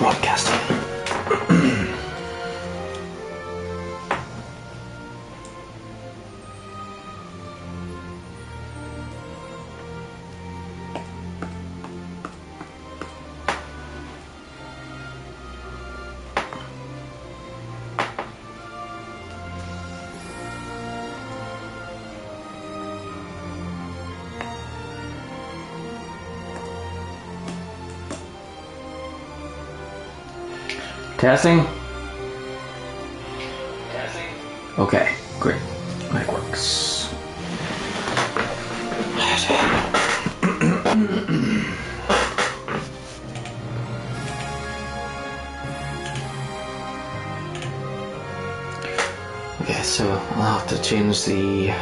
broadcasting. Testing? Testing. Okay, great. Mic works. Okay, so I'll have to change the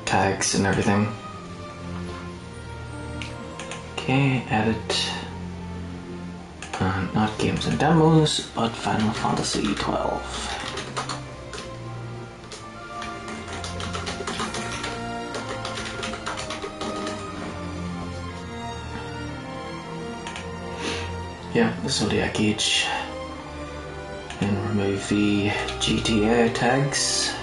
tags and everything. Okay, edit. Not games and demos, but Final Fantasy XII. Yeah, the Zodiac Age. And remove the GTA tags.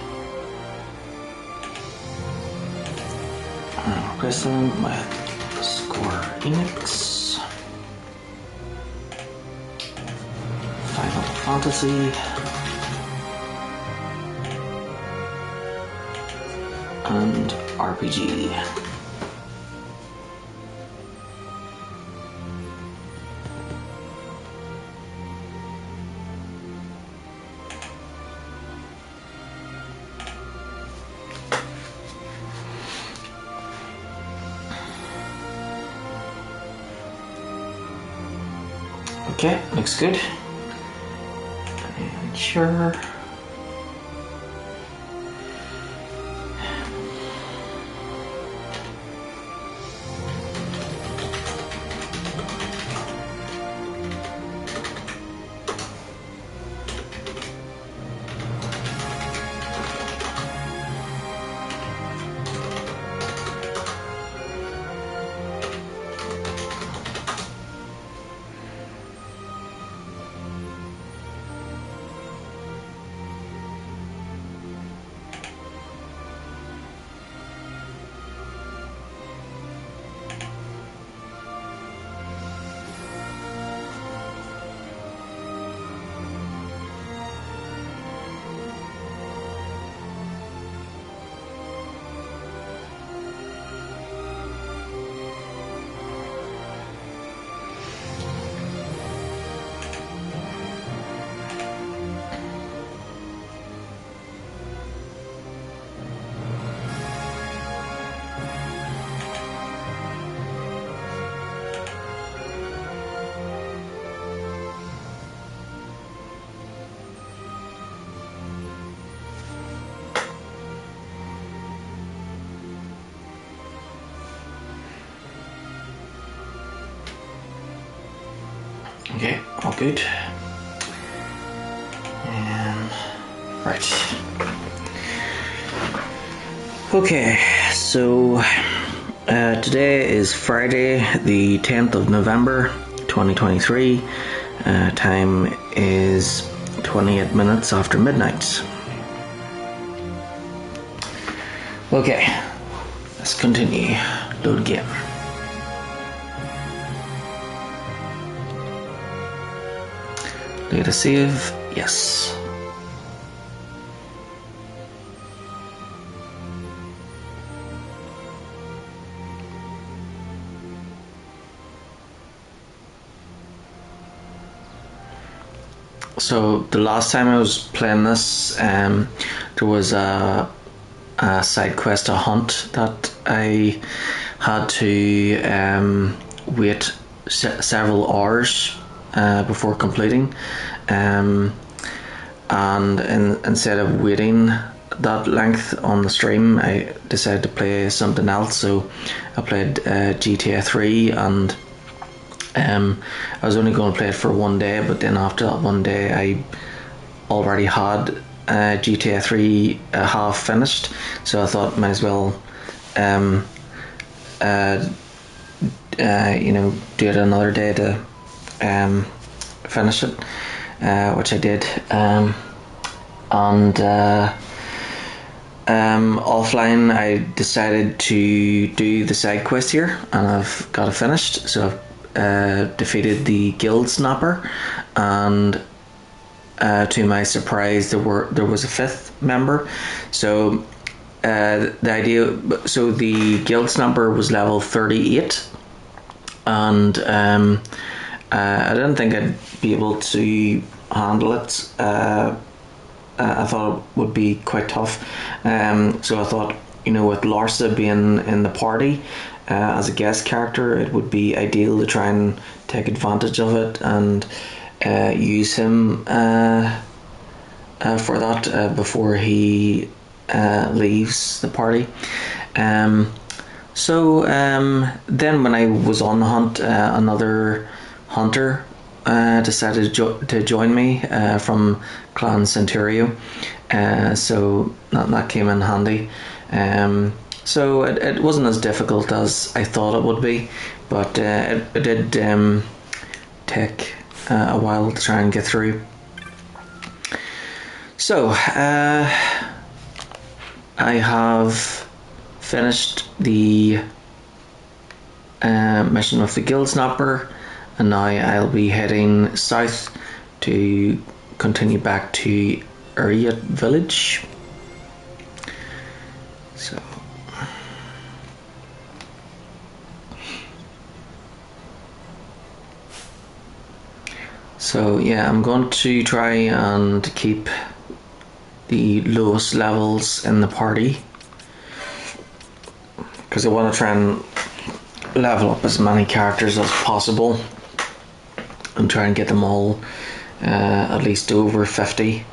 And replace them with Square Enix. Final Fantasy. And RPG. Okay, looks good. And sure. Okay, all good. And right. Okay, so today is Friday, the 10th of November, 2023. Time is 28 minutes after midnight. Okay, let's continue. Load game. Data save, yes. So the last time I was playing this, there was a side quest, a hunt that I had to wait several hours before completing, and instead of waiting that length on the stream, I decided to play something else. So I played GTA 3, and I was only going to play it for one day, but then after that one day I already had GTA 3 half finished, so I thought might as well do it another day to finish it, which I did. And offline, I decided to do the side quest here, and I've got it finished. So I've defeated the guild snapper, and to my surprise, there was a fifth member. So the guild snapper was level 38, and I didn't think I'd be able to handle it. I thought it would be quite tough. So I thought, with Larsa being in the party as a guest character, it would be ideal to try and take advantage of it and use him for that before he leaves the party. So then when I was on the hunt, another hunter decided to join me from Clan Centurio, so that came in handy. So it wasn't as difficult as I thought it would be, but it did take a while to try and get through. So I have finished the mission with the guild snapper, and now I'll be heading south to continue back to Uriat village. So yeah, I'm going to try and keep the lowest levels in the party, because I want to try and level up as many characters as possible and try and get them all at least over 50.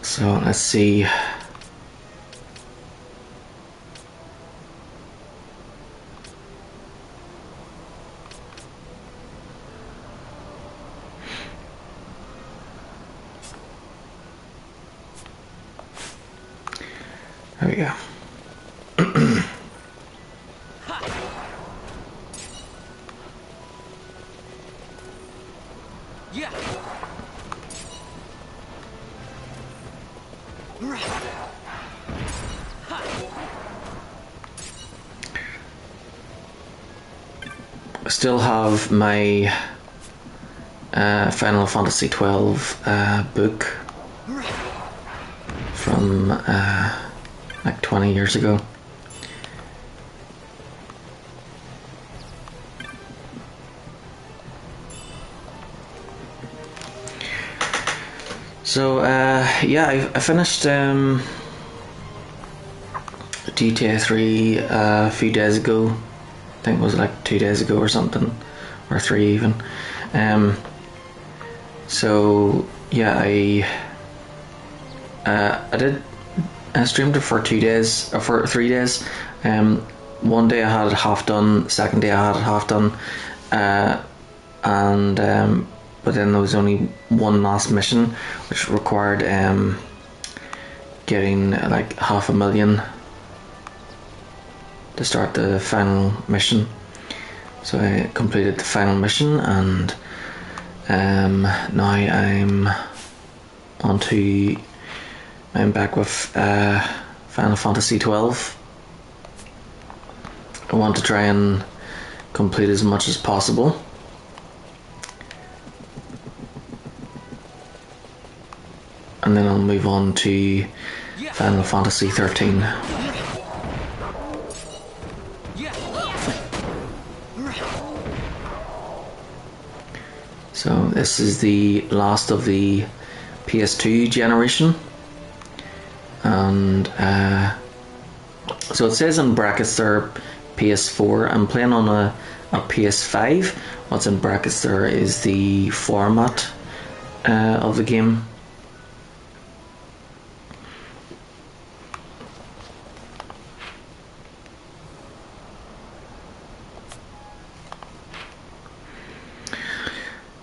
So let's see. There we go. Yeah. I still have my Final Fantasy XII book from like 20 years ago. So yeah, I finished GTA 3 a few days ago. I think it was like 2 days ago or something, or 3 even. So yeah, I streamed it for 2 days, or for 3 days. One day I had it half done, second day I had it half done, but then there was only one last mission which required getting like 500,000 to start the final mission. So I completed the final mission, and now I'm back with Final Fantasy XII. I want to try and complete as much as possible. And then I'll move on to Final Fantasy XIII. So this is the last of the PS2 generation, and so it says in brackets there PS4. I'm playing on a PS5. What's in brackets there is the format of the game.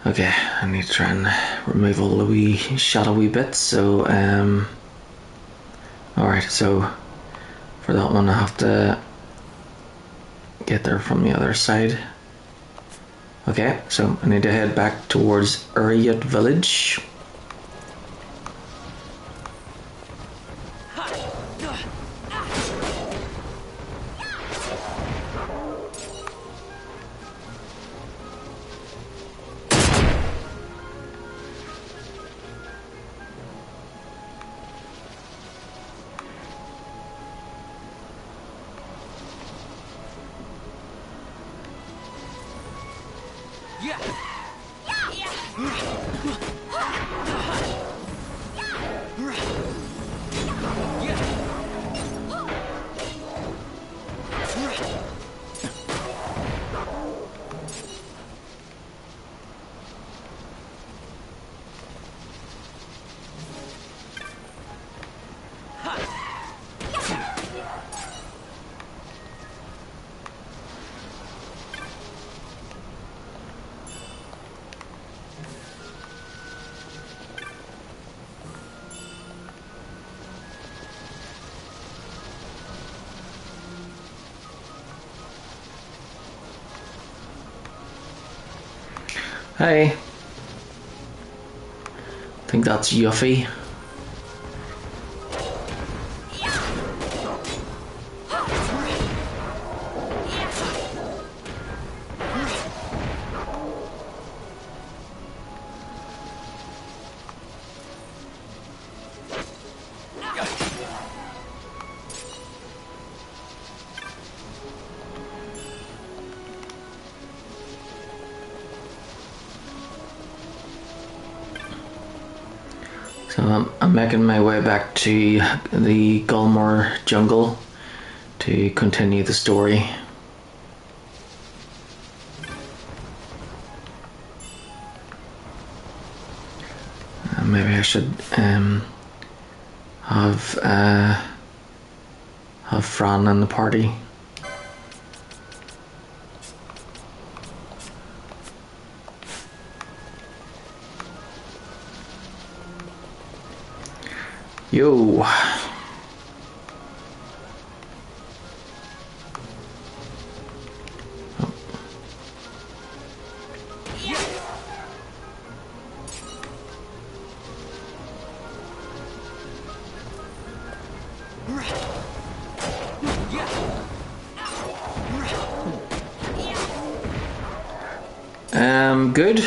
Okay, I need to try and remove all the wee shadowy bits. So alright, so for that one I have to get there from the other side. Okay, so I need to head back towards Uriat village. Hey, I think that's Yuffie. So I'm making my way back to the Gulmore jungle to continue the story. Maybe I should have Fran in the party. Yo. Good.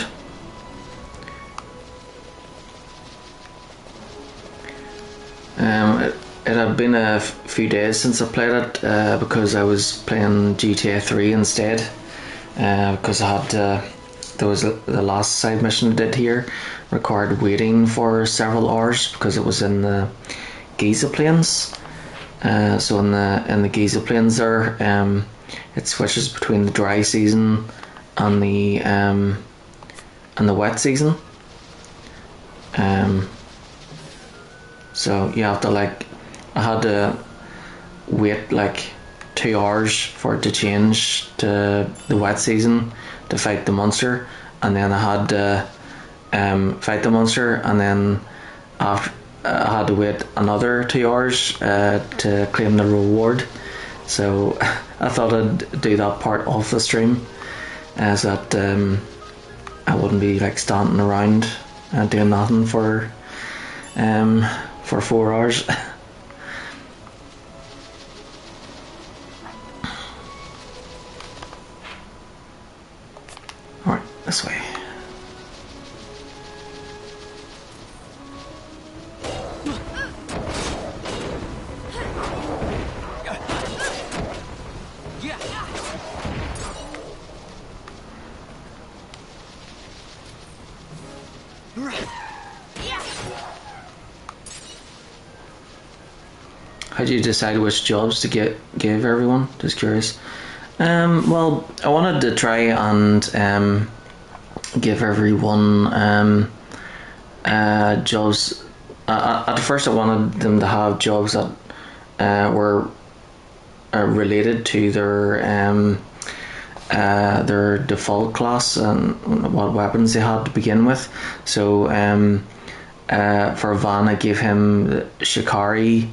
It had been a few days since I played it because I was playing GTA 3 instead because I had there was the last side mission I did here required waiting for several hours because it was in the Giza Plains. So in the Giza Plains there, it switches between the dry season and the wet season. So you have to I had to wait 2 hours for it to change to the wet season to fight the monster, and then I had to fight the monster, and then after I had to wait another 2 hours to claim the reward. So I thought I'd do that part off the stream, as that I wouldn't be standing around doing nothing for 4 hours. Alright, this way. How do you decide which jobs to give everyone? Just curious. Well, I wanted to try and give everyone jobs. At first, I wanted them to have jobs that were related to their default class and what weapons they had to begin with. So for Van, I gave him the Shikari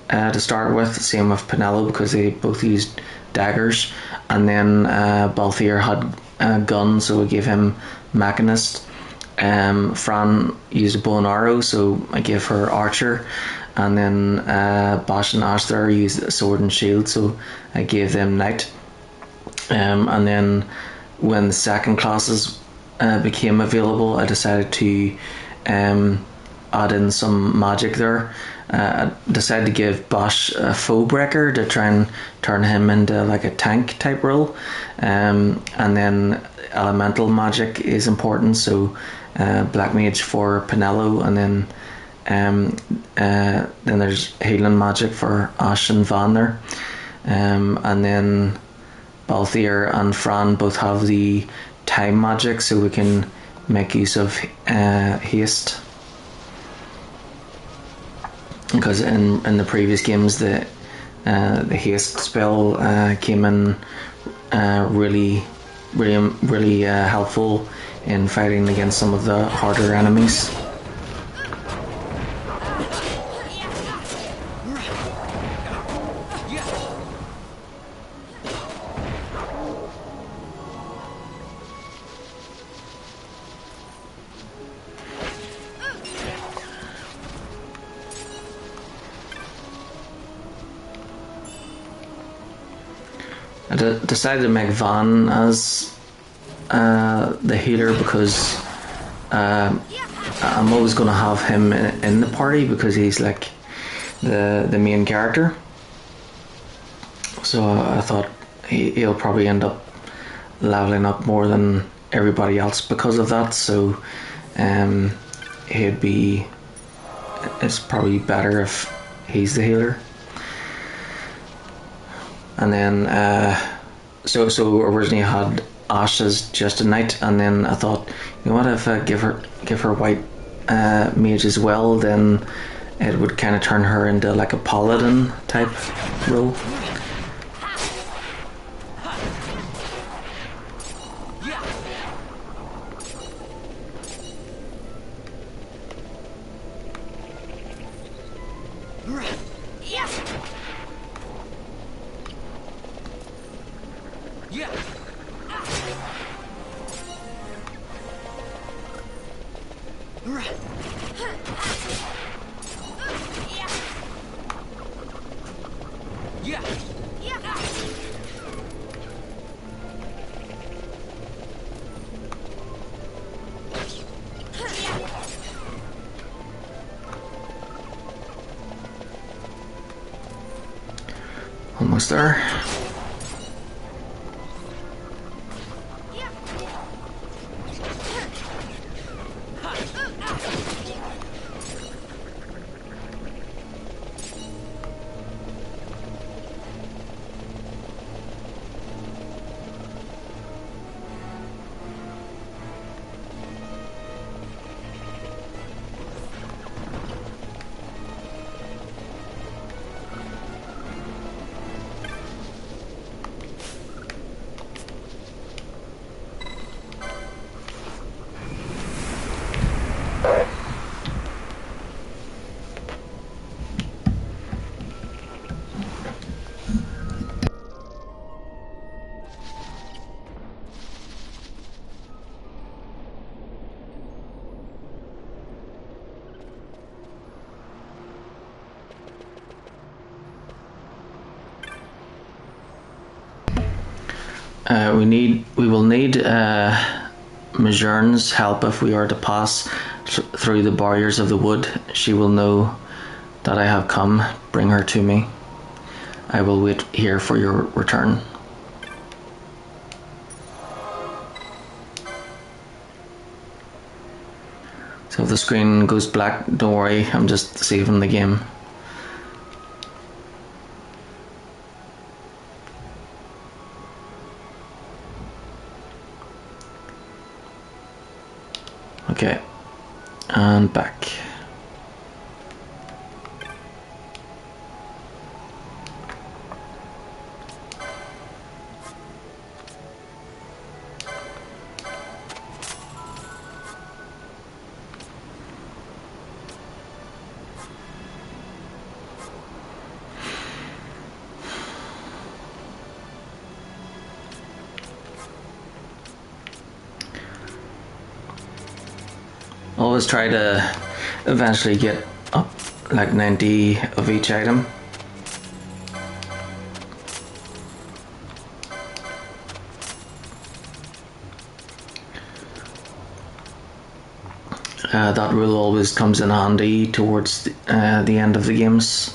to start with. Same with Penelo because they both used daggers, and then Balthier had guns, so we gave him Machinist. Fran used a bow and arrow, so I gave her Archer, and then Bosch and Ashler used a sword and shield, so I gave them Knight. And then when the second classes became available, I decided to add in some magic there. I decided to give Bosch a Foe Breaker to try and turn him into like a tank type role, and then elemental magic is important, so Black Mage for Penelo, and then there's healing magic for Ash and Van there, and then Balthier and Fran both have the time magic, so we can make use of haste. Because in the previous games, the haste spell came in really helpful in fighting against some of the harder enemies. I decided to make Van as the healer because I'm always going to have him in the party because he's like the main character. So I thought he'll probably end up leveling up more than everybody else because of that. So it's probably better if he's the healer. And then so originally I had Ash as just a knight, and then I thought, you know what, if I give her white mage as well, then it would kind of turn her into like a paladin type role. Almost there. We will need Majorne's help if we are to pass through the barriers of the wood. She will know that I have come. Bring her to me. I will wait here for your return. So if the screen goes black, don't worry, I'm just saving the game. Okay, and back. Always try to eventually get up like 90 of each item. That rule always comes in handy towards the end of the games.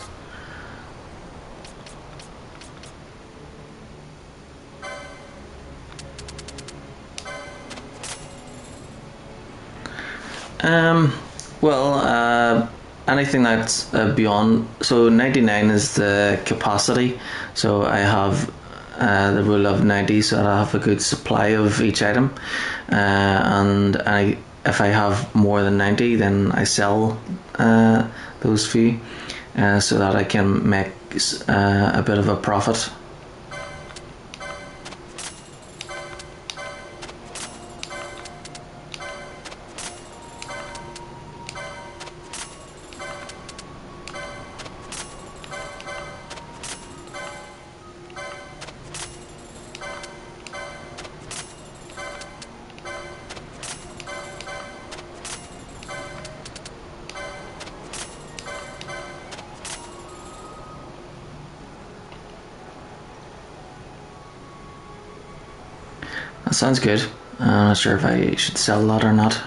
Well, anything that's beyond, so 99 is the capacity, so I have the rule of 90, so I have a good supply of each item, and if I have more than 90, then I sell those few, so that I can make a bit of a profit. That sounds good. I'm not sure if I should sell that or not.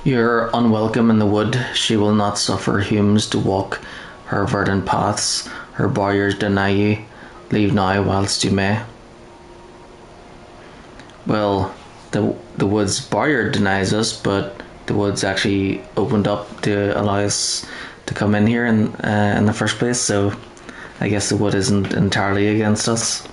You're unwelcome in the wood. She will not suffer humans to walk her verdant paths. Her barriers deny you. Leave now whilst you may. Well, the wood's barrier denies us, but the wood's actually opened up to allow us to come in here in the first place. So I guess the wood isn't entirely against us.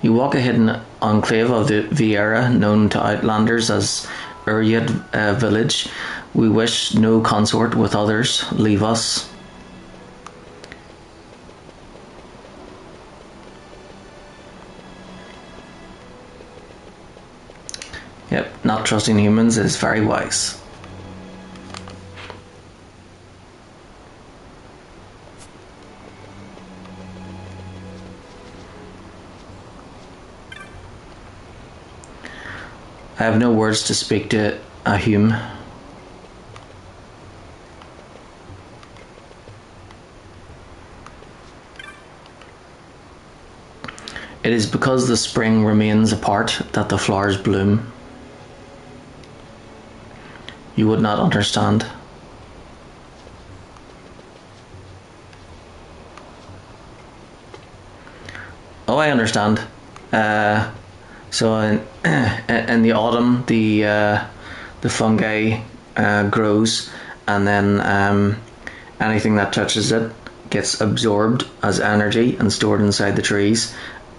You walk a hidden enclave of the Vieira, known to outlanders as Uryad village. We wish no consort with others. Leave us. Yep, not trusting humans is very wise. I have no words to speak to a hume. It is because the spring remains apart that the flowers bloom. You would not understand. Oh, I understand. So in the autumn, the fungi grows, and then anything that touches it gets absorbed as energy and stored inside the trees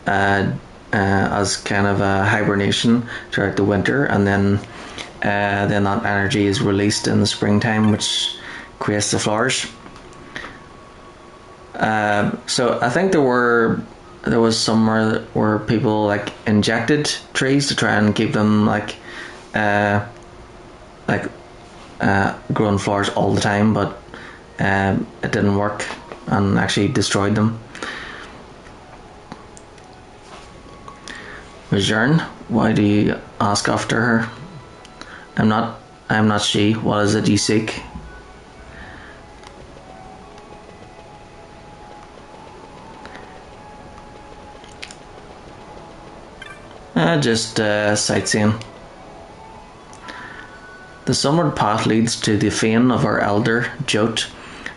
as kind of a hibernation throughout the winter, and then then that energy is released in the springtime, which creates the flowers. So I think there was somewhere where people like injected trees to try and keep them like growing flowers all the time, but it didn't work and actually destroyed them. Majern, why do you ask after her? I'm not she. What is it you seek? Just sightseeing. The sunward path leads to the fane of our elder, Jot,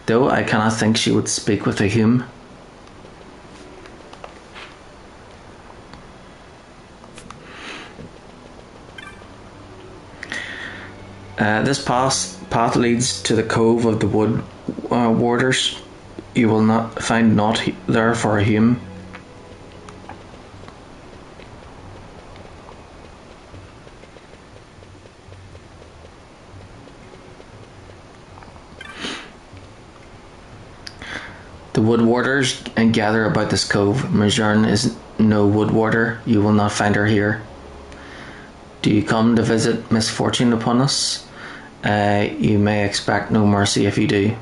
though I cannot think she would speak with a hume. This path leads to the cove of the wood warders. You will not find naught there for a hume. The wood warders gather about this cove. Majern is no wood warder. You will not find her here. Do you come to visit misfortune upon us? You may expect no mercy if you do.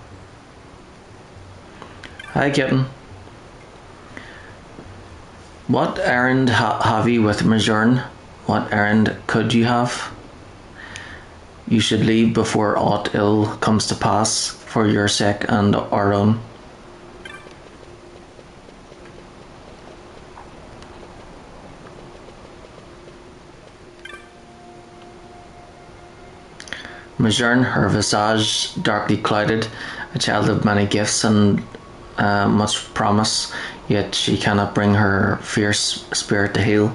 Hi, kitten. What errand have you with Majern? What errand could you have? You should leave before aught ill comes to pass, for your sake and our own. Majern, her visage darkly clouded, a child of many gifts and much promise, yet she cannot bring her fierce spirit to heal.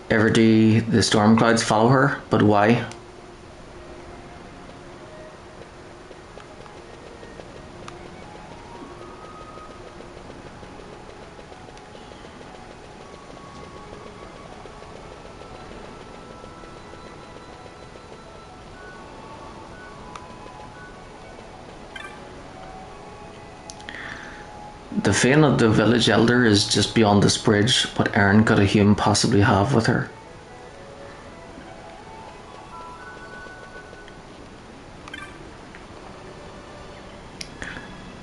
Ever do the storm clouds follow her, but why? The fane of the village elder is just beyond this bridge. What errand could a human possibly have with her?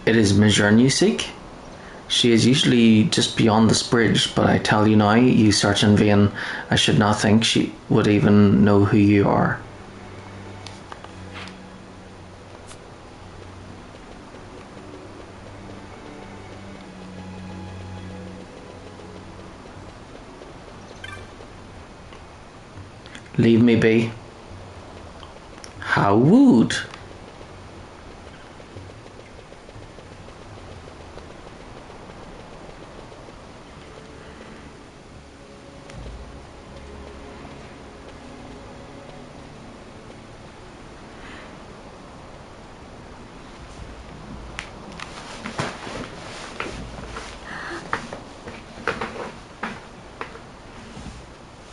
It is Majern you seek? She is usually just beyond this bridge, but I tell you now, you search in vain. I should not think she would even know who you are. Leave me be. How rude.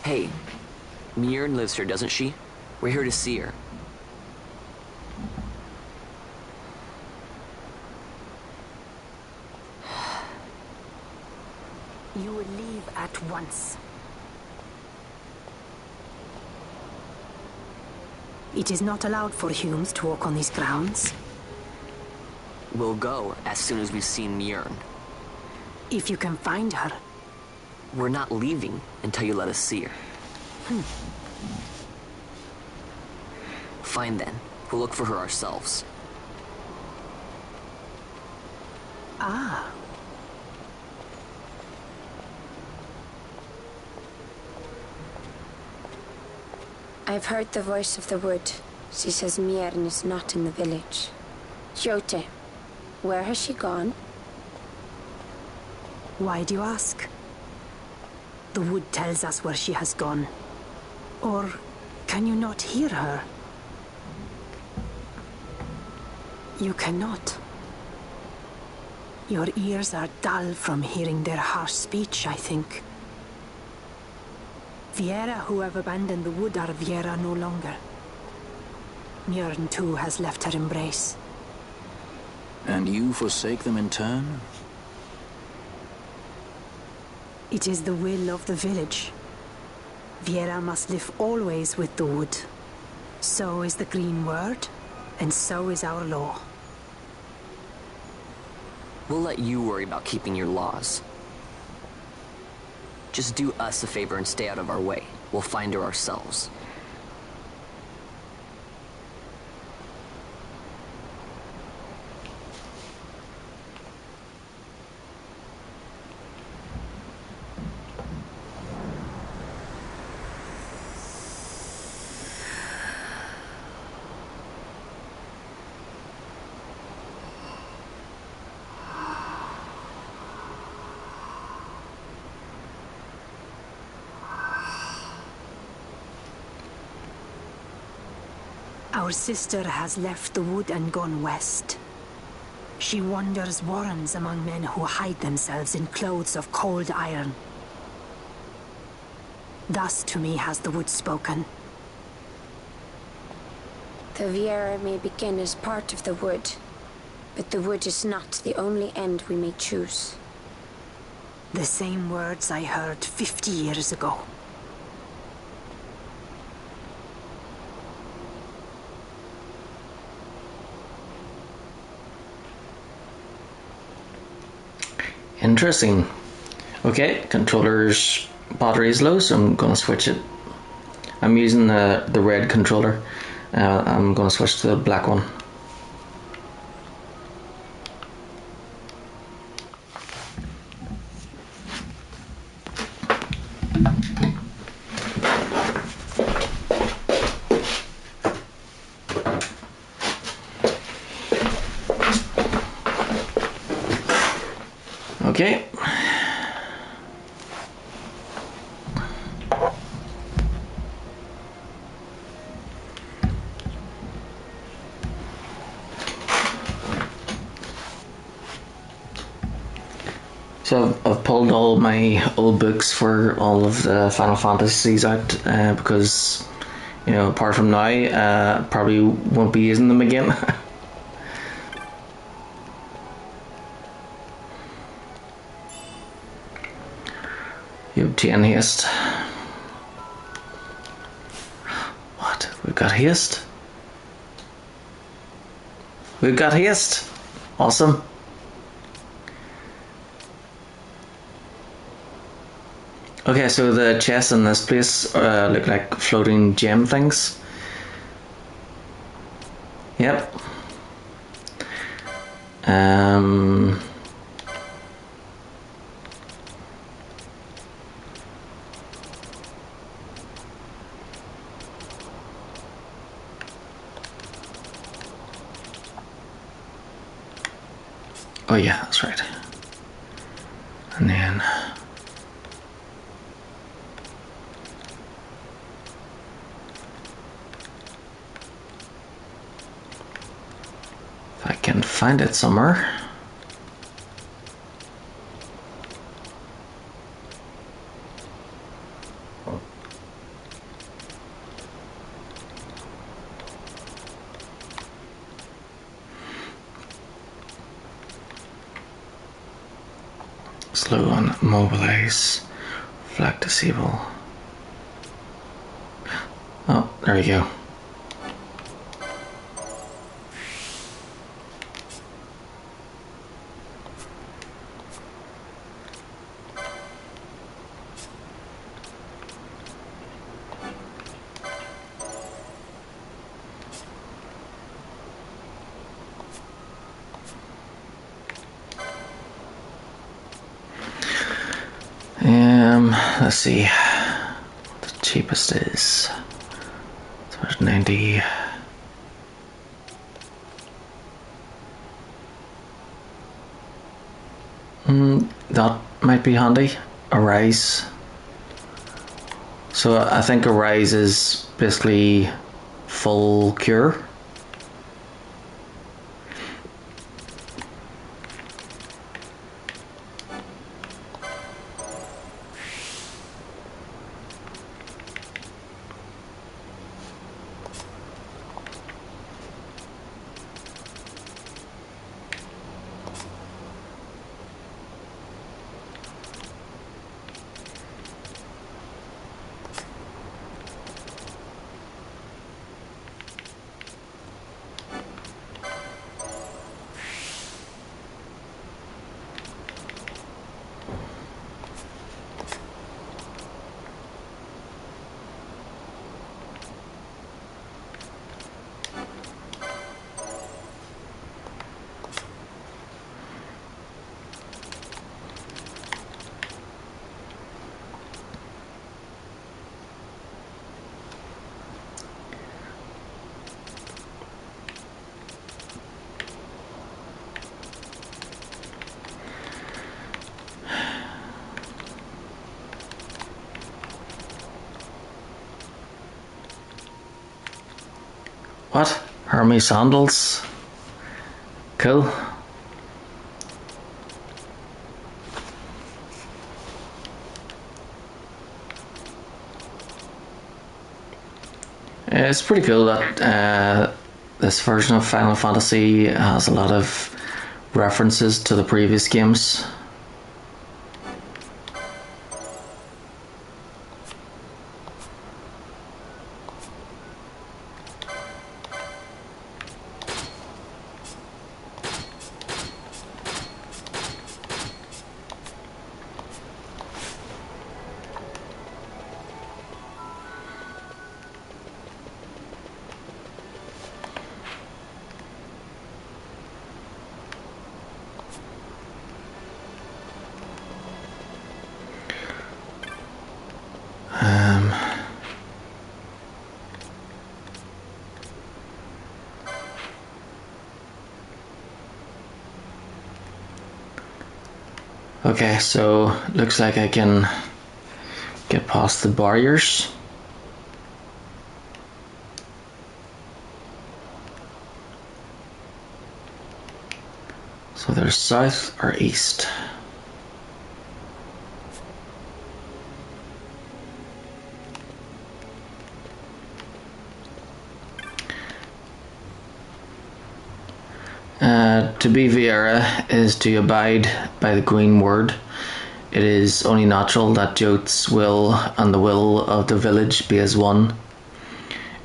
Hey, Majern lives here, doesn't she? We're here to see her. You will leave at once. It is not allowed for humans to walk on these grounds. We'll go as soon as we've seen Majern. If you can find her. We're not leaving until you let us see her. Fine then. We'll look for her ourselves. Ah. I've heard the voice of the wood. She says Majern is not in the village. Jote, where has she gone? Why do you ask? The wood tells us where she has gone. Or can you not hear her? You cannot. Your ears are dull from hearing their harsh speech, I think. Viera who have abandoned the wood are Viera no longer. Mjorn too has left her embrace. And you forsake them in turn? It is the will of the village. Viera must live always with the wood. So is the green word, and so is our law. We'll let you worry about keeping your laws. Just do us a favor and stay out of our way. We'll find her ourselves. Our sister has left the wood and gone west. She wanders warrens among men who hide themselves in clothes of cold iron. Thus to me has the wood spoken. The Viera may begin as part of the wood, but the wood is not the only end we may choose. The same words I heard 50 years ago. Interesting. Okay, controller's battery is low, so I'm gonna switch it. I'm using the red controller. I'm gonna switch to the black one. Okay. So I've pulled all my old books for all of the Final Fantasies out because, you know, apart from now, probably won't be using them again. You obtain haste. What? We've got haste? We've got haste! Awesome. Okay, so the chests in this place look like floating gem things. Yep. Oh yeah, that's right. And then if I can find it somewhere. Slow on mobilize, flag disable. Oh, there we go. Let's see what the cheapest is. It's about 90. That might be handy. A rise. So I think a rise is basically full cure. What? Hermes sandals? Cool. It's pretty cool that this version of Final Fantasy has a lot of references to the previous games. Okay, so looks like I can get past the barriers. So there's south or east. To be Viera is to abide by the green word. It is only natural that Jote's will and the will of the village be as one.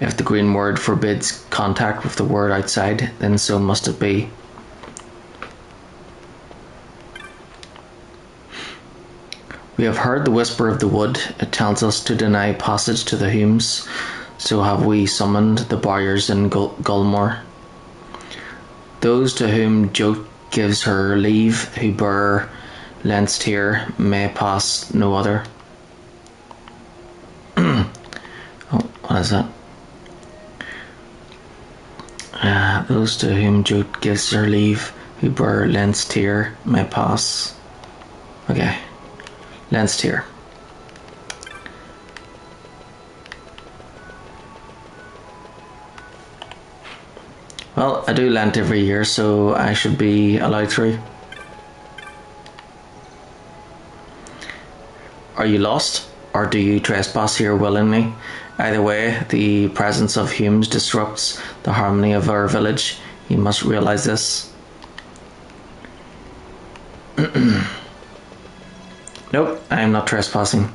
If the green word forbids contact with the word outside, then so must it be. We have heard the whisper of the wood. It tells us to deny passage to the Humes. So have we summoned the barriers in Gulmore. Those to whom Jote gives her leave, who Bur lensed here, may pass no other. Oh, what is that? Those to whom Jote gives her leave, who Bur lensed here, may pass. Okay, lensed here. Well, I do Lent every year, so I should be allowed through. Are you lost, or do you trespass here willingly? Either way, the presence of Humes disrupts the harmony of our village. You must realize this. Nope, I am not trespassing.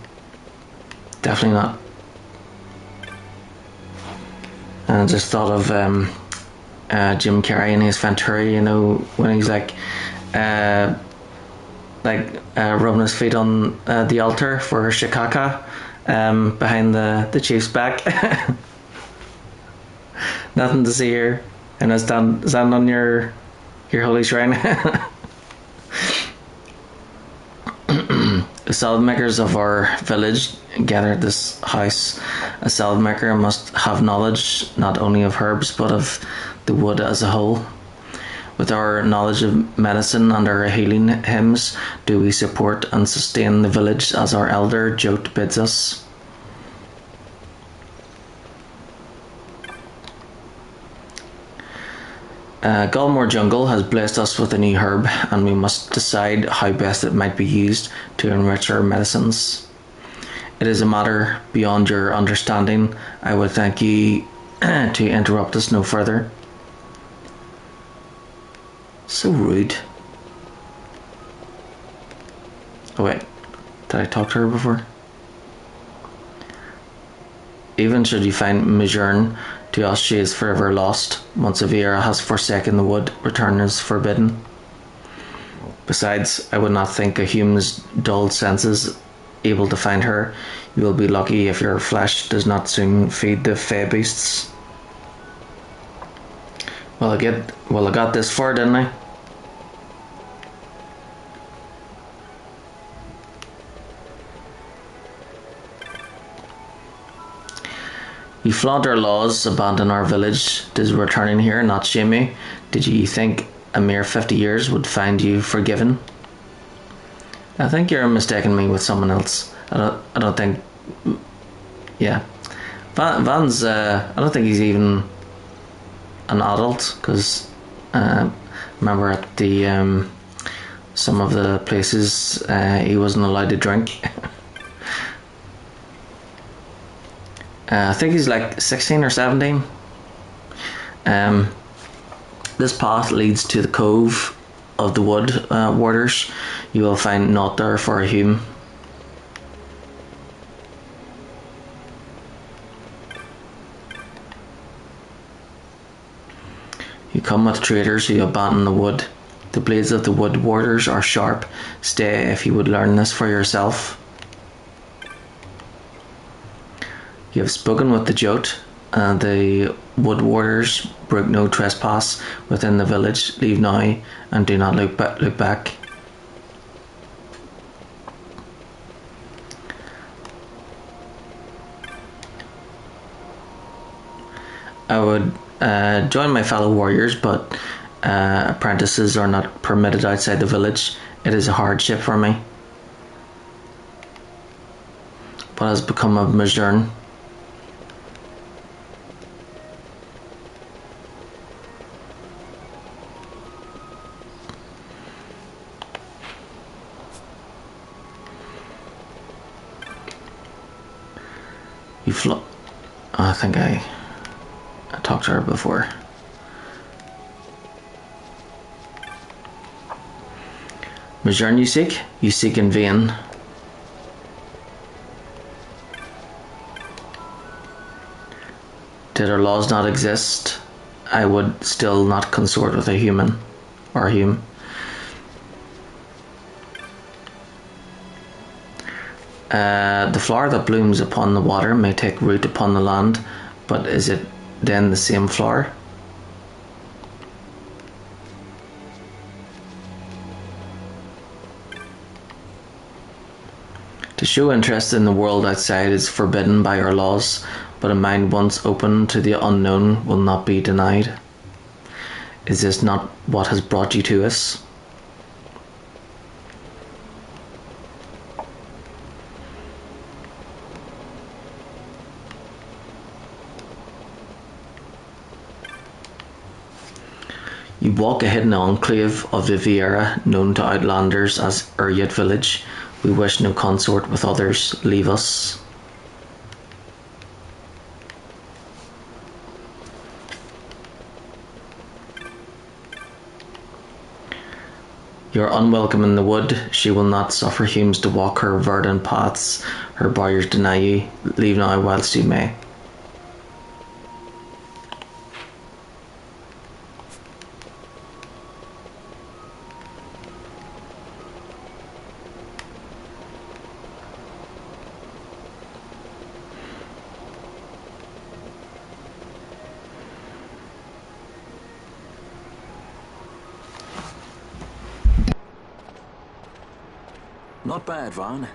Definitely not. And I just thought of Jim Carrey and his Venturi, you know, when he's like rubbing his feet on the altar for Shikaka behind the chief's back. Nothing to see here, and I stand on your holy shrine. The salad makers of our village gather at this house. A salad maker must have knowledge not only of herbs but of the wood as a whole. With our knowledge of medicine and our healing hymns, do we support and sustain the village as our elder Jote bids us? Gulmore Jungle has blessed us with a new herb, and we must decide how best it might be used to enrich our medicines. It is a matter beyond your understanding. I would thank you to interrupt us no further. So rude. Oh wait, did I talk to her before? Even should you find Mejurn, to us she is forever lost. Once a Viera has forsaken the wood, return is forbidden. Besides, I would not think a human's dulled senses able to find her. You will be lucky if your flesh does not soon feed the fey beasts. Well, I got this far, didn't I? You flaunt our laws, abandon our village. Does returning here not shame you? Did you think a mere 50 years would find you forgiven? I think you're mistaking me with someone else. I don't think. Yeah, Van's. I don't think he's even an adult, because remember at the some of the places he wasn't allowed to drink. I think he's like 16 or 17. This path leads to the cove of the wood warders. You will find naught there for a human. You come with traders who abandon the wood. The blades of the wood warders are sharp. Stay if you would learn this for yourself. You have spoken with the Jote. The wood warders broke no trespass within the village. Leave now and do not look back. I would join my fellow warriors, but apprentices are not permitted outside the village. It is a hardship for me. What has become of Mizurn? I think I talked to her before. Mizurn you seek in vain. Did our laws not exist, I would still not consort with a human or hume. The flower that blooms upon the water may take root upon the land, but is it then the same flower? To show interest in the world outside is forbidden by our laws, but a mind once open to the unknown will not be denied. Is this not what has brought you to us? You walk a hidden enclave of the Viera, known to outlanders as Uryat village. We wish no consort with others. Leave us. You're unwelcome in the wood. She will not suffer humes to walk her verdant paths. Her buyers deny you. Leave now whilst you may. Not bad, Vaughn.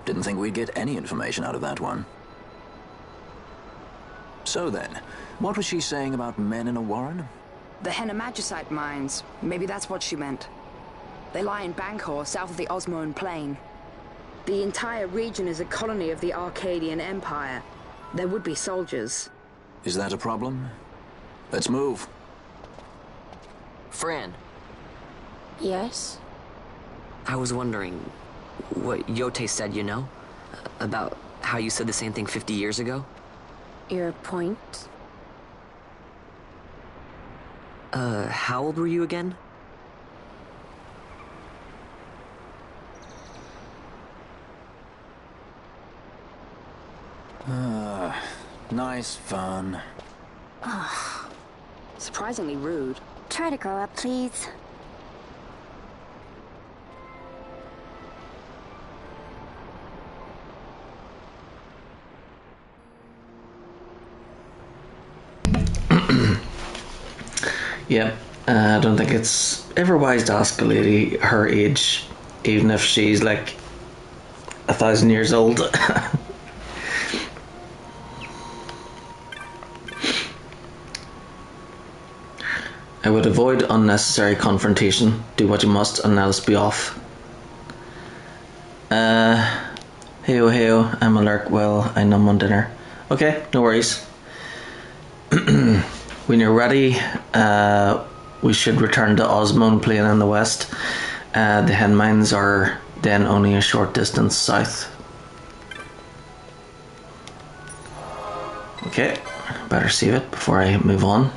Didn't think we'd get any information out of that one. So then, what was she saying about men in a warren? The Henna-Magicite mines. Maybe that's what she meant. They lie in Bangkor, south of the Osmoan Plain. The entire region is a colony of the Arcadian Empire. There would be soldiers. Is that a problem? Let's move. Fran, Yes? I was wondering what Yote said, you know? About how you said the same thing 50 years ago? Your point? How old were you again? Nice fun. Surprisingly rude. Try to grow up, please. Yeah, I don't think it's ever wise to ask a lady her age, even if she's like 1,000 years old. I would avoid unnecessary confrontation. Do what you must and let us be off. Heyo heyo, I'm alert. Well, I numb on dinner. Okay, no worries. when you're ready, we should return to Osmond Plain in the west. The hen mines are then only a short distance south. Okay, better save it before I move on.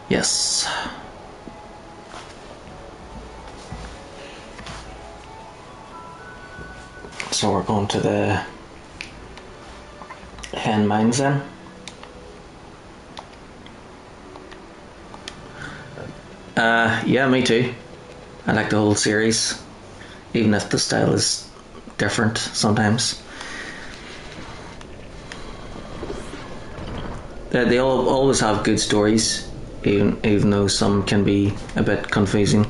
Yes. So we're going to the hen mines then. Yeah, me too. I like the whole series, even if the style is different sometimes. They always have good stories, even though some can be a bit confusing.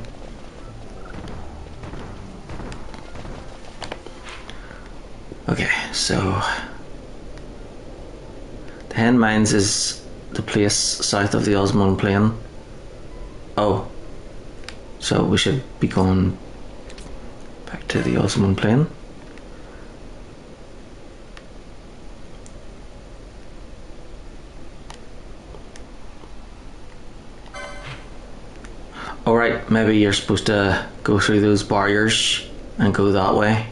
Okay, so the hen mines is the place south of the Osmond Plain. Oh, so we should be going back to the Osmond Plain. Alright, maybe you're supposed to go through those barriers and go that way.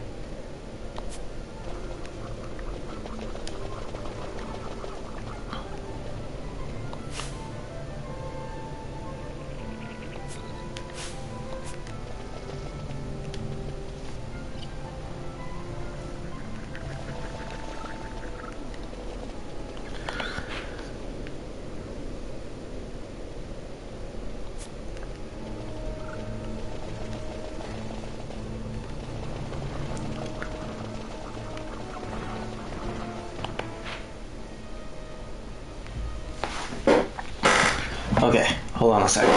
Okay, hold on a second.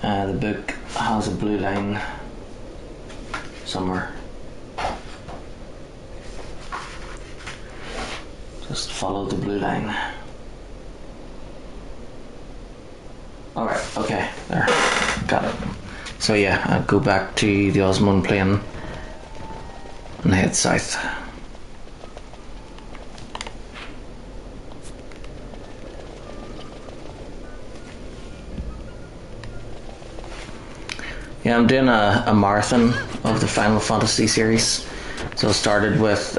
The book has a blue line somewhere. Just follow the blue line. Alright, okay, there. Got it. So yeah, I'll go back to the Osmond Plain and head south. Yeah, I'm doing a marathon of the Final Fantasy series. So I started with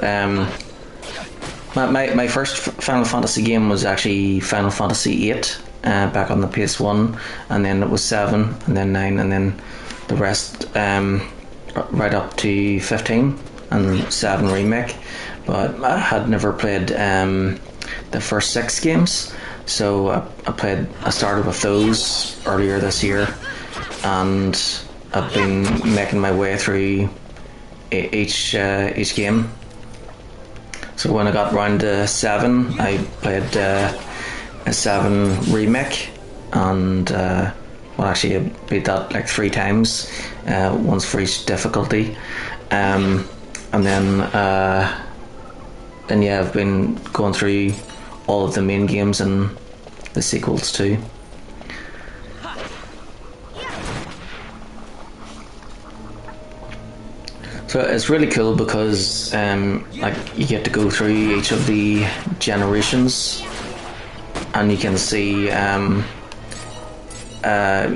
my first Final Fantasy game was actually Final Fantasy VIII back on the PS1, and then it was 7, and then 9, and then the rest right up to 15 and 7 remake. But I had never played the first 6 games, so I started with those earlier this year, and I've been making my way through each game. So when I got round to 7, I played a 7 remake, and well, actually I beat that like 3 times, once for each difficulty, and then yeah, I've been going through all of the main games and the sequels too. So it's really cool because like you get to go through each of the generations, and you can see you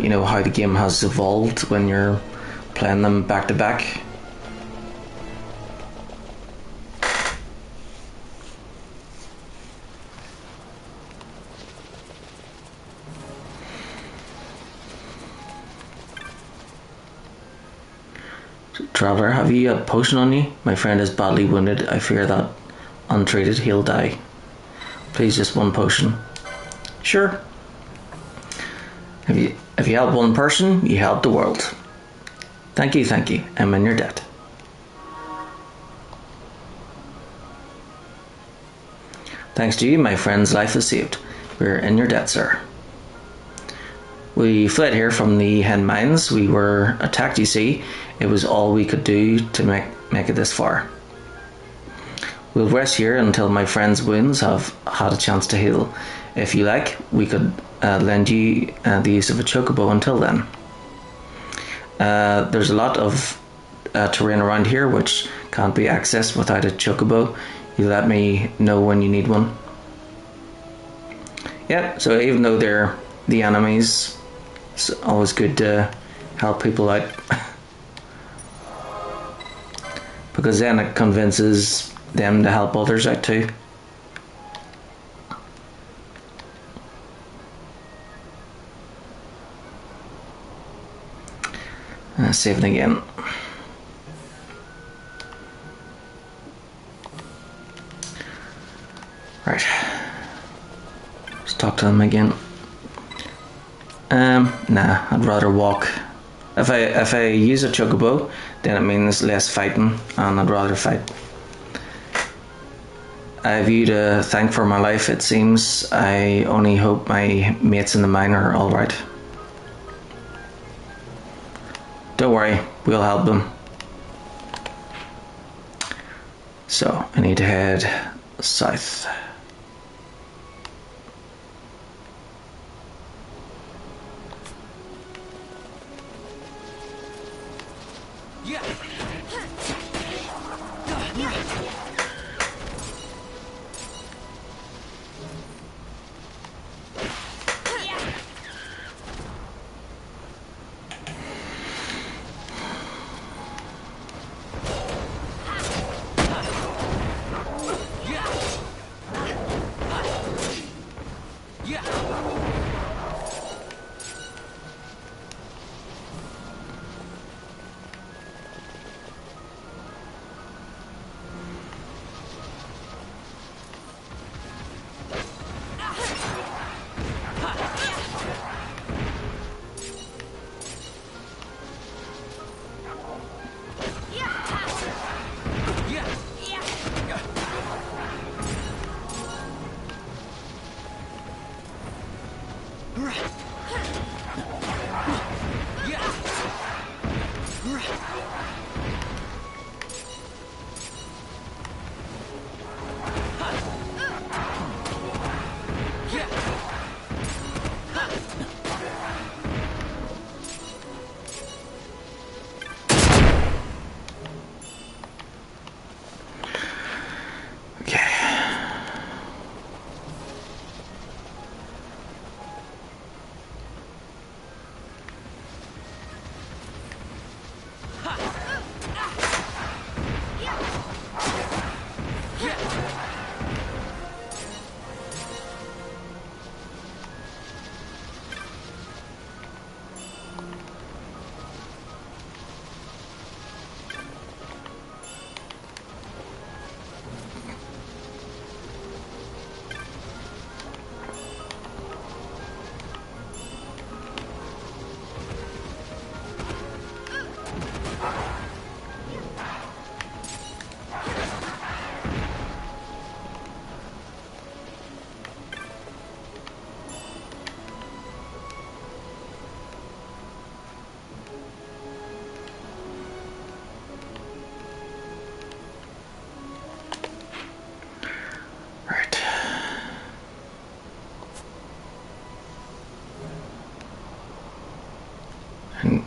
know, how the game has evolved when you're playing them back to back. Traveller, have you a potion on you? My friend is badly wounded. I fear that untreated he'll die. Please, just 1 potion. Sure. If you help 1 person, you help the world. Thank you, thank you. I'm in your debt. Thanks to you, my friend's life is saved. We're in your debt, sir. We fled here from the hen mines. We were attacked, you see. It was all we could do to make it this far. We'll rest here until my friend's wounds have had a chance to heal. If you like, we could lend you the use of a chocobo until then. There's a lot of terrain around here which can't be accessed without a chocobo. You let me know when you need one. Yeah, so even though they're the enemies, it's always good to help people out. Because then it convinces them to help others out too. Saving again. Right. Let's talk to them again. Nah, I'd rather walk. If I use a chocobo, then it means less fighting, and I'd rather fight. I have you to thank for my life, it seems. I only hope my mates in the mine are alright. Don't worry, we'll help them. So, I need to head south.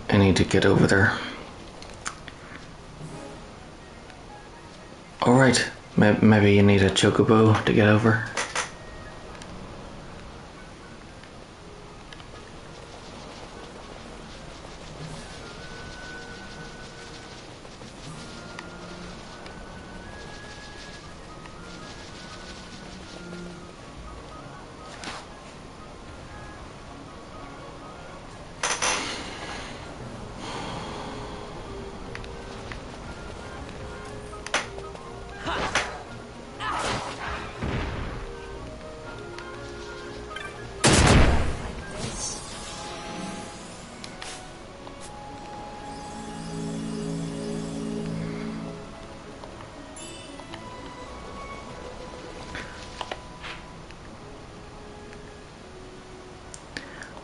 I need to get over there. Alright, maybe you need a chocobo to get over.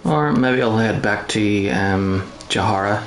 Or maybe I'll head back to Jahara.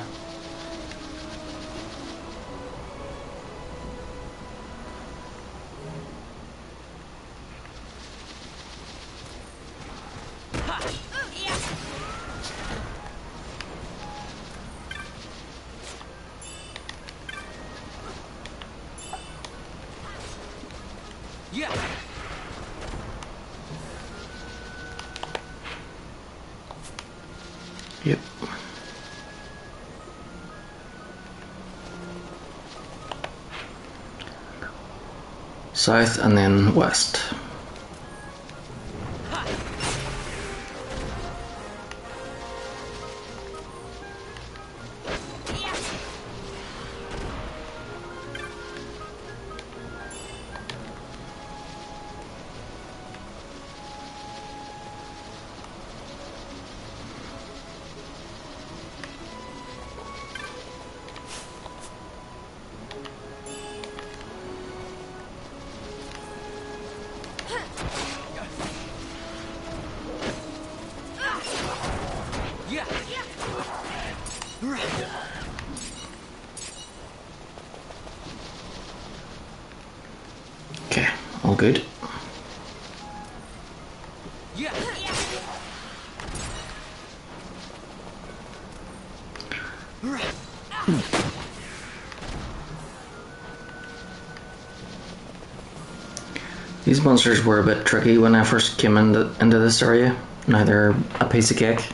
Yep. South and then west. Okay, all good. These monsters were a bit tricky when I first came into this area. Now they're a piece of cake.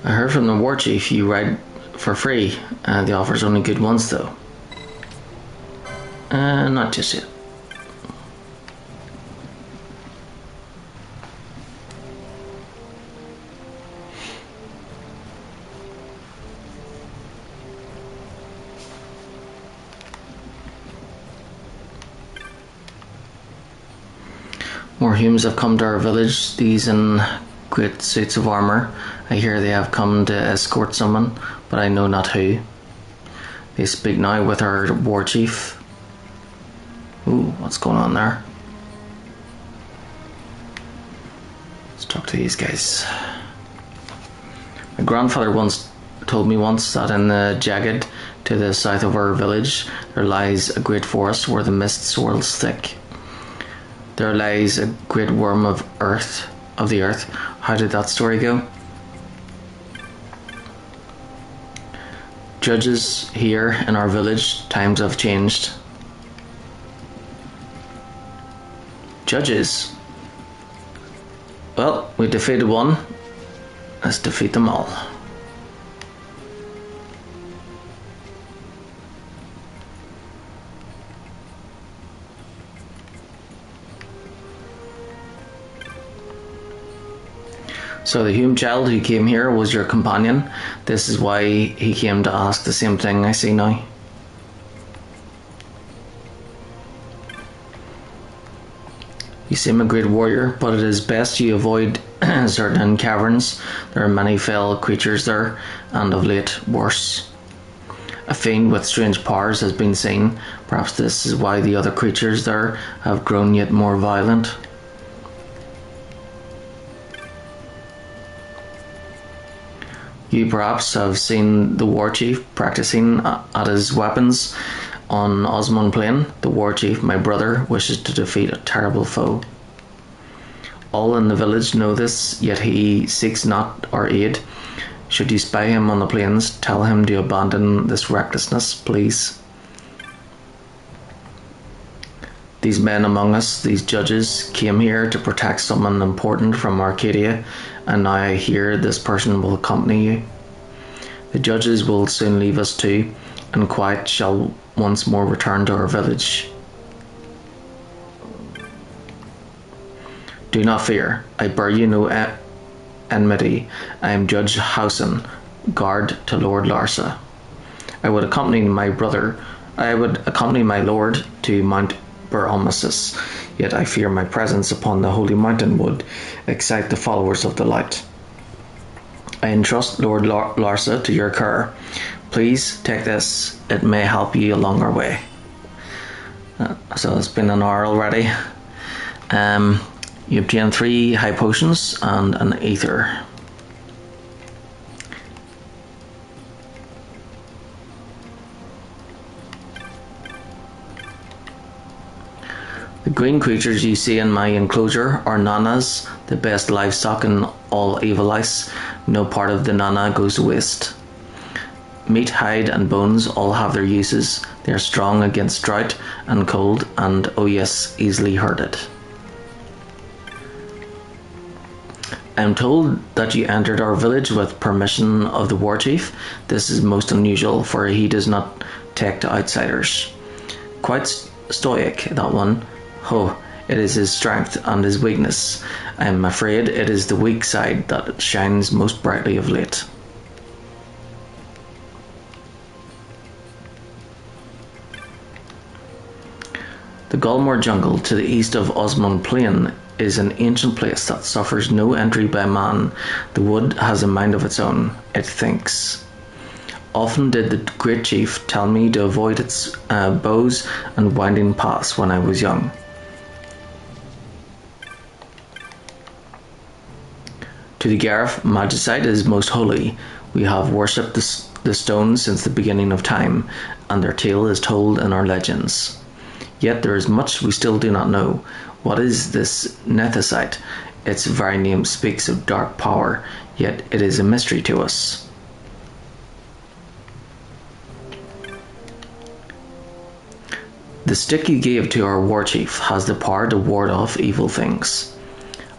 I heard from the war chief you ride for free. The offer's only good once though. Not just yet. More humans have come to our village, these in great suits of armour. I hear they have come to escort someone, but I know not who. They speak now with our war chief. Ooh, what's going on there? Let's talk to these guys. My grandfather told me once that in the jagged to the south of our village there lies a great forest where the mist swirls thick. There lies a great worm of the earth. How did that story go? Judges here in our village, times have changed. Judges? Well, we defeated one. Let's defeat them all. So the human child who came here was your companion. This is why he came to ask the same thing I see now. You seem a great warrior, but it is best you avoid certain caverns. There are many fell creatures there, and of late worse. A fiend with strange powers has been seen. Perhaps this is why the other creatures there have grown yet more violent. You perhaps have seen the war chief practicing at his weapons on Osmond Plain. The war chief, my brother, wishes to defeat a terrible foe. All in the village know this, yet he seeks not our aid. Should you spy him on the plains, tell him to abandon this recklessness, please. These men among us, these judges, came here to protect someone important from Arcadia, and now I hear this person will accompany you. The judges will soon leave us too, and quiet shall once more return to our village. Do not fear, I bear you no enmity. I am Judge Housen, guard to Lord Larsa. I would accompany my lord to Mount Bur-Omisace, yet I fear my presence upon the holy mountain would excite the followers of the light. I entrust Lord Larsa to your care. Please take this, it may help you along our way. So it's been an hour already. You obtain 3 high potions and an ether. The green creatures you see in my enclosure are nanas, the best livestock in all Evil Ice. No part of the nana goes to waste. Meat, hide, and bones all have their uses. They are strong against drought and cold, and oh yes, easily herded. I am told that you entered our village with permission of the war chief. This is most unusual, for he does not take to outsiders. Quite stoic, that one. Oh, it is his strength and his weakness. I am afraid it is the weak side that shines most brightly of late. The Gulmore jungle to the east of Osmond Plain is an ancient place that suffers no entry by man. The wood has a mind of its own. It thinks. Often did the great chief tell me to avoid its bows and winding paths when I was young. To the Gareth, Magicite is most holy. We have worshipped the stones since the beginning of time, and their tale is told in our legends. Yet there is much we still do not know. What is this Nethicite? Its very name speaks of dark power, yet it is a mystery to us. The stick you gave to our war chief has the power to ward off evil things.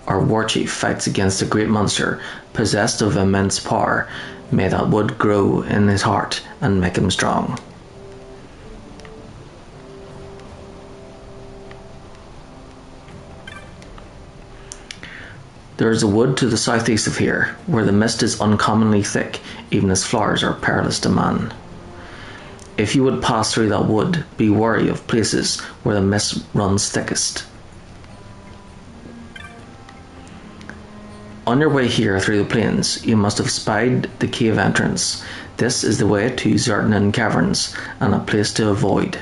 Our war chief fights against a great monster, possessed of immense power. May that wood grow in his heart and make him strong. There is a wood to the southeast of here, where the mist is uncommonly thick, even as flowers are perilous to man. If you would pass through that wood, be wary of places where the mist runs thickest. On your way here through the plains, you must have spied the cave entrance. This is the way to Zertanen Caverns, and a place to avoid.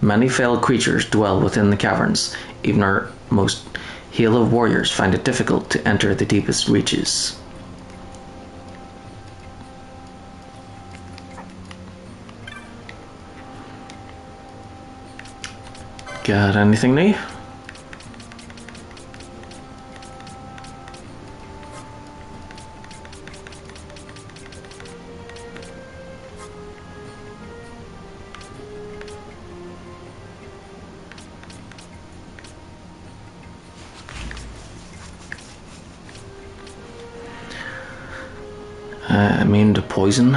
Many fell creatures dwell within the caverns. Even our most hale of warriors find it difficult to enter the deepest reaches. Got anything new? Immune to poison.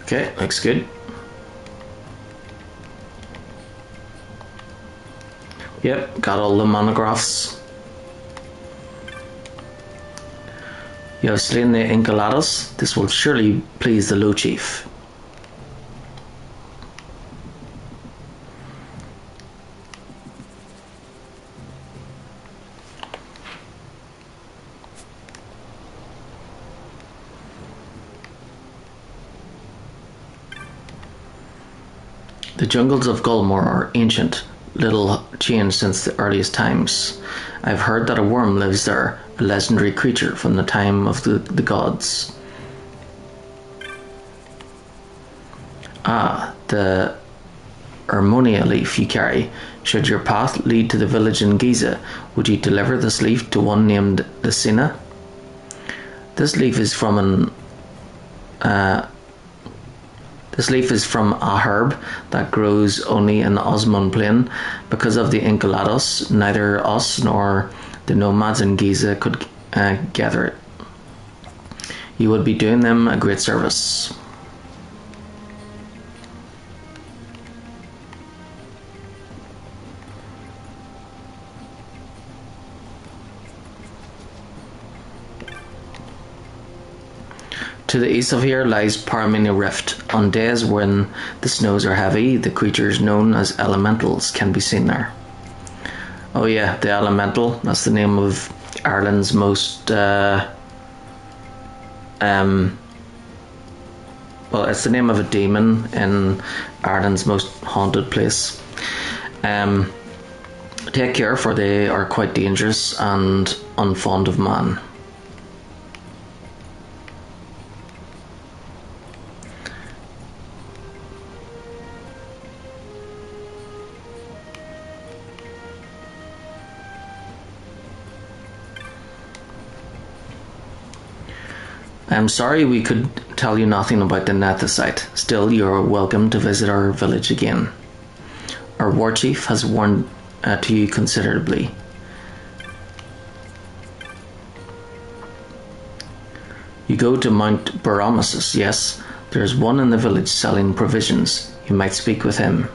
Okay, looks good. Yep, got all the monographs. You have slain the Enceladus. This will surely please the Low Chief. The jungles of Gulmore are ancient, little changed since the earliest times. I've heard that a worm lives there, a legendary creature from the time of the gods. Ah, the Ermonia leaf you carry. Should your path lead to the village in Giza, would you deliver this leaf to one named Lucina? This leaf is from a herb that grows only in the Osmond Plain. Because of the Enceladus, neither us nor the nomads in Giza could gather it. You would be doing them a great service. To the east of here lies Paramania Rift. On days when the snows are heavy, the creatures known as elementals can be seen there. Oh yeah, the elemental, that's the name of Ireland's most well, it's the name of a demon in Ireland's most haunted place. Take care, for they are quite dangerous and unfond of man. I'm sorry we could tell you nothing about the Nethicite. Still, you're welcome to visit our village again. Our war chief has warned to you considerably. You go to Mount Bur-Omisace, yes? There's one in the village selling provisions. You might speak with him.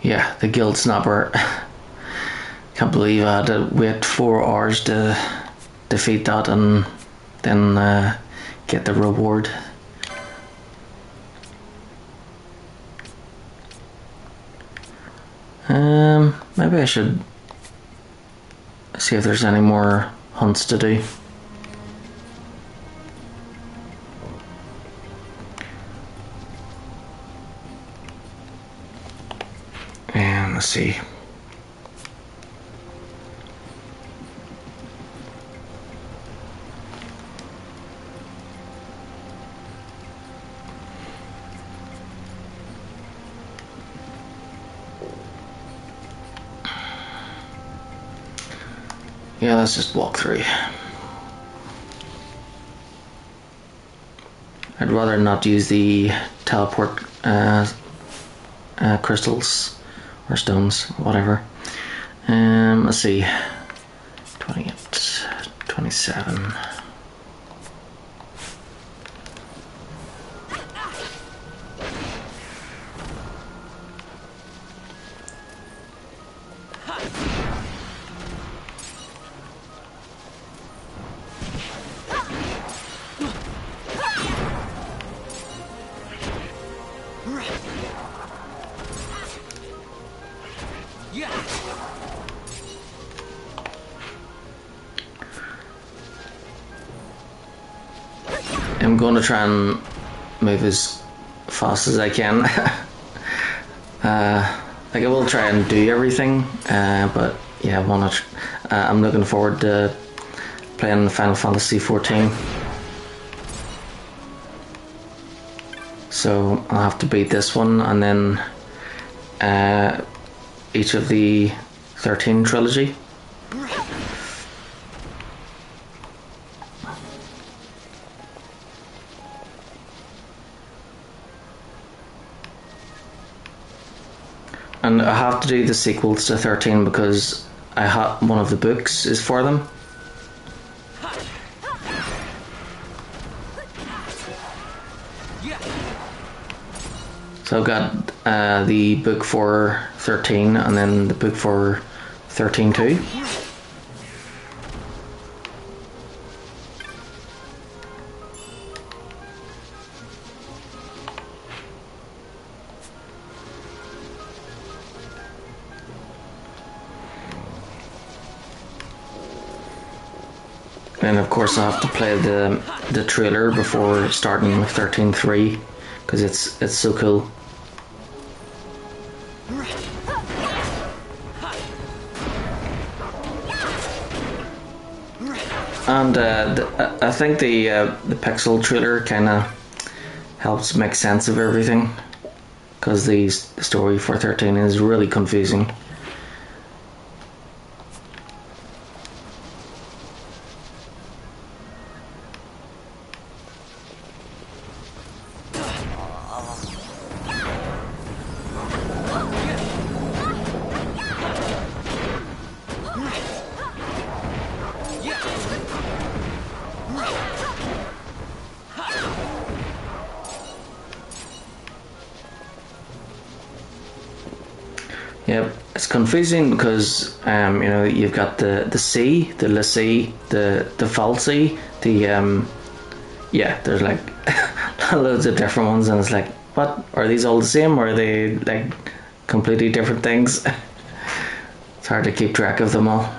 Yeah, the Guild Snapper. Can't believe I had to wait 4 hours to defeat that and then get the reward. Maybe I should see if there's any more hunts to do. And let's see. Yeah, let's just walk through. I'd rather not use the teleport crystals or stones, whatever. Let's see. 28, 27. I'm going to try and move as fast as I can. Like I will try and do everything, but yeah, I'm looking forward to playing Final Fantasy 14. So I'll have to beat this one and then each of the 13 trilogy. And I have to do the sequels to 13 because I have one of the books is for them. So I've got the book for 13 and then the book for 13 too. And of course I have to play the trailer before starting with 13.3 because it's so cool. And I think the pixel trailer kind of helps make sense of everything because the story for 13 is really confusing. Yep, it's confusing because you know, you've got the C, the Lassie, the Falsey, the yeah, there's like loads of different ones, and it's like, what, are these all the same, or are they like completely different things? It's hard to keep track of them all.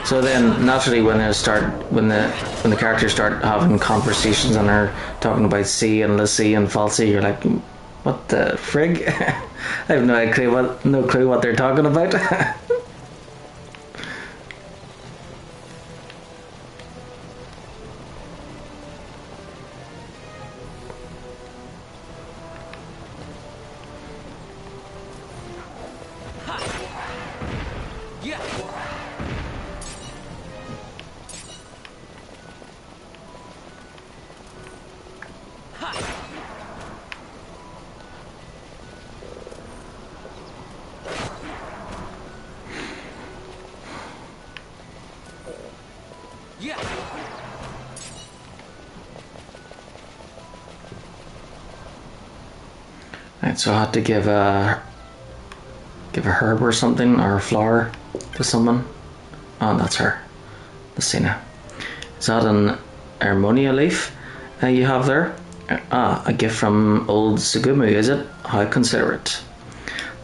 So then, naturally, when the characters start having conversations and are talking about C and Lassie and Falsey, you're like, what the frig? I have no clue what they're talking about. Right, so I had to give a herb or something, or a flower to someone. Oh, that's her, Lucina. Is that an Harmonia leaf you have there? A gift from old Sugumu, is it? How considerate.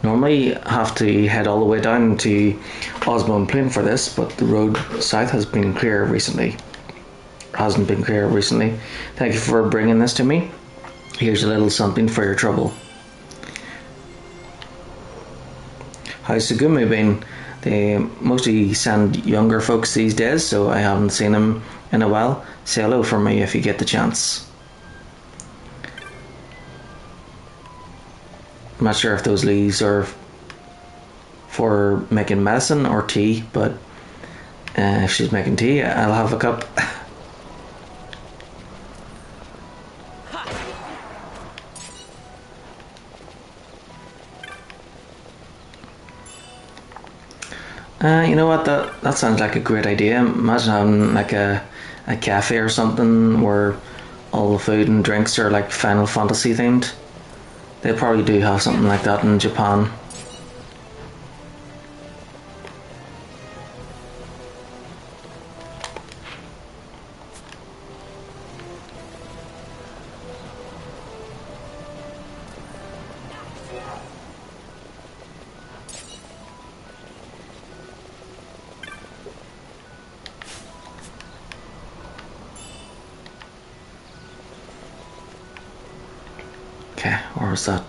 Normally have to head all the way down to Osmond Plain for this, but the road south has been clear recently. Hasn't been clear recently. Thank you for bringing this to me. Here's a little something for your trouble. How's Sugumu been? They mostly send younger folks these days, so I haven't seen them in a while. Say hello for me if you get the chance. I'm not sure if those leaves are for making medicine or tea, but if she's making tea, I'll have a cup. You know what, that sounds like a great idea. Imagine having like a cafe or something where all the food and drinks are like Final Fantasy themed. They probably do have something like that in Japan. Okay, or was that?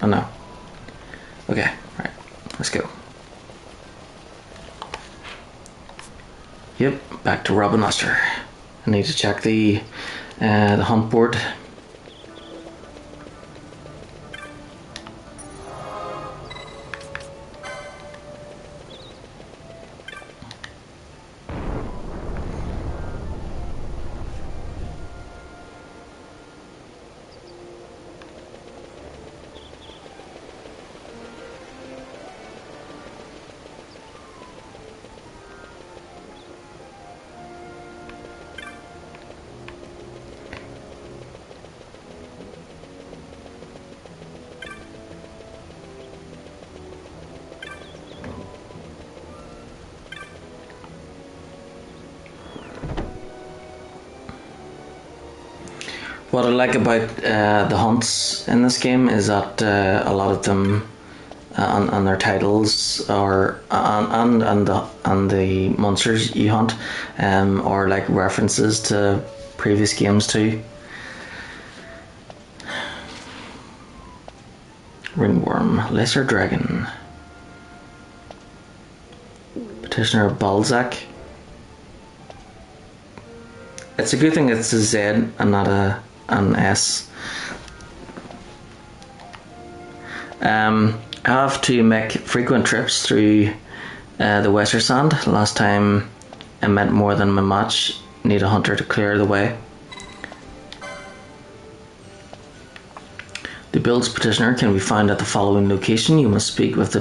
Oh no. Okay, right, let's go. Yep, back to Bur-Omisace. I need to check the hunt board. What I like about the hunts in this game is that a lot of them on their titles or and the monsters you hunt are like references to previous games too. Ringworm, Lesser Dragon, Petitioner Balzac. It's a good thing it's a Z and not an S. I have to make frequent trips through the Western Sand. Last time I met more than my match. Need a hunter to clear the way. The bill's petitioner can be found at the following location. You must speak with the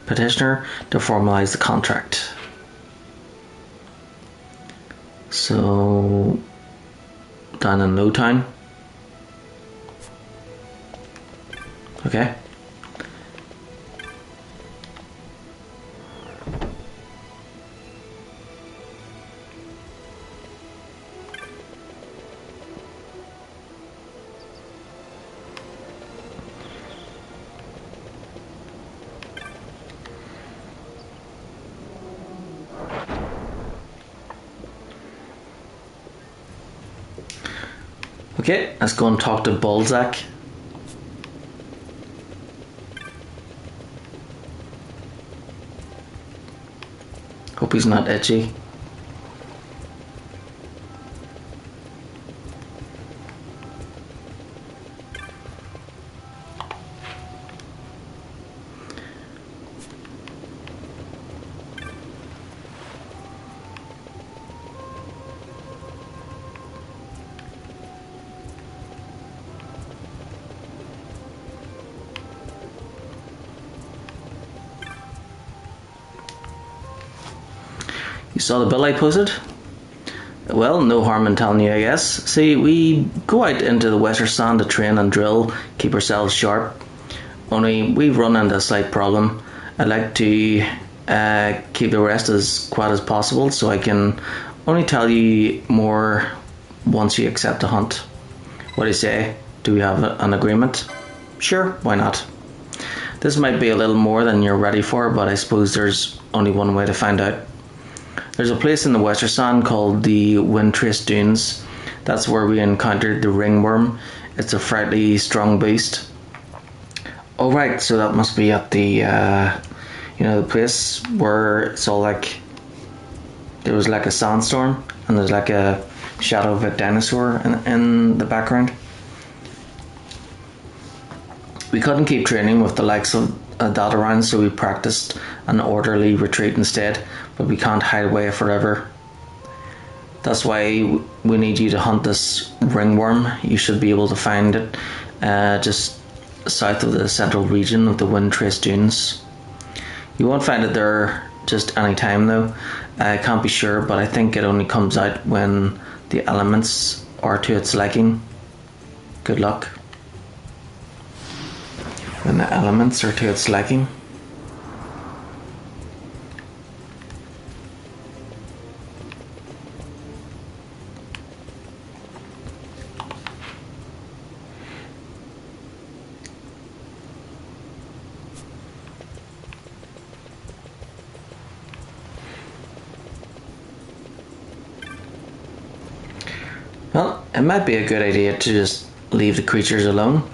petitioner to formalize the contract. So, down in Lowtown. Okay. Okay, let's go and talk to Balzac. Hope he's not itchy. You saw the bill I posted? Well, no harm in telling you, I guess. See, we go out into the Western Sand to train and drill, keep ourselves sharp. Only we've run into a slight problem. I'd like to keep the rest as quiet as possible, so I can only tell you more once you accept the hunt. What do you say? Do we have an agreement? Sure, why not? This might be a little more than you're ready for, but I suppose there's only one way to find out. There's a place in the Western Sand called the Windtrace Dunes. That's where we encountered the ringworm. It's a frightfully strong beast. Oh right, so that must be at the the place where it's all like there was like a sandstorm and there's like a shadow of a dinosaur in the background. We couldn't keep training with the likes of that around, so we practiced an orderly retreat instead, but we can't hide away forever. That's why we need you to hunt this ringworm. You should be able to find it just south of the central region of the Windtrace Dunes. You won't find it there just any time though. I can't be sure, but I think it only comes out when the elements are to its liking. Good luck. When the elements are to its liking. Well, it might be a good idea to just leave the creatures alone.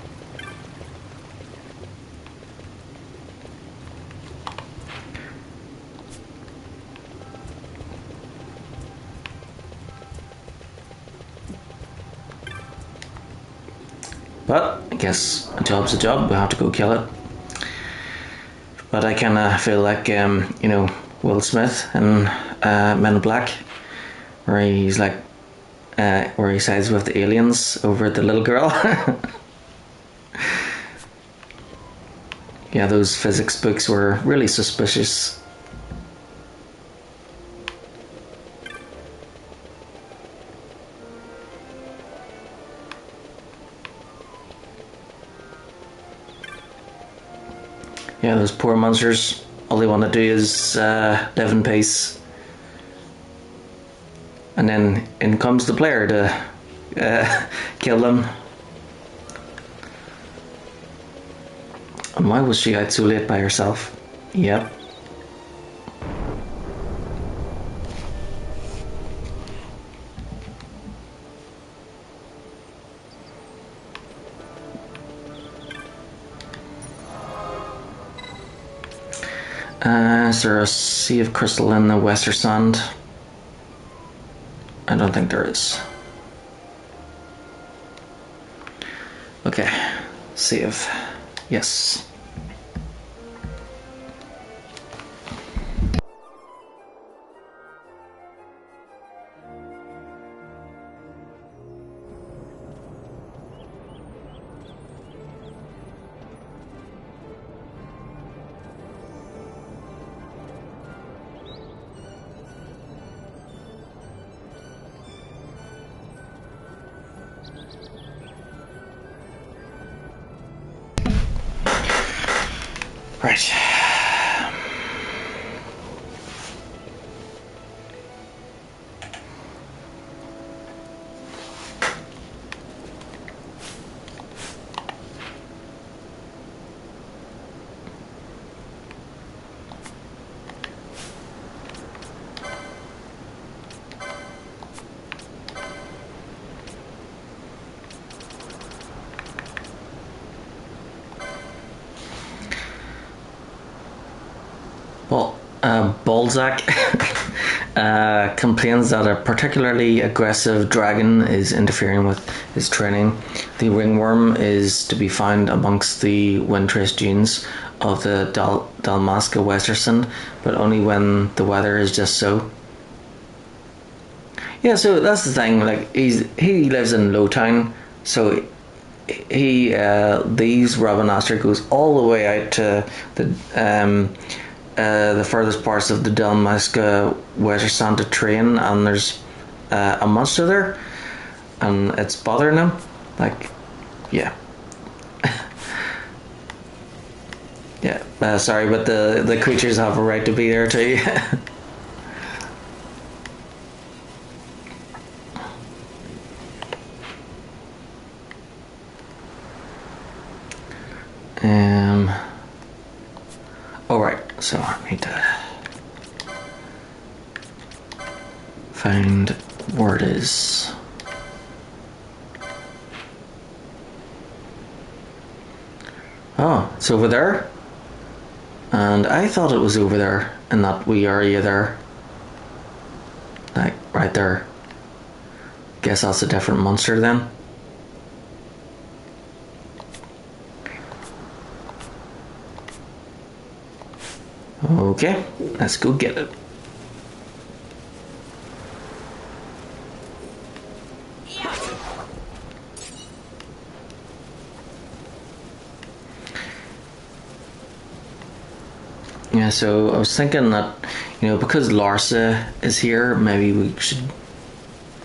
But I guess a job's a job, we have to go kill it. But I kinda feel like, Will Smith in Men in Black, where he's like, where he sides with the aliens over the little girl. Yeah, those physics books were really suspicious. Yeah, those poor monsters, all they want to do is live in peace. And then in comes the player to kill them. And why was she out so late by herself? Yep. Is there a sea of crystal in the Western Sand? I don't think there is. Okay, sea of... yes. Right. Well, Balzac complains that a particularly aggressive dragon is interfering with his training. The ringworm is to be found amongst the windtrace dunes of the Dalmasca Westersund, but only when the weather is just so. Yeah, so that's the thing. Like he lives in Lowtown, so he leaves Rabanastre, goes all the way out to the furthest parts of the Dalmasca Westersund to train, and there's a monster there, and it's bothering him. Like, yeah. Yeah, sorry, but the creatures have a right to be there too. Alright, so I need to find where it is. Oh, it's over there? And I thought it was over there in that wee area there. Like, right there. Guess that's a different monster then. Okay, let's go get it. Yeah, so I was thinking that, because Larsa is here, maybe we should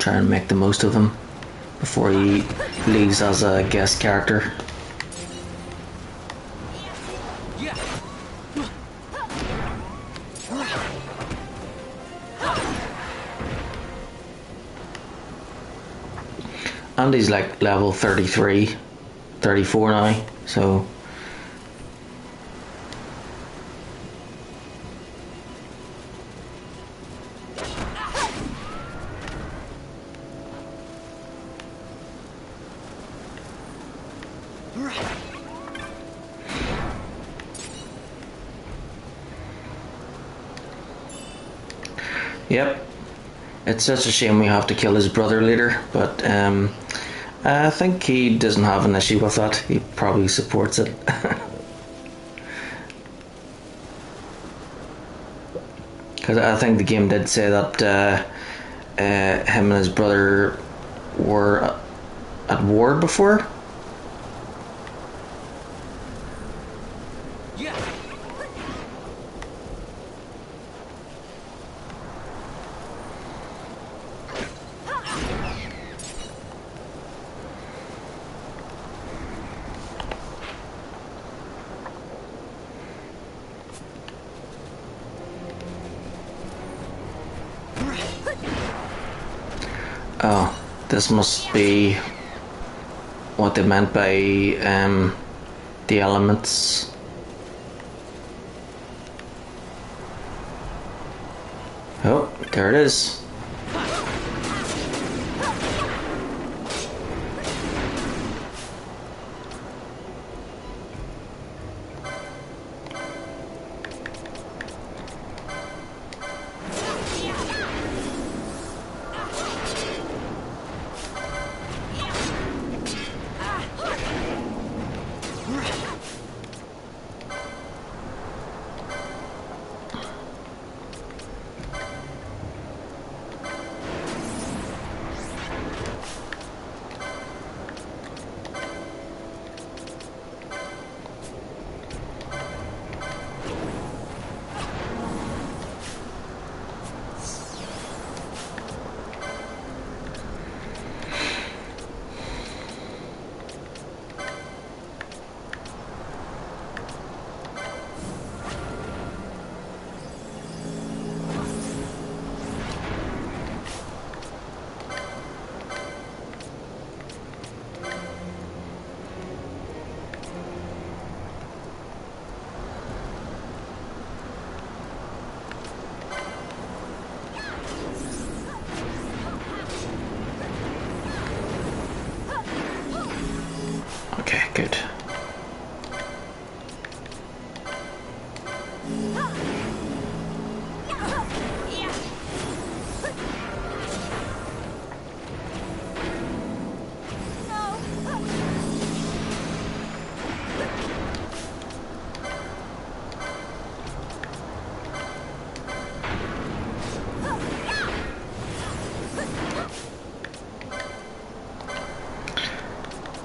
try and make the most of him before he leaves as a guest character. And he's like level 33, 34 now, so... Yep, it's such a shame we have to kill his brother later, but I think he doesn't have an issue with that. He probably supports it. Because I think the game did say that him and his brother were at war before. Oh, this must be what they meant by the elements. Oh, there it is. Okay, good.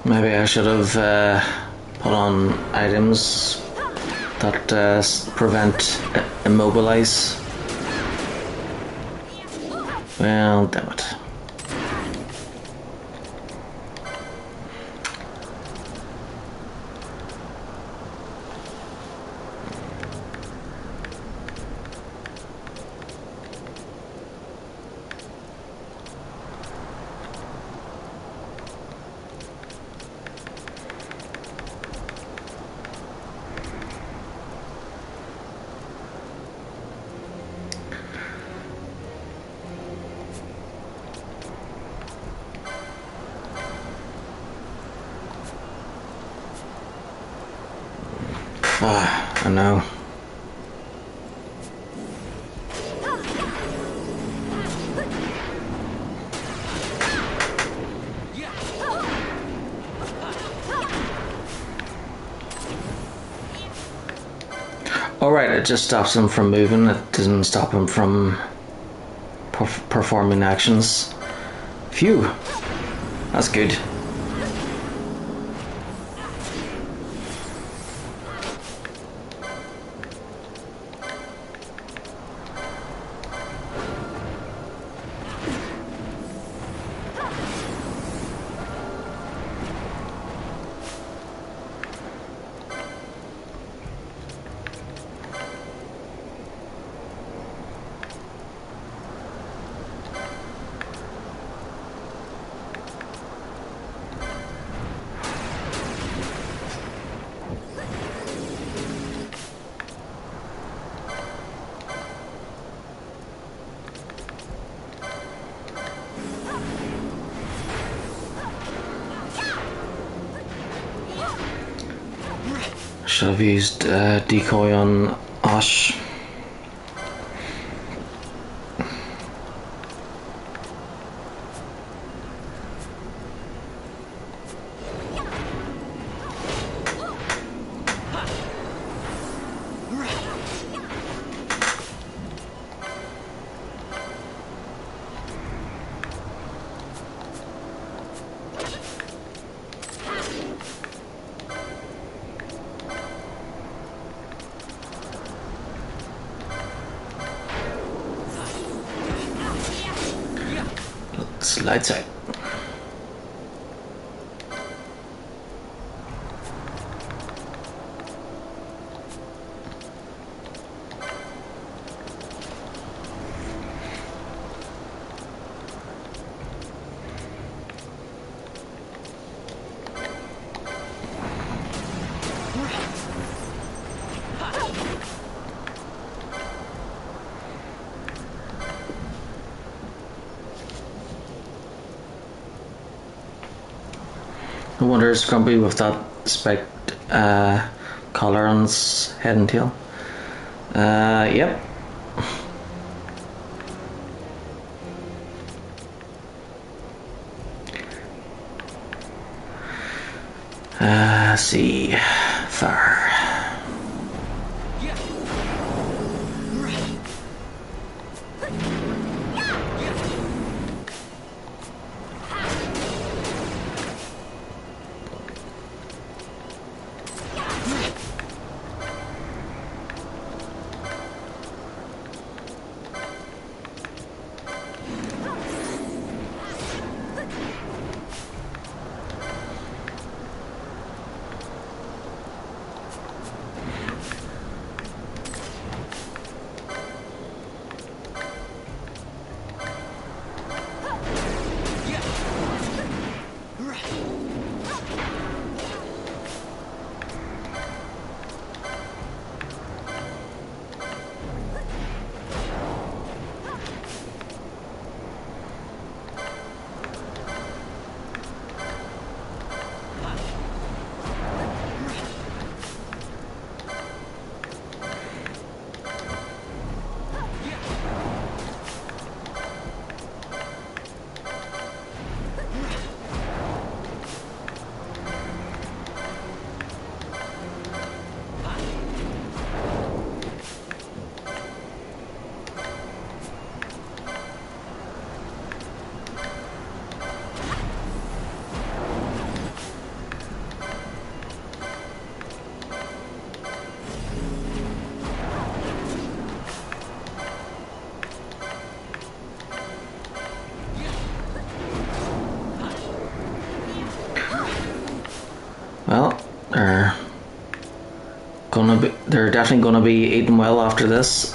Maybe I should have put on items that prevent immobilize. Well, damn it. I know. Alright, it just stops him from moving, it doesn't stop him from performing actions. Phew, that's good. Should have used decoy on Ash. Lights out. I wonder is Grumpy with that spiked collar on its head and tail. Yep. Let's see. Fire. Well, they're definitely gonna be eating well after this.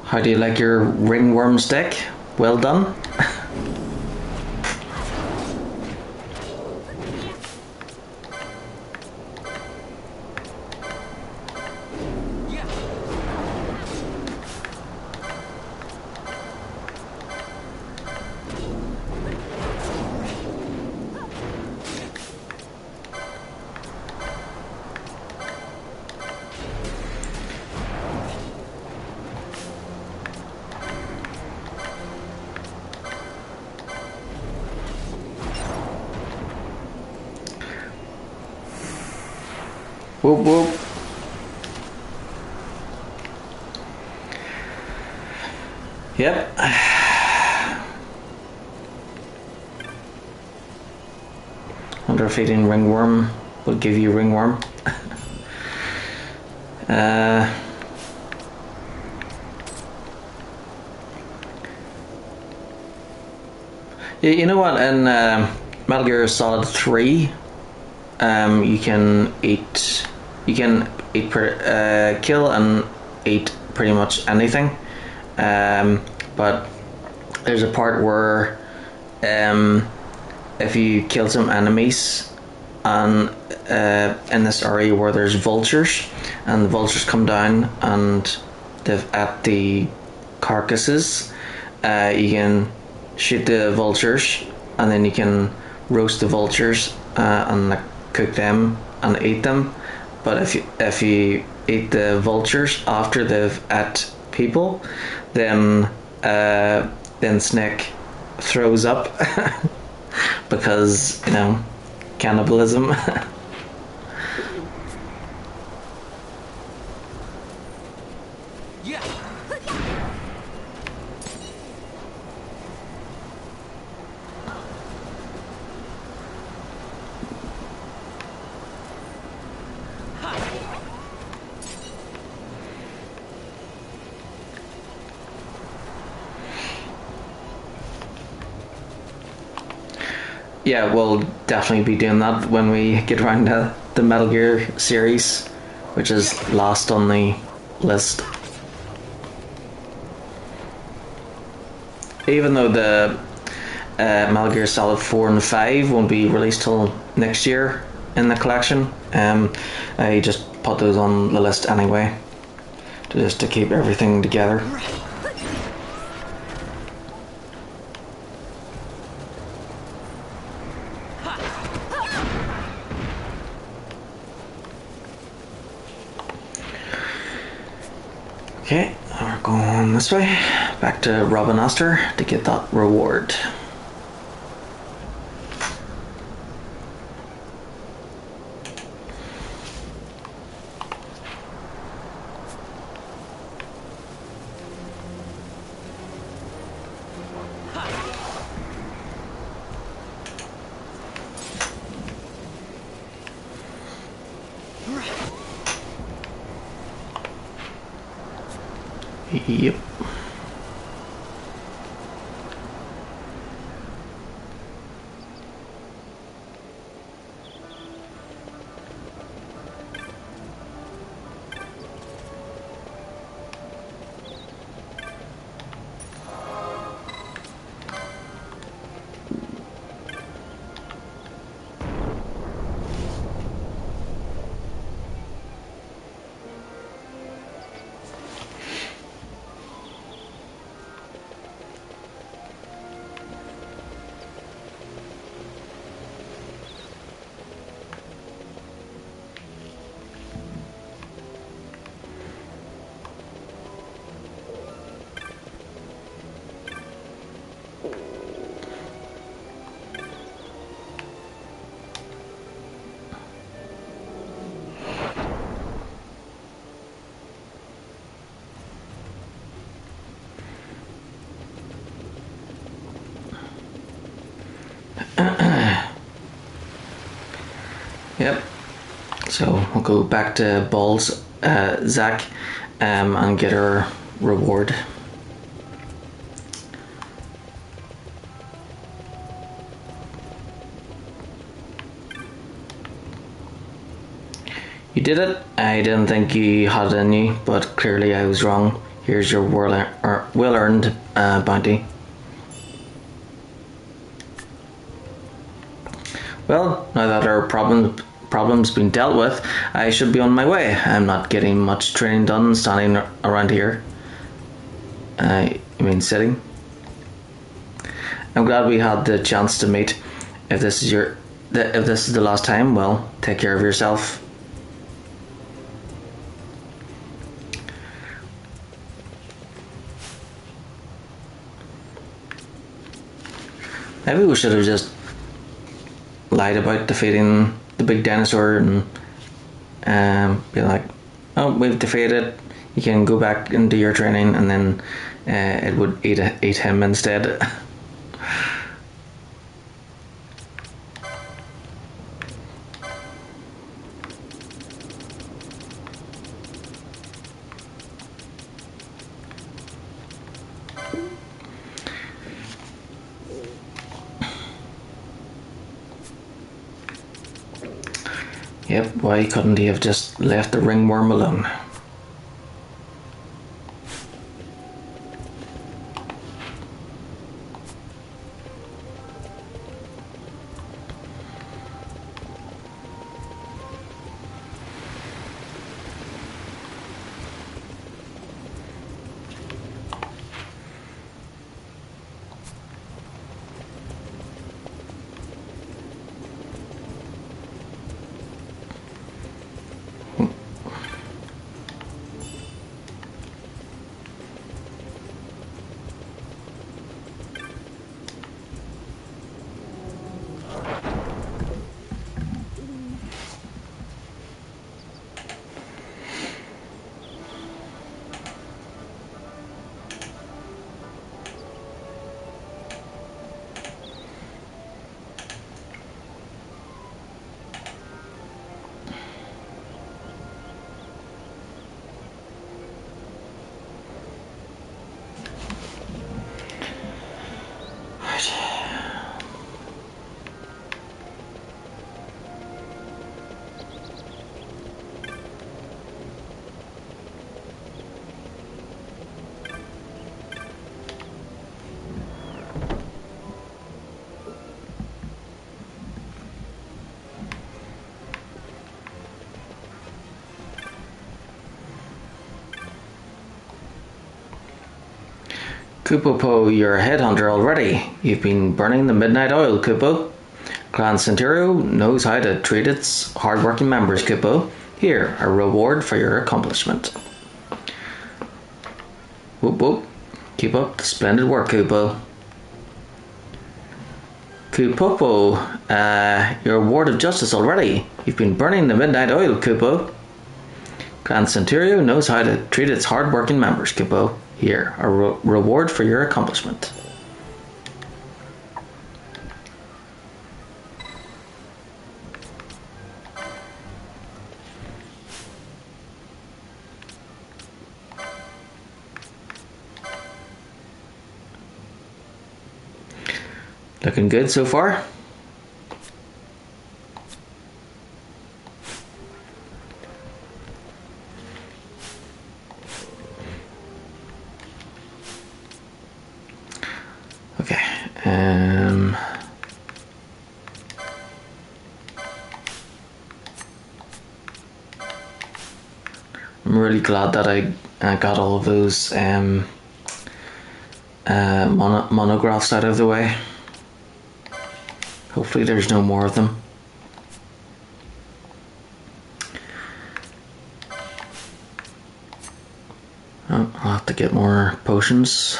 How do you like your ringworm steak? Well done. Whoop whoop. Yep. Wonder if eating ringworm will give you ringworm. You know what? In Metal Gear Solid 3, you can kill and eat pretty much anything. But there's a part where if you kill some enemies and in this area where there's vultures, and the vultures come down and at the carcasses, you can shoot the vultures, and then you can roast the vultures and cook them and eat them. But if you eat the vultures after they've ate people, then Snake throws up because, you know, cannibalism. Yeah, we'll definitely be doing that when we get around to the Metal Gear series, which is last on the list. Even though the Metal Gear Solid 4 and 5 won't be released till next year in the collection, I just put those on the list anyway, just to keep everything together. Okay, we're going this way, back to Robin Oster to get that reward. Yep. Yep. So we'll go back to Balls, Zach, and get our reward. You did it. I didn't think you had it in you, but clearly I was wrong. Here's your well-earned bounty. Well, now that our problem's been dealt with, I should be on my way. I'm not getting much training done standing around here. You mean sitting? I'm glad we had the chance to meet. If this is the last time, well, take care of yourself. Maybe we should have just lied about defeating the big dinosaur and be like, oh, we've defeated, you can go back into your training, and then it would eat him instead. Yep, why couldn't he have just left the ringworm alone? Kupo, you're a headhunter already. You've been burning the midnight oil, Kupo. Clan Centurio knows how to treat its hardworking members, Kupo. Here, a reward for your accomplishment. Whoop whoop. Keep up the splendid work, Kupo. Kupopo, your award of justice already. You've been burning the midnight oil, Kupo. Clan Centurio knows how to treat its hardworking members, Kupo. Here, a reward for your accomplishment. Looking good so far? Okay. I'm really glad that I got all of those monographs out of the way. Hopefully there's no more of them. Oh, I'll have to get more potions.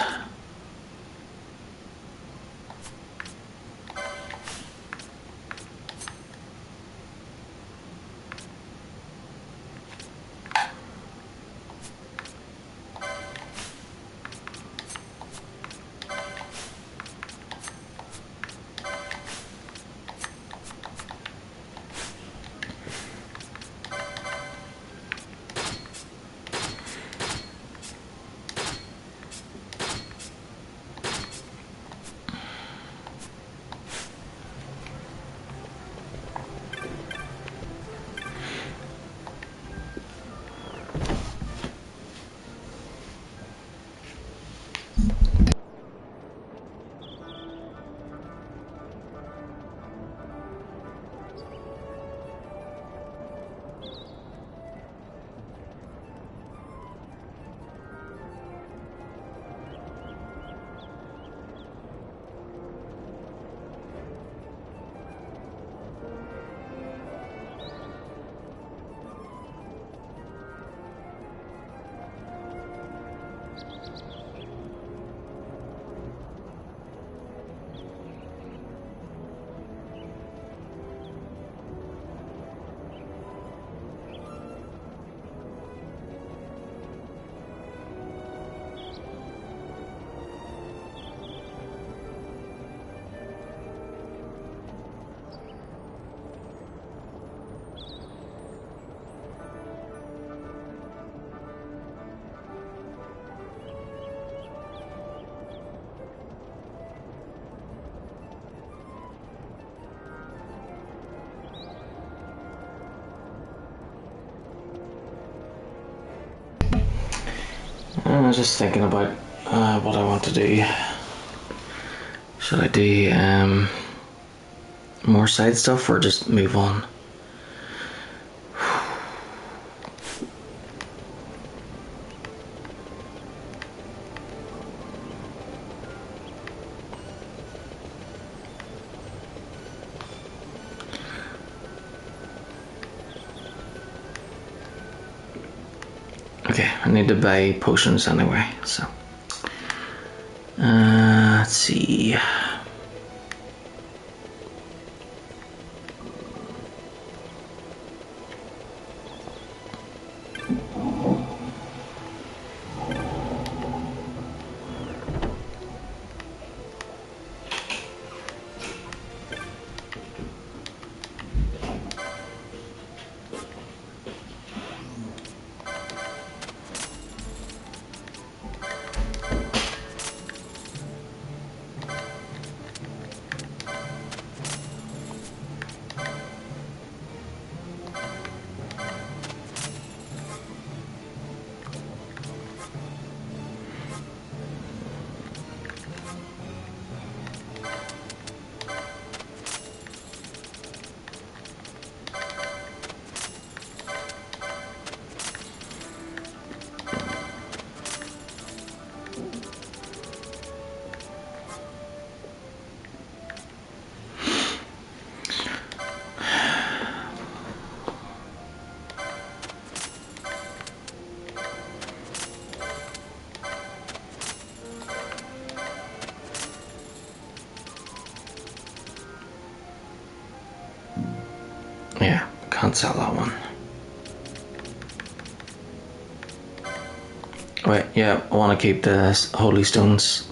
I was just thinking about what I want to do. Should I do more side stuff or just move on? Okay, I need to buy potions anyway, so let's see. Yeah, can't sell that one. Wait, yeah, I want to keep the holy stones.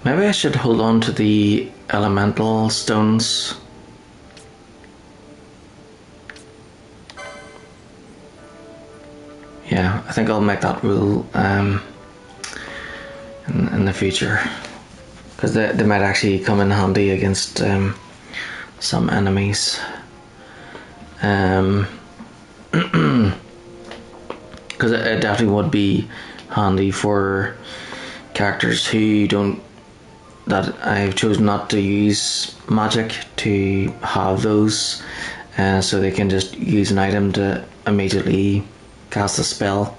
Maybe I should hold on to the elemental stones. Yeah, I think I'll make that rule in the future, because they might actually come in handy against some enemies. Because it definitely would be handy for characters that I've chosen not to use magic to have those, so they can just use an item to immediately cast a spell.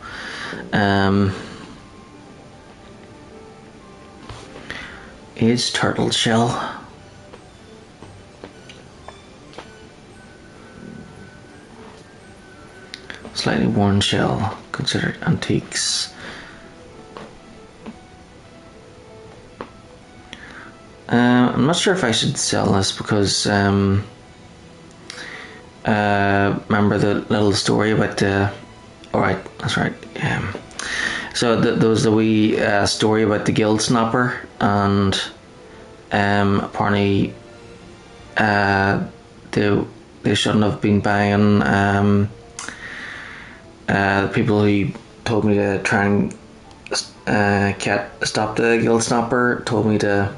Is turtle shell. Slightly worn shell, considered antiques. I'm not sure if I should sell this because remember the little story about the. Alright, that's right. So there was the wee story about the guild snapper, and apparently they shouldn't have been buying. The people who told me to try and stop the guild snapper told me that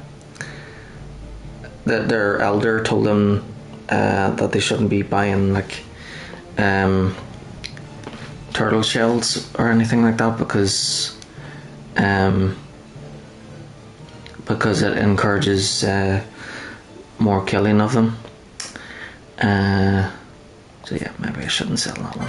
their elder told them that they shouldn't be buying like turtle shells or anything like that because it encourages more killing of them. So yeah, maybe I shouldn't sell that one.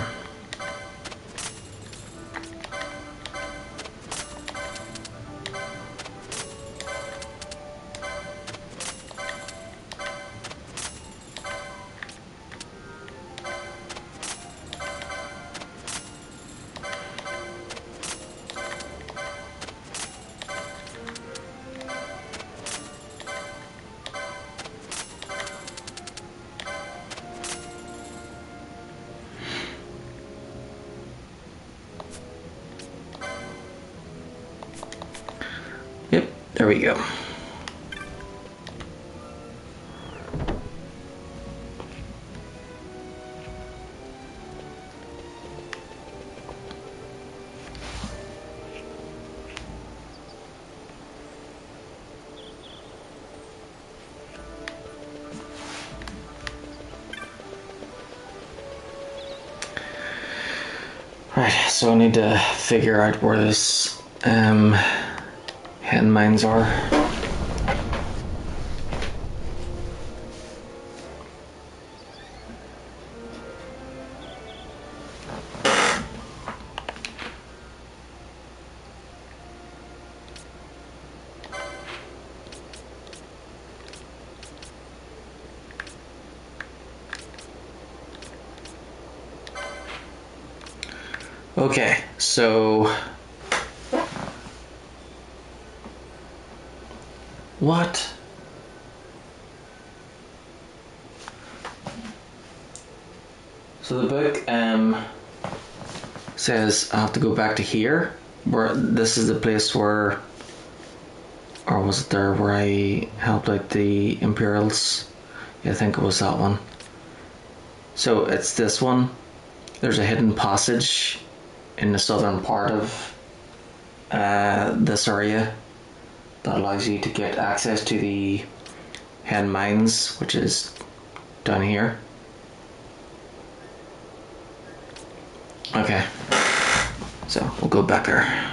Yep, there we go. Right, so I need to figure out where this hen mines are. Okay, so what? So the book says I have to go back to here, where this is the place where, or was it there where I helped out the Imperials? Yeah, I think it was that one. So it's this one. There's a hidden passage in the southern part of this area that allows you to get access to the hen mines, which is down here. Okay, so we'll go back there.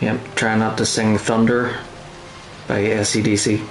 Yep, try not to sing Thunder by AC/DC.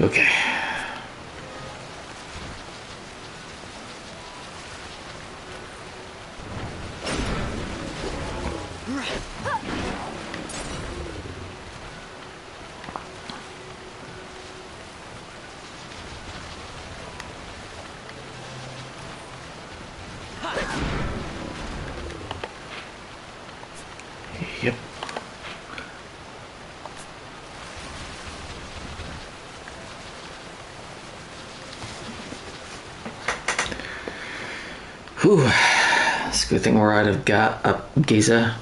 Okay. Yep. Whew. It's a good thing we're out of Giza.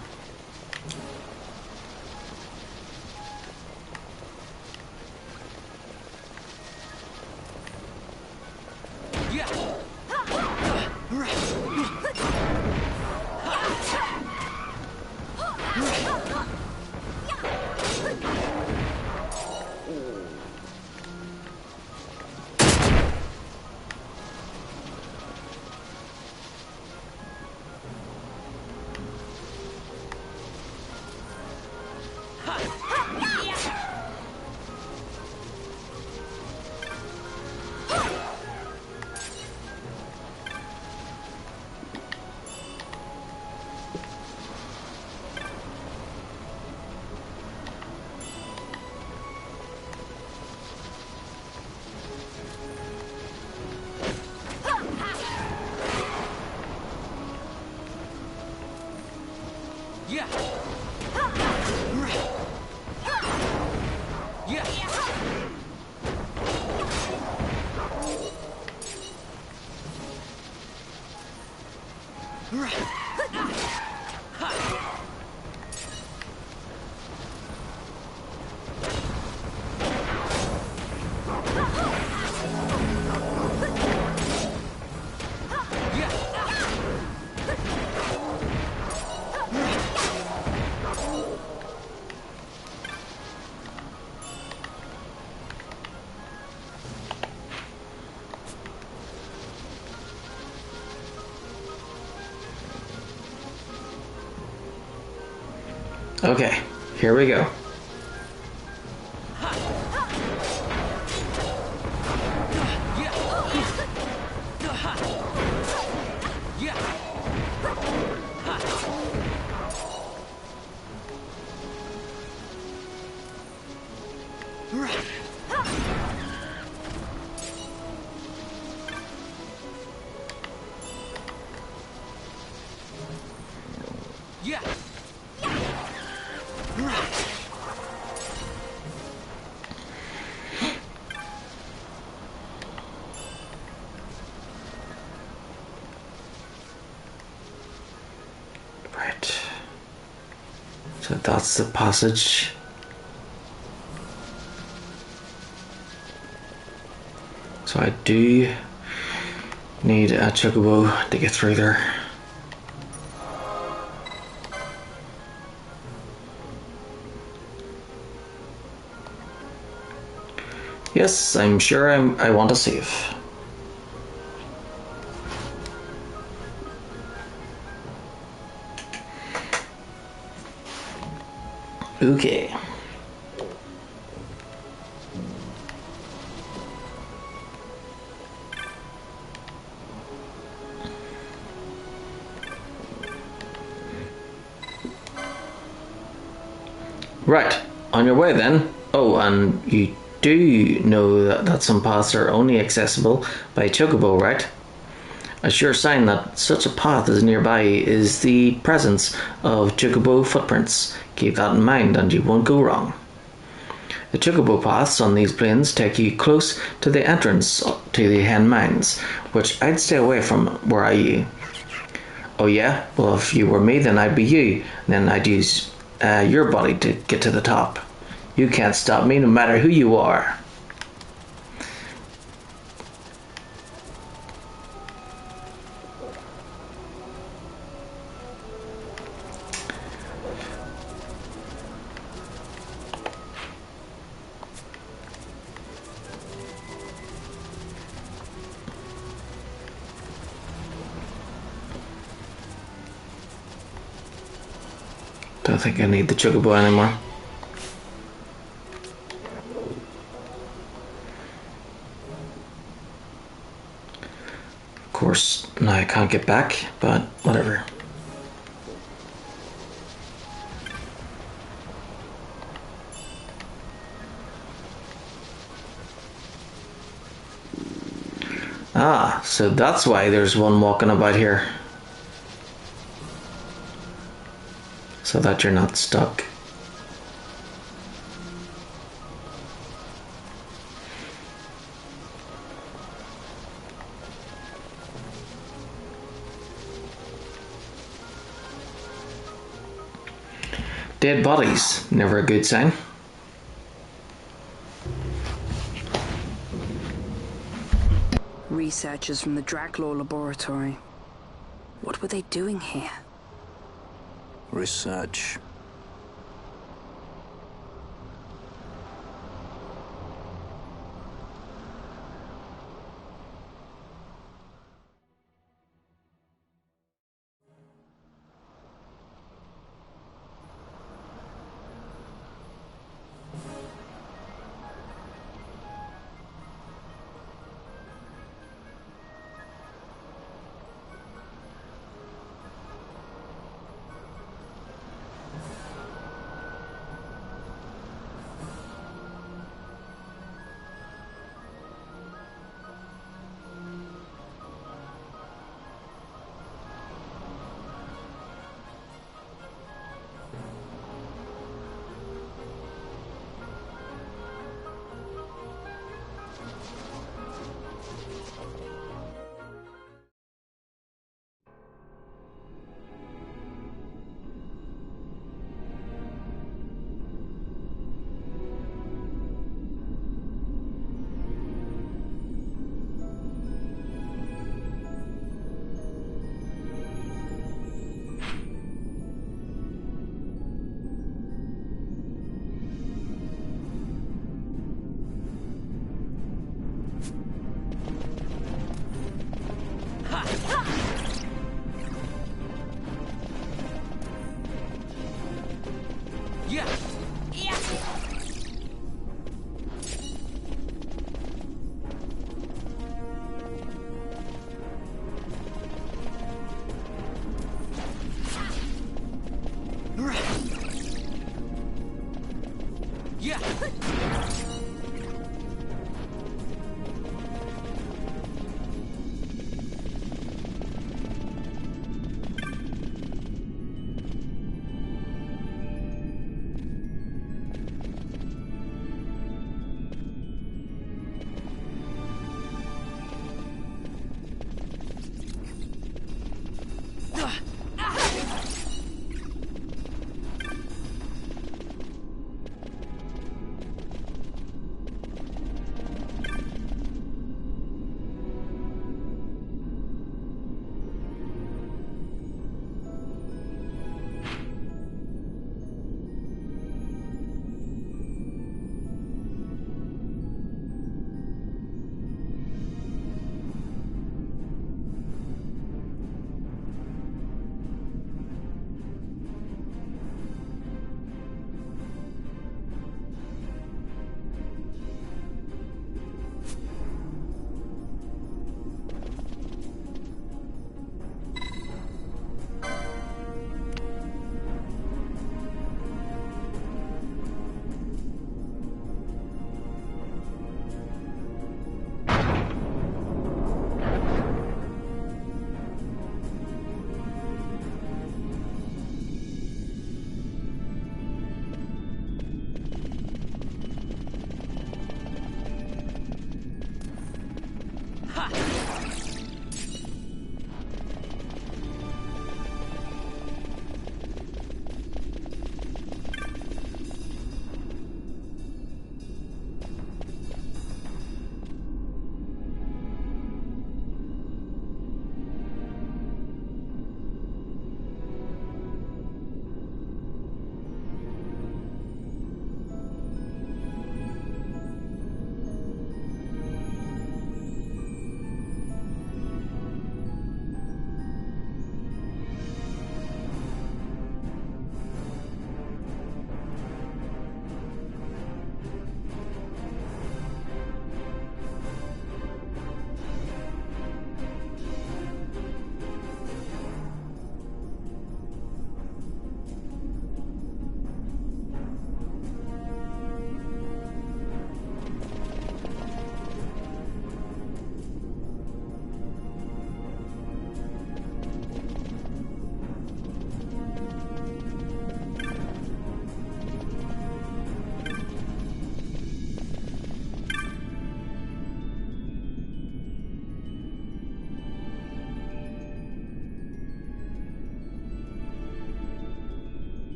Okay, here we go. Right. So that's the passage. So I do need a chocobo to get through there. Yes, I'm sure I want to save. Okay. Right, on your way then. Oh, and you do know that some paths are only accessible by chocobo, right? A sure sign that such a path is nearby is the presence of chocobo footprints. Keep that in mind and you won't go wrong. The chocobo paths on these plains take you close to the entrance to the hen mines, which I'd stay away from were I you. Oh yeah? Well, if you were me, then I'd be you. Then I'd use your body to get to the top. You can't stop me no matter who you are. Don't think I need the chocobo anymore. Of course, now I can't get back, but whatever. Ah, so that's why there's one walking about here. So that you're not stuck. Dead bodies, never a good sign. Researchers from the Draclaw laboratory. What were they doing here? Research.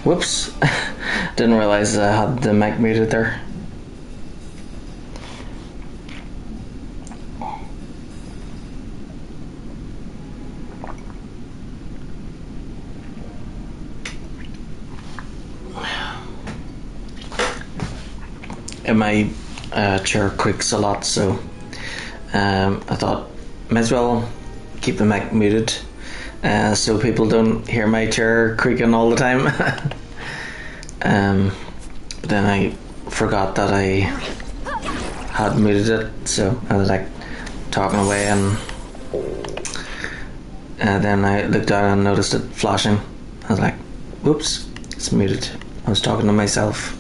Whoops. Didn't realize I had the mic muted there. And my chair creaks a lot, so I thought might as well keep the mic muted so people don't hear my chair creaking all the time. But then I forgot that I had muted it, so I was like talking away, and then I looked down and noticed it flashing. I was like, whoops, it's muted. I was talking to myself.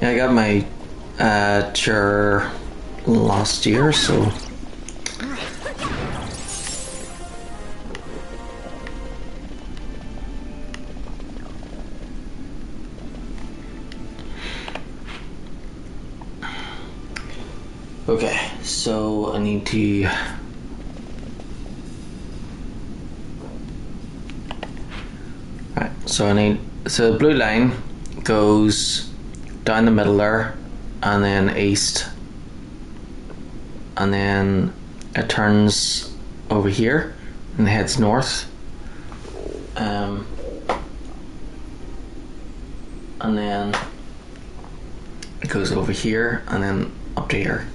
Yeah, I got my chair last year, so okay, so I need to so the blue line goes down the middle there and then east, and then it turns over here and heads north, and then it goes over here and then up to here.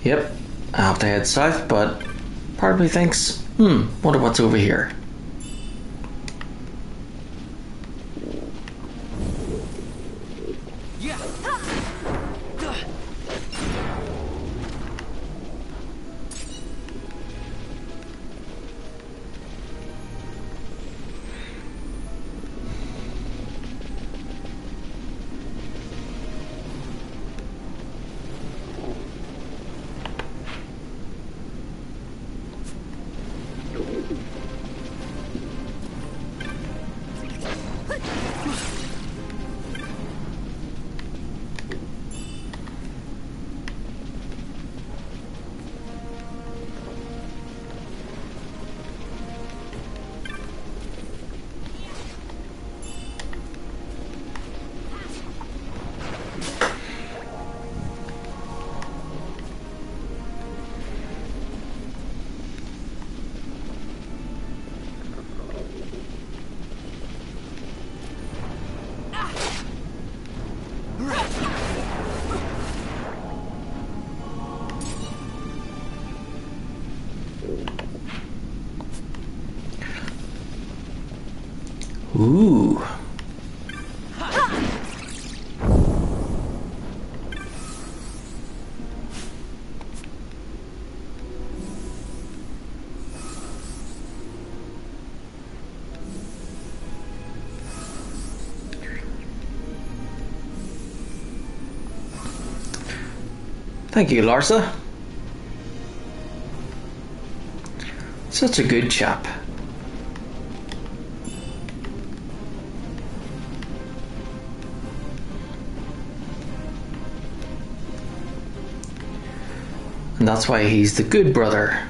Yep, I have to head south, but part of me thinks, wonder what's over here. Ooh. Thank you, Larsa. Such a good chap. And that's why he's the good brother.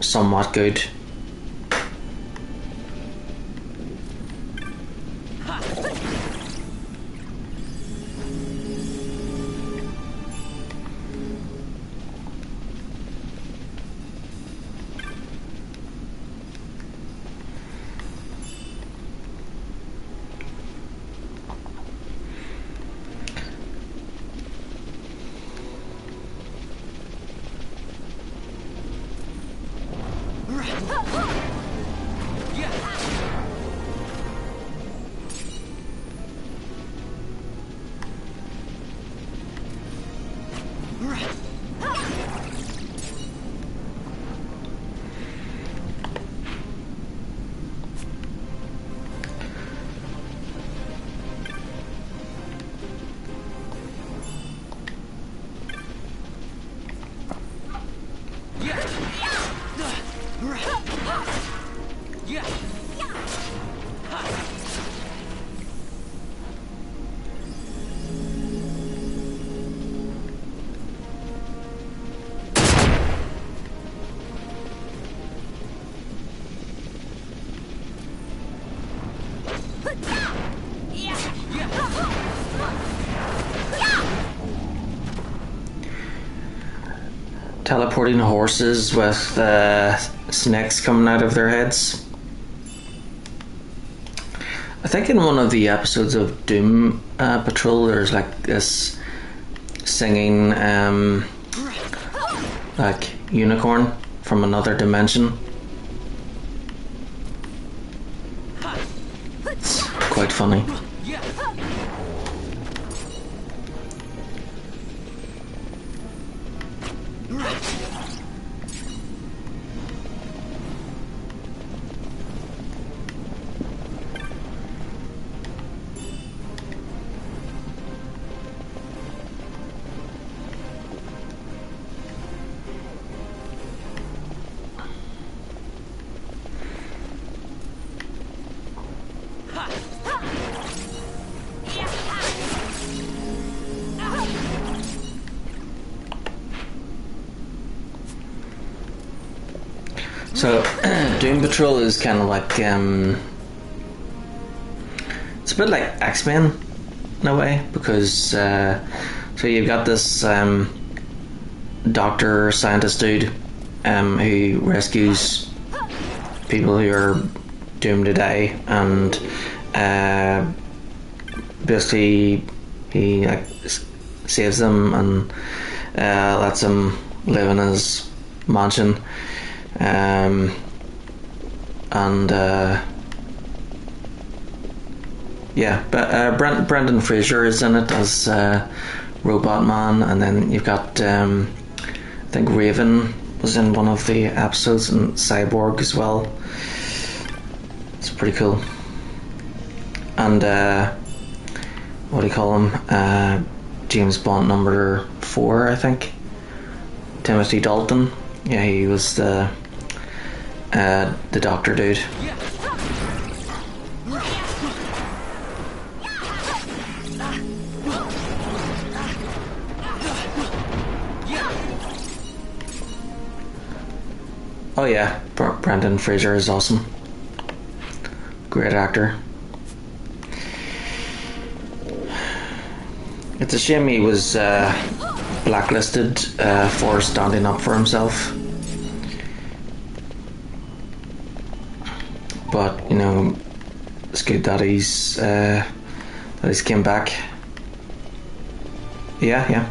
somewhat good. Teleporting horses with snakes coming out of their heads. I think in one of the episodes of Doom Patrol there's like this singing like unicorn from another dimension. It's quite funny. So, Doom Patrol is kind of like, it's a bit like X-Men in a way, because, so you've got this doctor, scientist dude who rescues people who are doomed to die, and basically he like saves them and lets them live in his mansion. Yeah, but Brendan Fraser is in it as Robot Man, and then you've got I think Raven was in one of the episodes, and Cyborg as well. It's pretty cool. And what do you call him? James Bond number 4, I think. Timothy Dalton. Yeah, he was the doctor dude. Oh yeah, Brendan Fraser is awesome. Great actor. It's a shame he was blacklisted for standing up for himself. But you know, it's good that he's came back. Yeah.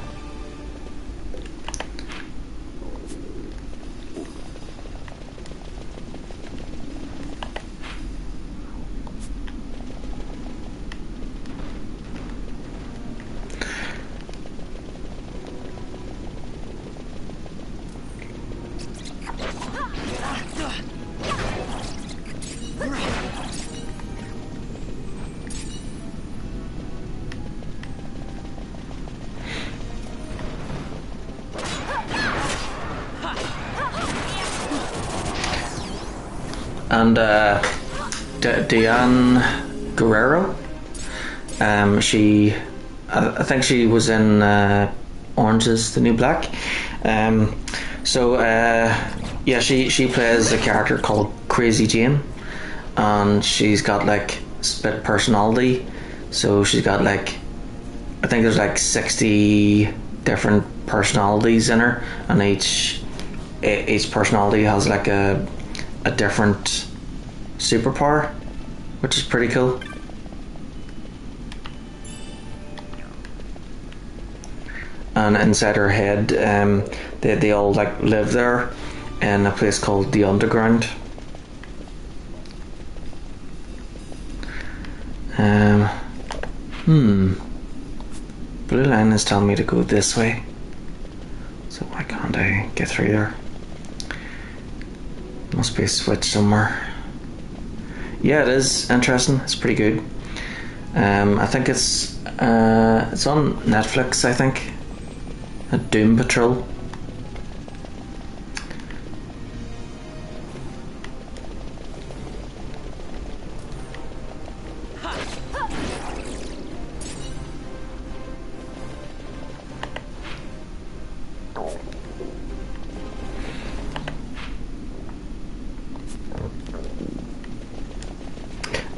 And Diane Guerrero, I think she was in Orange is the New Black. So Yeah, she plays a character called Crazy Jane, and she's got like split personality. So she's got like, I think there's like 60 different personalities in her, and each personality has like a different superpower, which is pretty cool. And inside her head, they all like live there in a place called the Underground. Blue line is telling me to go this way, so why can't I get through there? Must be a switch somewhere. Yeah, it is interesting. It's pretty good. I think it's on Netflix, I think. Doom Patrol.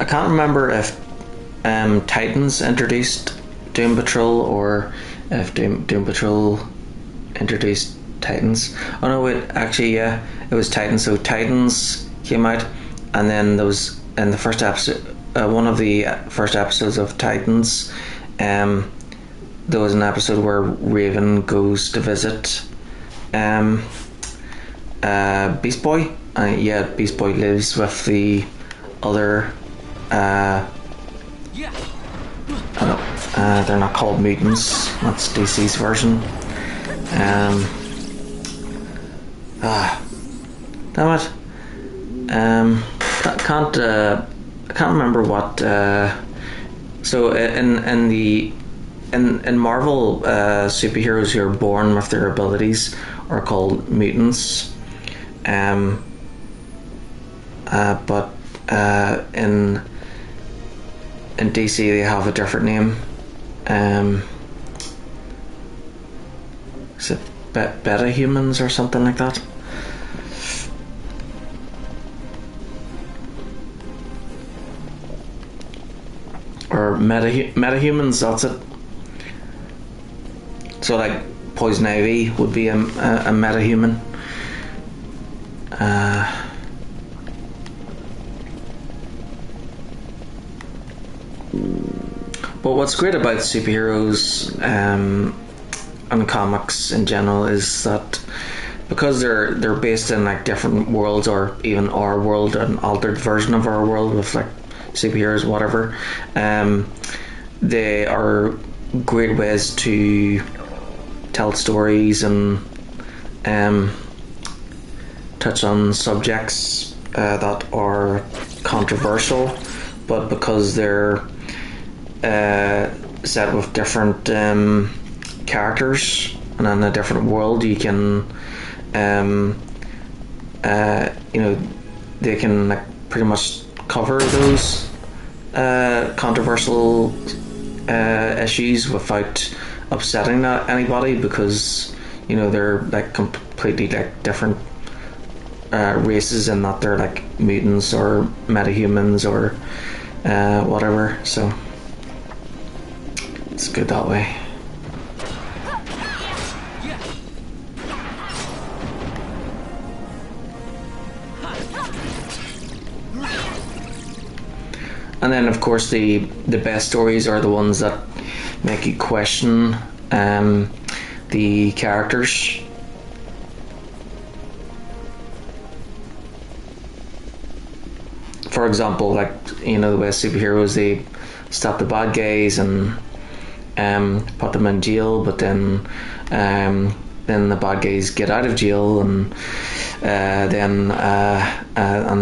I can't remember if Titans introduced Doom Patrol or if Doom Patrol introduced Titans. Oh no, wait, actually, yeah, it was Titans. So Titans came out, and then there was in the first episode, one of the first episodes of Titans, there was an episode where Raven goes to visit Beast Boy. Yeah, Beast Boy lives with the other. They're not called mutants. That's DC's version. Damn it. I can't remember what. So in Marvel, superheroes who are born with their abilities are called mutants. But in DC they have a different name. Is it beta humans or something like that? Or meta humans, that's it. So like Poison Ivy would be a meta human. But what's great about superheroes and comics in general is that because they're based in like different worlds, or even our world, an altered version of our world with like superheroes, whatever, they are great ways to tell stories and touch on subjects that are controversial, but because they're set with different characters and in a different world, you can they can like pretty much cover those controversial issues without upsetting anybody, because they're like completely like different races, and that they're like mutants or metahumans or whatever. So it's good that way. And then of course the best stories are the ones that make you question the characters. For example, like the way superheroes, they stop the bad guys and put them in jail, but then the bad guys get out of jail, and then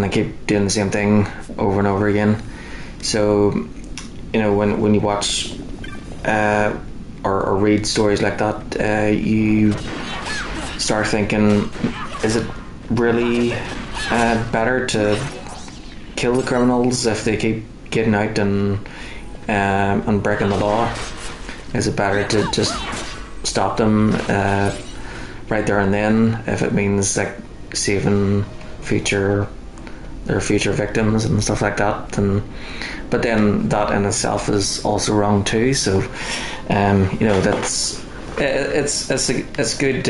they keep doing the same thing over and over again. So when you watch or read stories like that, you start thinking, is it really better to kill the criminals if they keep getting out and breaking the law? Is it better to just stop them right there and then, if it means like saving their future victims and stuff like that. But then that in itself is also wrong too. So that's it's good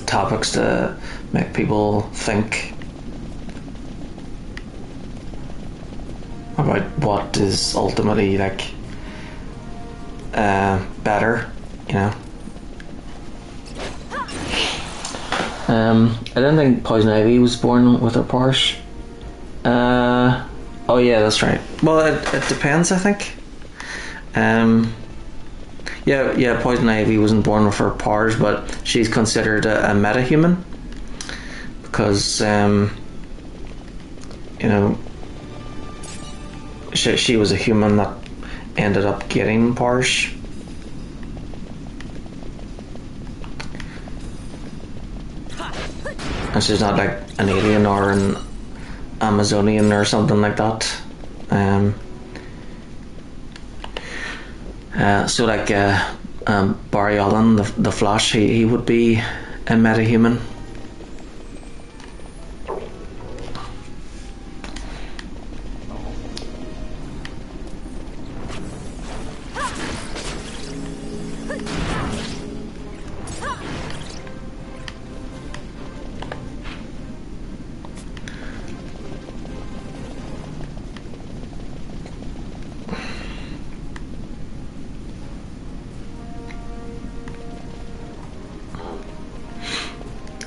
topics to make people think about what is ultimately better. I don't think Poison Ivy was born with her Porsche. Oh yeah, that's right. Well, it depends, I think. Yeah, Poison Ivy wasn't born with her powers, but she's considered a metahuman because she was a human that ended up getting powers. And she's not like an alien or an Amazonian or something like that. So Barry Allen, the Flash, he would be a metahuman.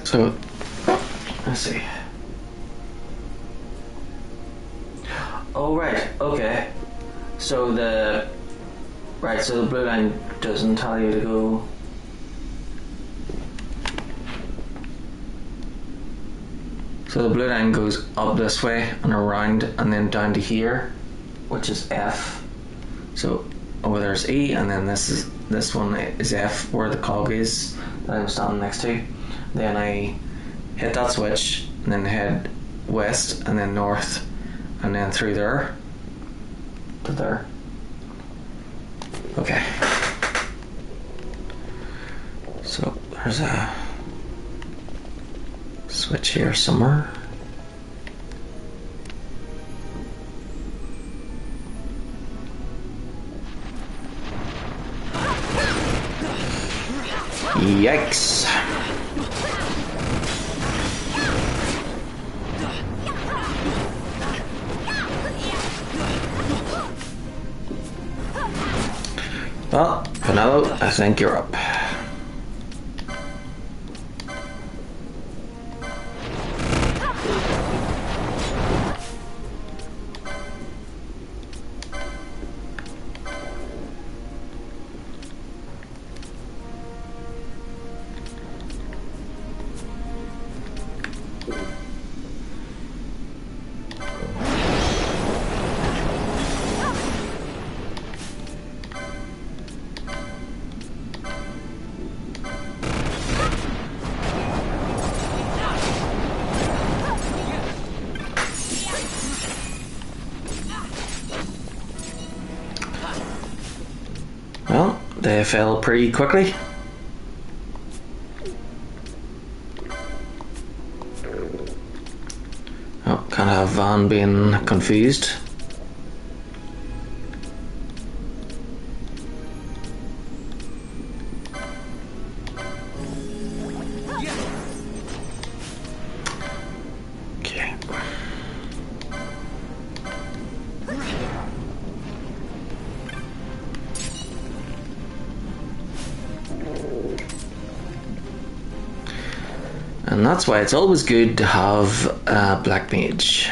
So, let's see. Oh, right, okay. So the blue line doesn't tell you to go. So the blue line goes up this way and around and then down to here, which is F. So over there's E, and then this one is F, where the cog is that I'm standing next to. Then I hit that switch and then head west and then north and then through there to there. Okay. So there's a switch here somewhere. Yikes. Well, Penelope, I think you're up. Well, they fell pretty quickly. Oh, can't have Van being confused. Okay. And that's why it's always good to have a black mage.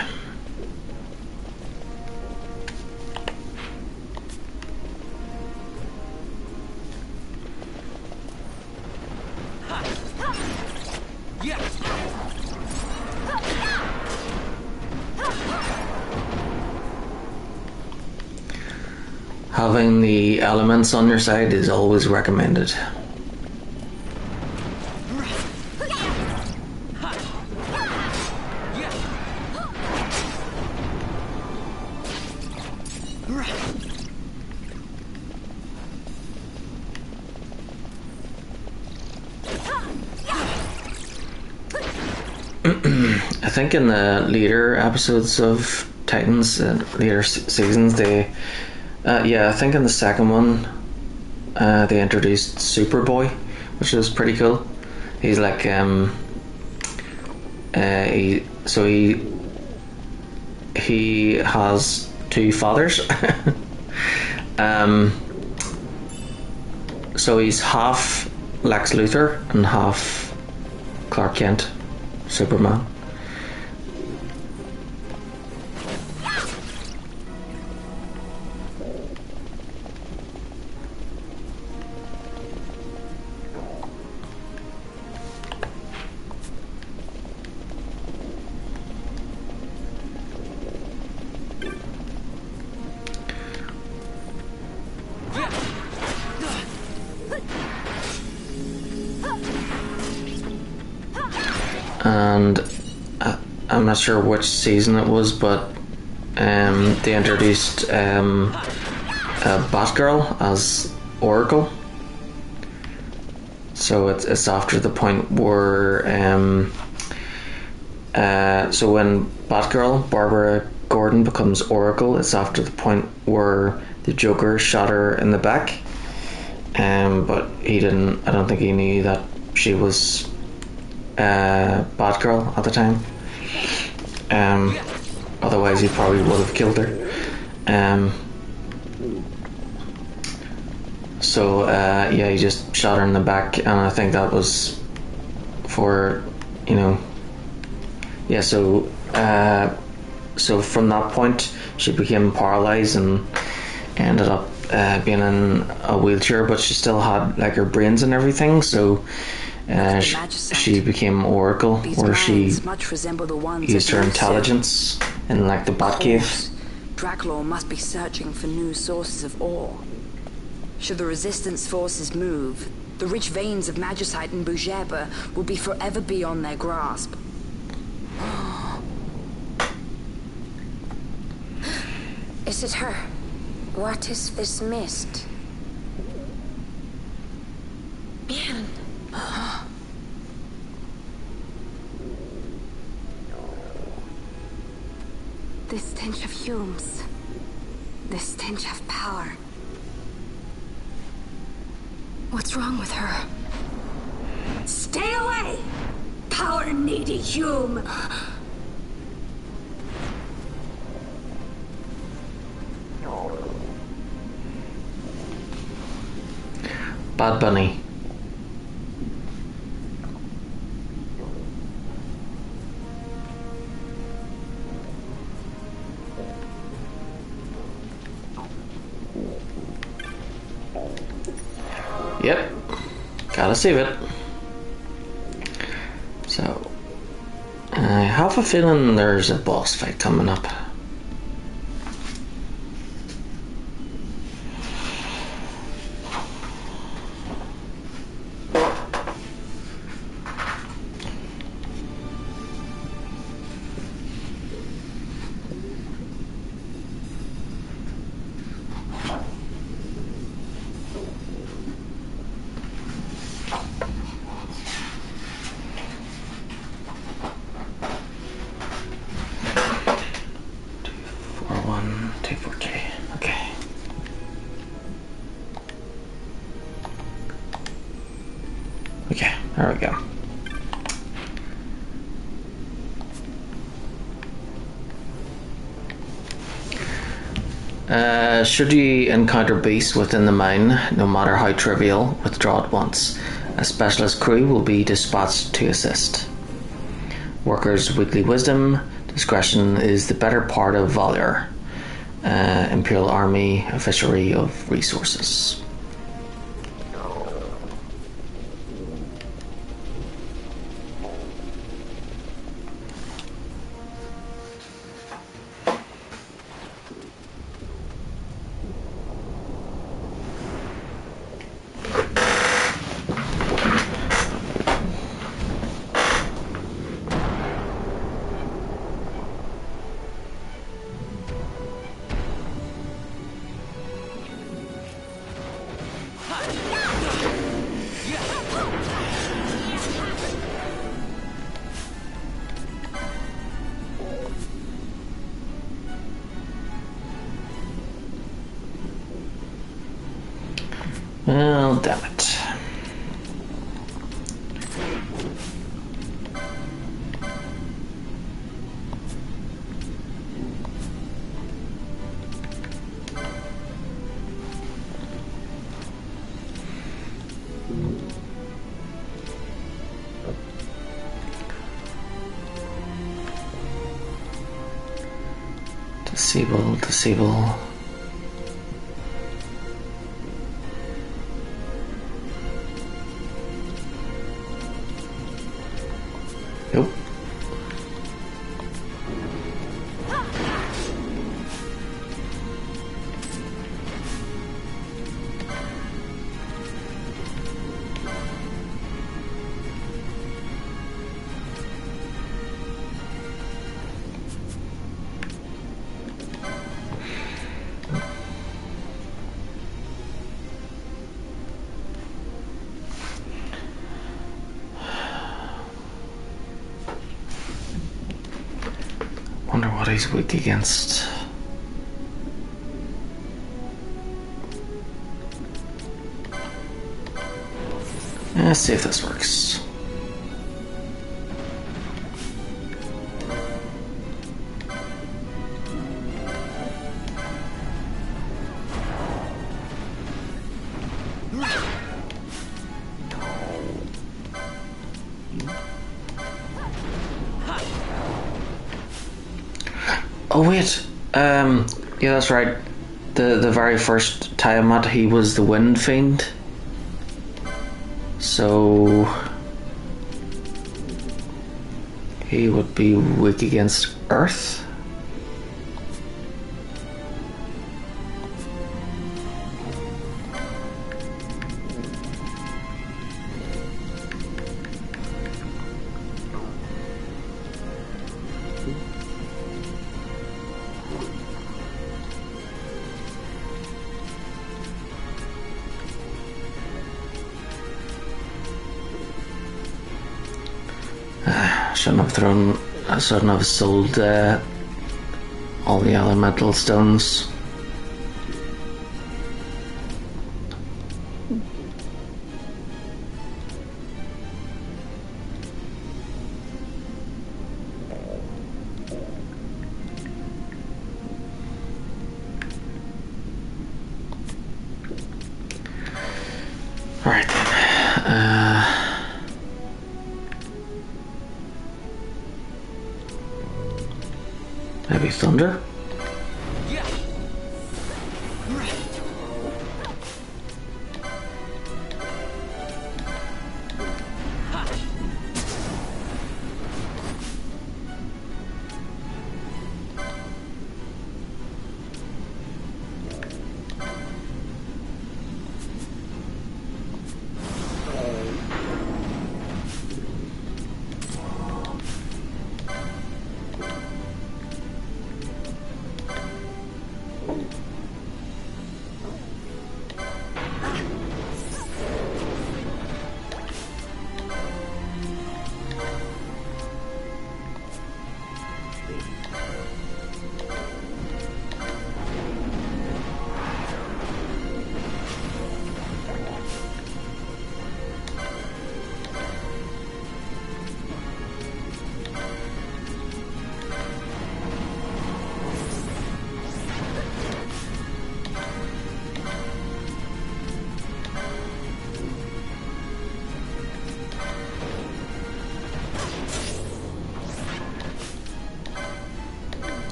Having the elements on your side is always recommended. I think in the later episodes of Titans, later seasons, I think in the second one, they introduced Superboy, which was pretty cool. He's like, he has two fathers. So he's half Lex Luthor and half Clark Kent, Superman. And I'm not sure which season it was, but they introduced Batgirl as Oracle. So it's after the point where so when Batgirl, Barbara Gordon, becomes Oracle, it's after the point where the Joker shot her in the back. But I don't think he knew that she was Batgirl at the time. Otherwise he probably would have killed her. He just shot her in the back, and I think that was for, so from that point she became paralyzed and ended up being in a wheelchair, but she still had like her brains and everything, so she became Oracle, where she used her intelligence in like the Batcave. Draculaur must be searching for new sources of ore. Should the resistance forces move, the rich veins of magicite and Bugebe will be forever beyond their grasp. Is it her? What is this mist? Man. The stench of fumes. The stench of power. What's wrong with her? Stay away! Power-needy Hume! Bad Bunny. Yep, gotta save it. So, I have a feeling there's a boss fight coming up. Okay, there we go. Should you encounter beasts within the mine, no matter how trivial, withdraw at once. A specialist crew will be dispatched to assist. Workers' weekly wisdom. Discretion is the better part of valor. Imperial Army, a fishery of resources. Well, damn it. Disable. Nope. Wonder what he's weak against. Let's see if this works. Oh wait, yeah, that's right. The very first Tiamat, he was the Wind Fiend. So he would be weak against Earth. I shouldn't have sold all the elemental stones. Alright then. Maybe thunder?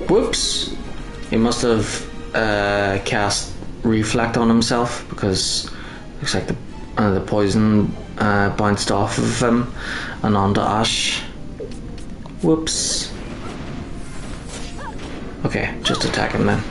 Whoops! He must have cast Reflect on himself, because looks like the poison bounced off of him and onto Ash. Whoops. Okay, just attack him then.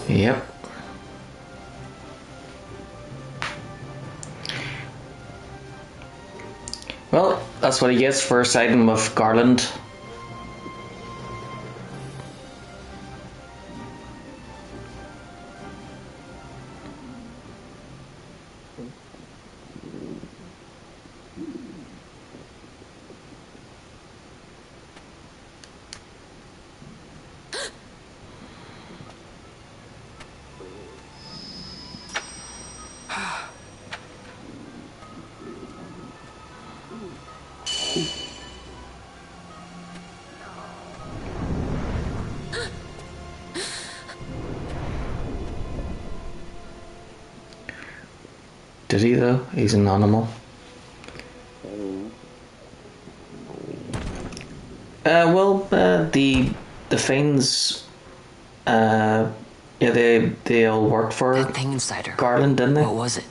Yep. Well, that's what he gets for siding with Garland. Did he though? He's an animal. The Fiends, yeah, they all worked for That thing inside her. Garland, didn't they? What was it?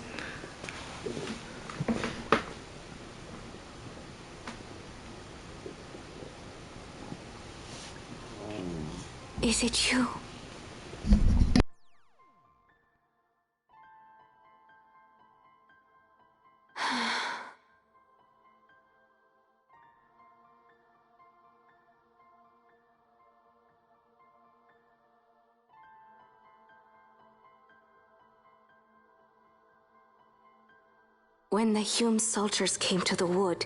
Is it you? When the Hume soldiers came to the wood,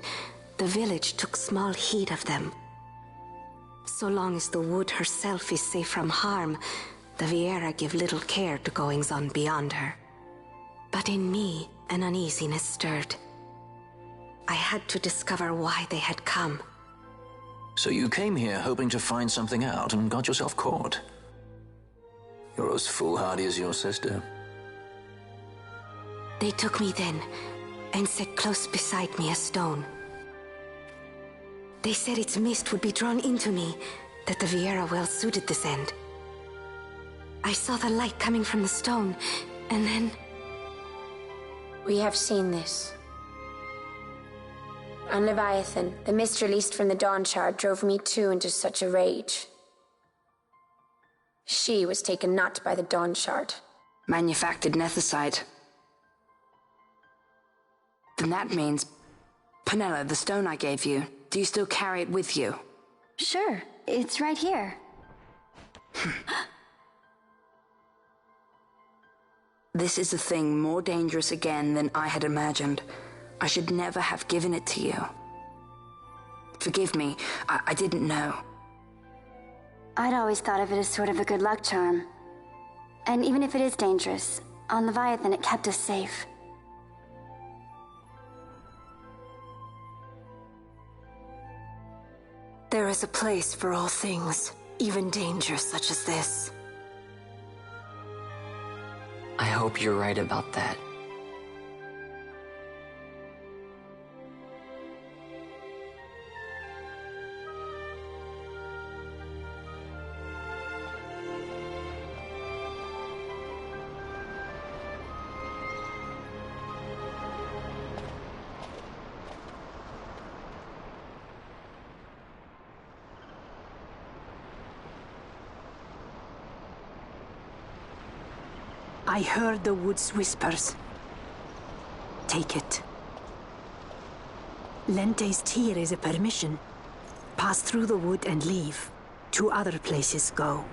the village took small heed of them. So long as the wood herself is safe from harm, the Viera give little care to goings-on beyond her. But in me, an uneasiness stirred. I had to discover why they had come. So you came here hoping to find something out and got yourself caught. You're as foolhardy as your sister. They took me then, and set close beside me a stone. They said its mist would be drawn into me, that the Viera well suited this end. I saw the light coming from the stone, and then... We have seen this. On Leviathan, the mist released from the Dawn Shard drove me too into such a rage. She was taken not by the Dawn Shard. Manufactured nethicite. Then that means... Penella, the stone I gave you, do you still carry it with you? Sure, it's right here. This is a thing more dangerous again than I had imagined. I should never have given it to you. Forgive me, I didn't know. I'd always thought of it as sort of a good luck charm. And even if it is dangerous, on Leviathan it kept us safe. There is a place for all things, even danger such as this. I hope you're right about that. I heard the wood's whispers. Take it. Lente's tear is a permission. Pass through the wood and leave. To other places go.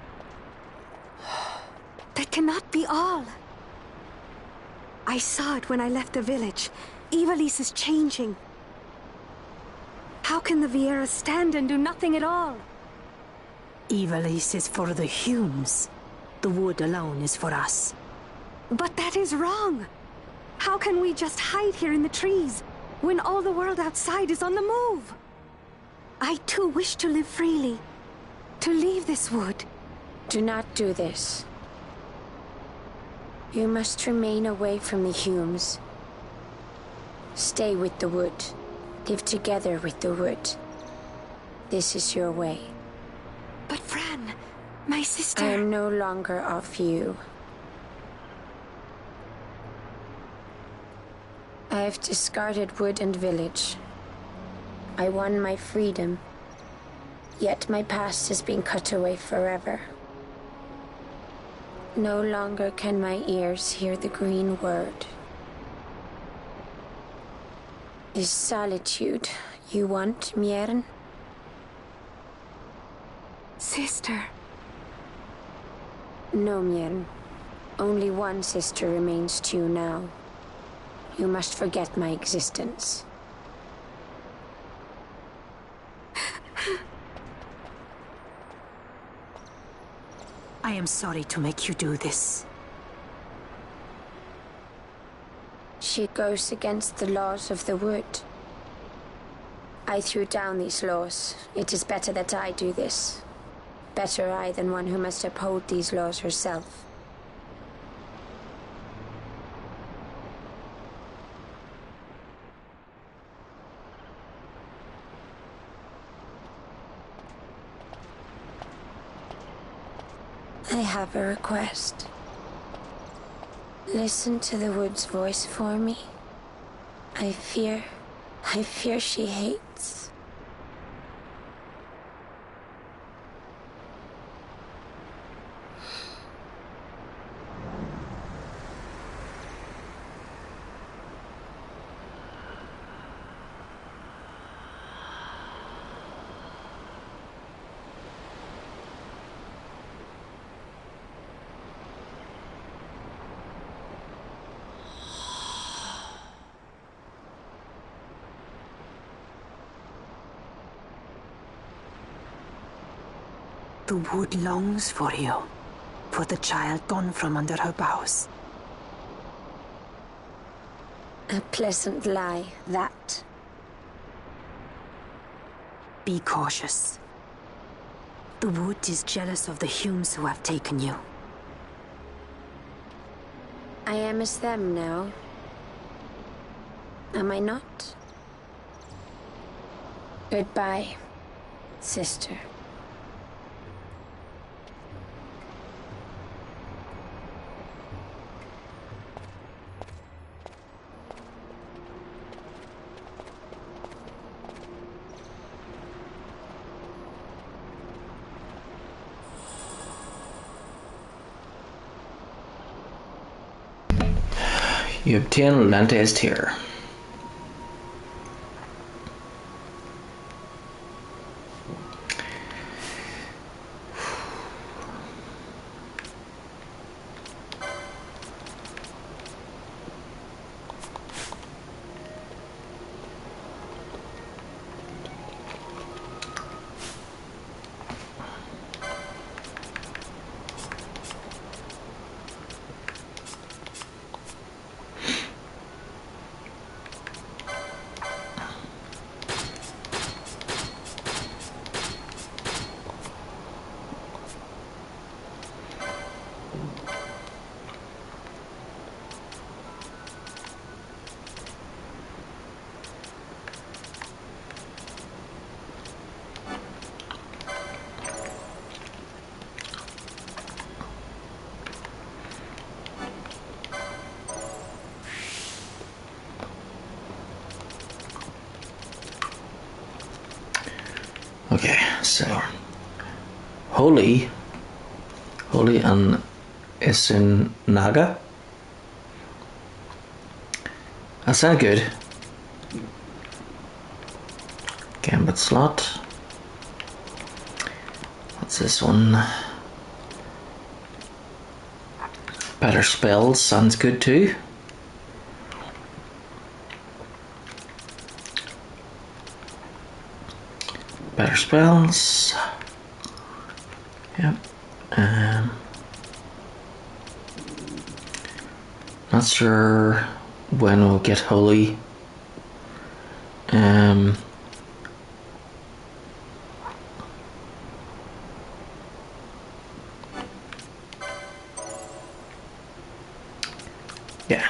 That cannot be all. I saw it when I left the village. Evilise is changing. How can the Vieira stand and do nothing at all? Ivalice is for the Humes. The wood alone is for us. But that is wrong. How can we just hide here in the trees when all the world outside is on the move? I too wish to live freely, to leave this wood. Do not do this. You must remain away from the Humes. Stay with the wood. Live together with the wood. This is your way. But Fran, my sister... I am no longer of you. I have discarded wood and village. I won my freedom, yet my past has been cut away forever. No longer can my ears hear the green word. Is solitude you want, Miern? Sister. No, Miern. Only one sister remains to you now. You must forget my existence. I am sorry to make you do this. She goes against the laws of the wood. I threw down these laws. It is better that I do this. Better I than one who must uphold these laws herself. I have a request. Listen to the wood's voice for me. I fear she hates. The wood longs for you, for the child gone from under her boughs. A pleasant lie, that. Be cautious. The wood is jealous of the Humes who have taken you. I am as them now. Am I not? Goodbye, sister. You obtain Lentes here. Okay, so Holy and Isinaga. That sounds good. Gambit slot. What's this one? Better spells sounds good too. better spells. Yep. Not sure when we'll get holy. Yeah.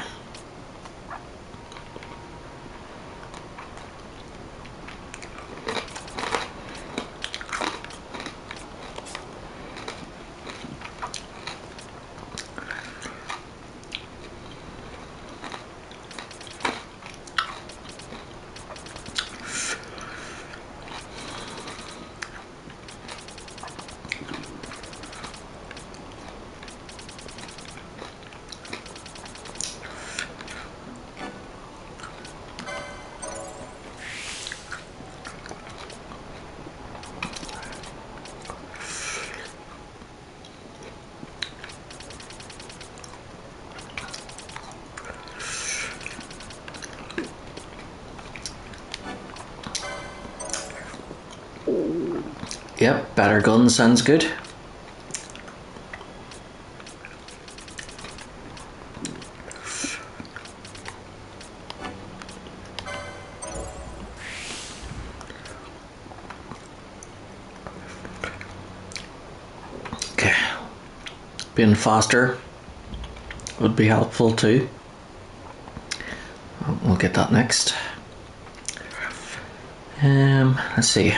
Yep, better guns sounds good. Okay. Being faster would be helpful too. We'll get that next. Let's see.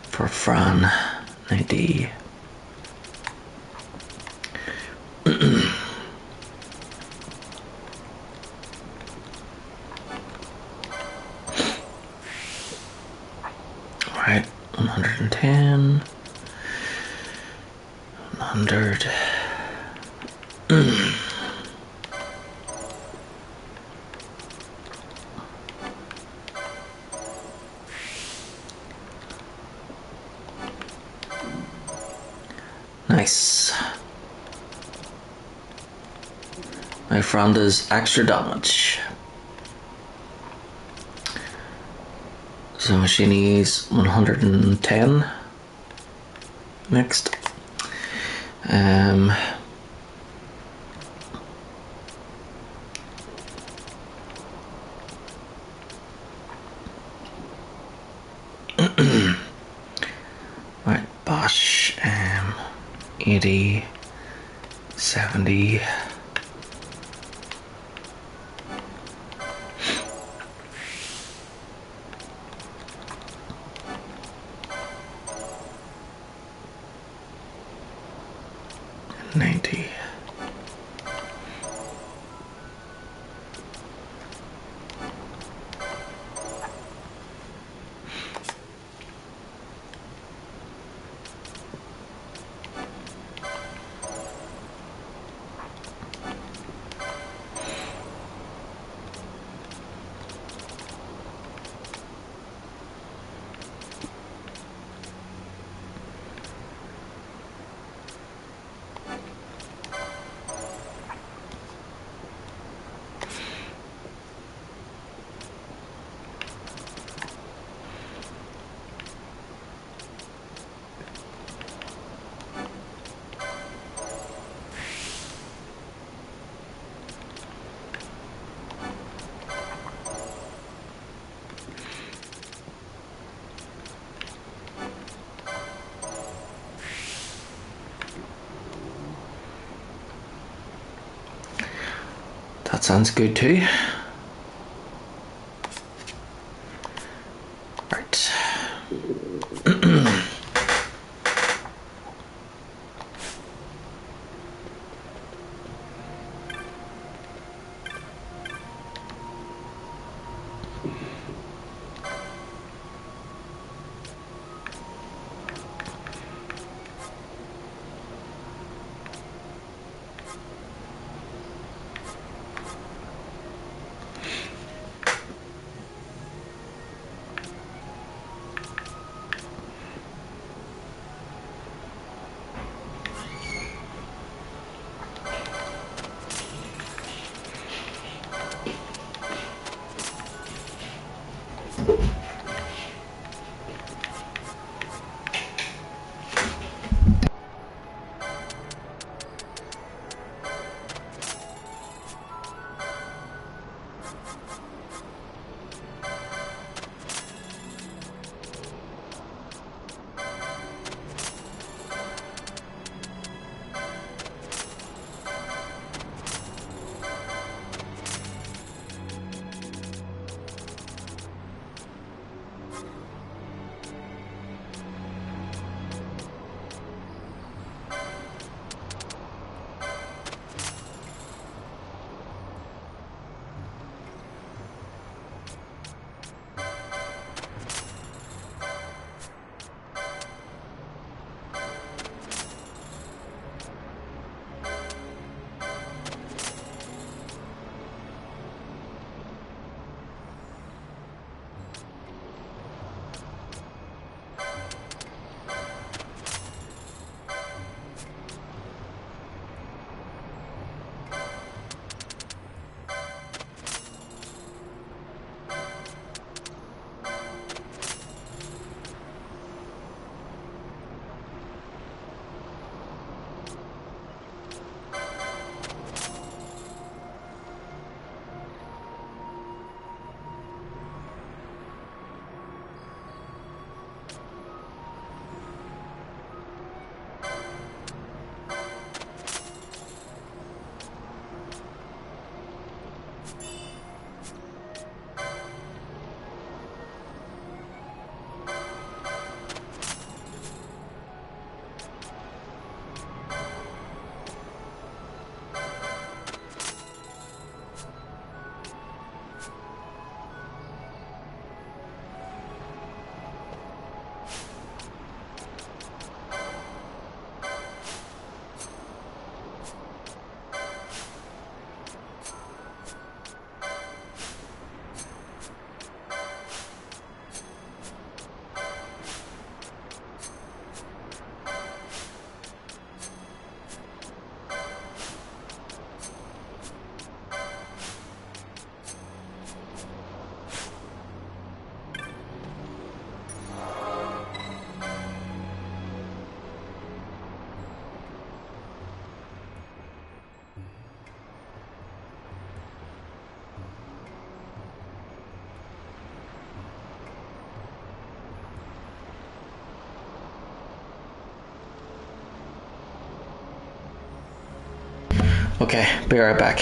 For Fran, 90. Alright, 110. 100. Nice. My friend does extra damage. So she needs 110 next. Right, Bosch, 80, 70. That sounds good too. Right. Okay, be right back.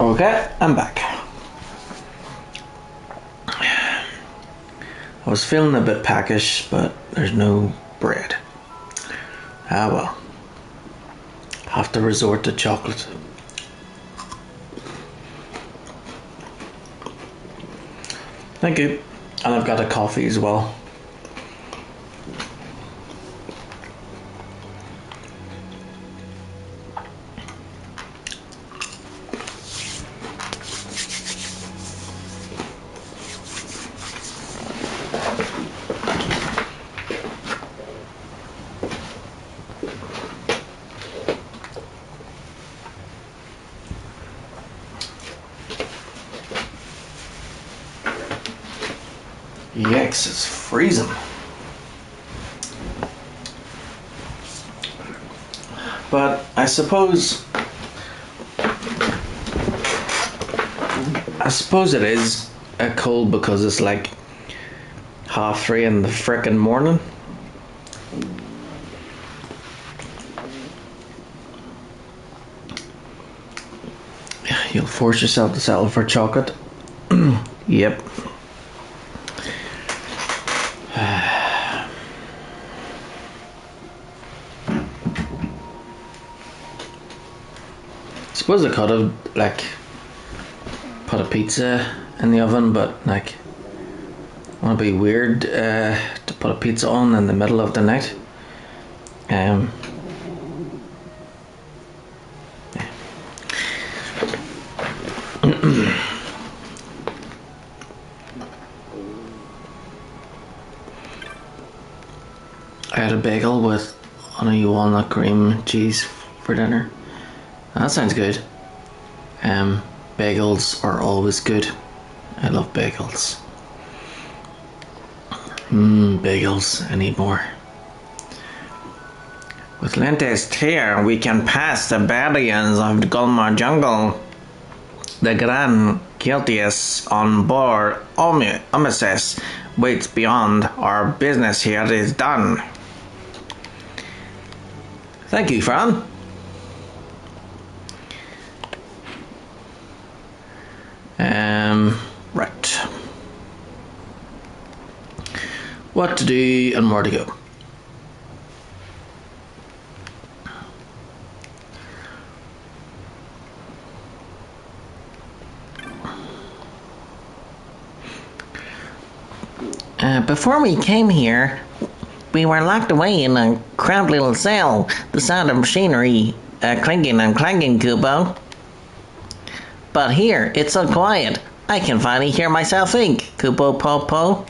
Okay, I'm back. I was feeling a bit peckish, but there's no bread. Ah well. Have to resort to chocolate. Thank you. And I've got a coffee as well. Yikes, it's freezing. But I suppose it is cold because it's like 3:30 in the frickin' morning. You'll force yourself to settle for chocolate. Yep. I suppose I could have like put a pizza in the oven, but like I want to be weird to put a pizza on in the middle of the night. Yeah. I had a bagel with honey walnut cream cheese for dinner. That sounds good. Bagels are always good. I love bagels. Bagels. I need more. With Lentes here, we can pass the barriers of the Gulmar jungle. The Grand Guiltius on Bur-Omisace waits beyond. Our business here is done. Thank you, Fran. Right. What to do and where to go. Before we came here, we were locked away in a cramped little cell. The sound of machinery clinking and clanging, Kubo. But here, it's so quiet. I can finally hear myself think, Kubo Popo.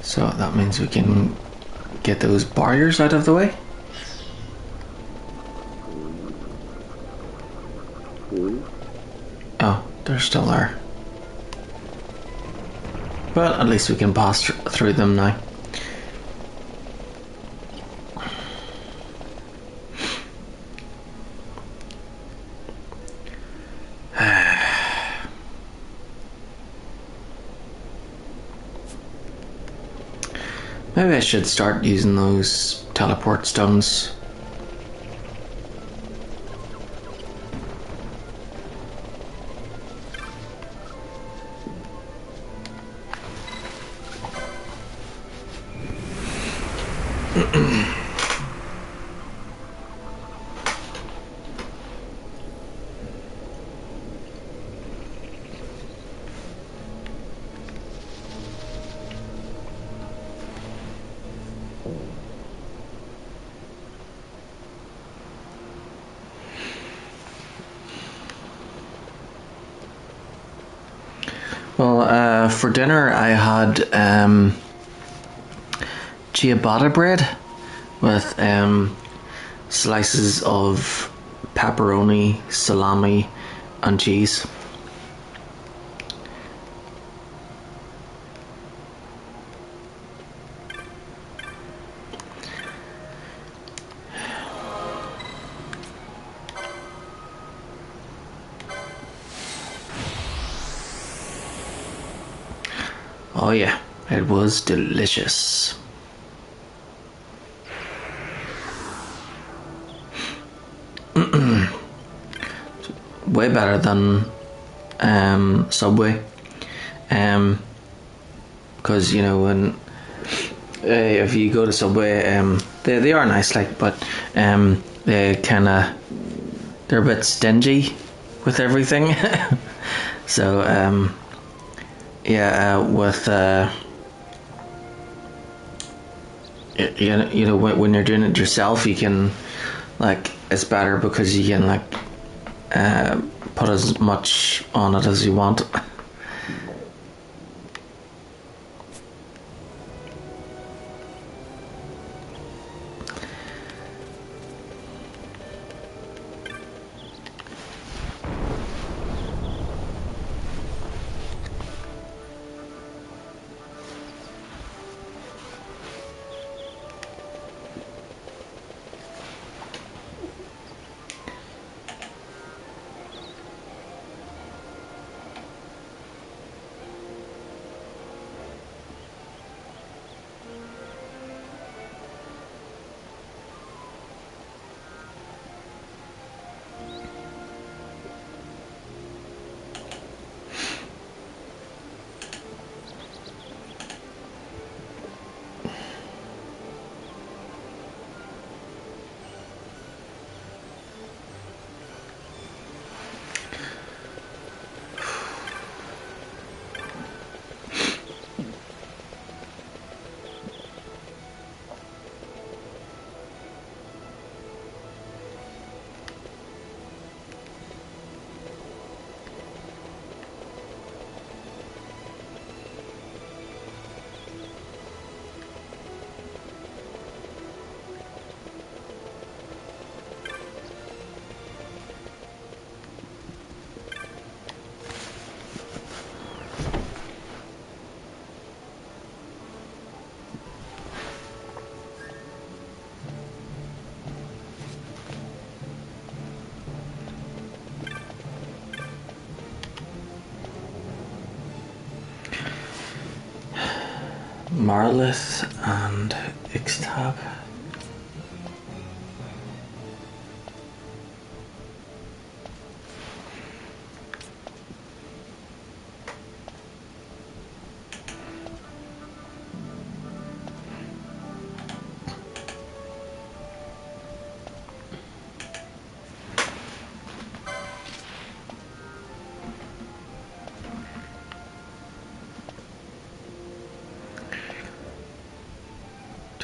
So that means we can get those barriers out of the way. Oh, they're still there. But at least we can pass through them now. Maybe I should start using those teleport stones. Well, for dinner I had ciabatta bread with slices of pepperoni, salami and cheese. Oh yeah, it was delicious. Way better than Subway. Because you know when if you go to Subway, they are nice, like, but they kind of they're a bit stingy with everything. So yeah, with you know when you're doing it yourself, you can like it's better because you can like put as much on it as you want. Marlith and XII.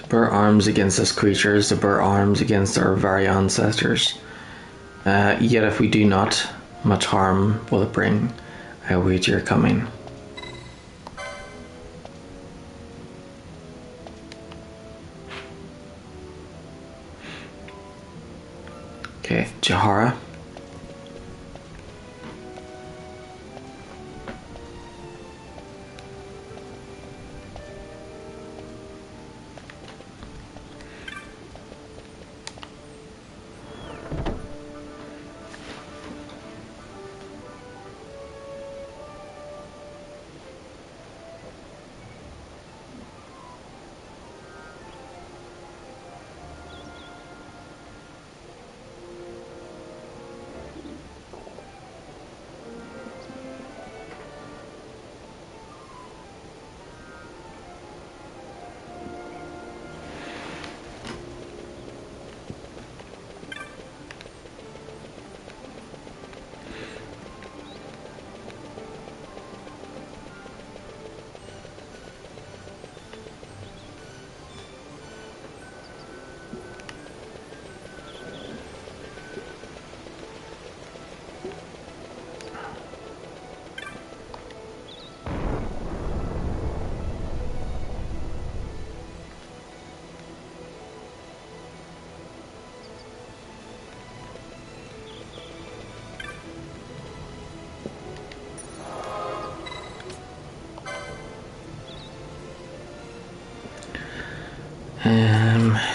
Bear arms against us creatures, to bear arms against our very ancestors. Yet if we do not, much harm will it bring. I await your coming. Okay, Jahara.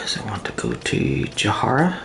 So I want to go to Jahara.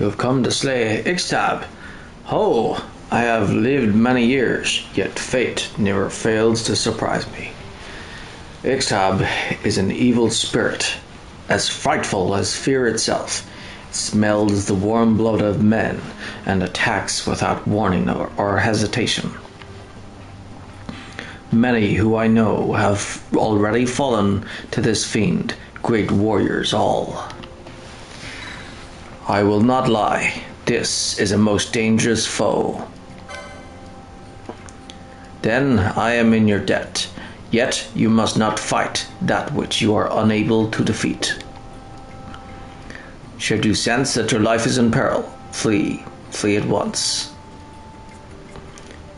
You have come to slay XII. Ho! I have lived many years, yet fate never fails to surprise me. XII is an evil spirit, as frightful as fear itself. It smells the warm blood of men and attacks without warning or hesitation. Many who I know have already fallen to this fiend, great warriors all. I will not lie, this is a most dangerous foe. Then I am in your debt, yet you must not fight that which you are unable to defeat. Should you sense that your life is in peril, flee at once.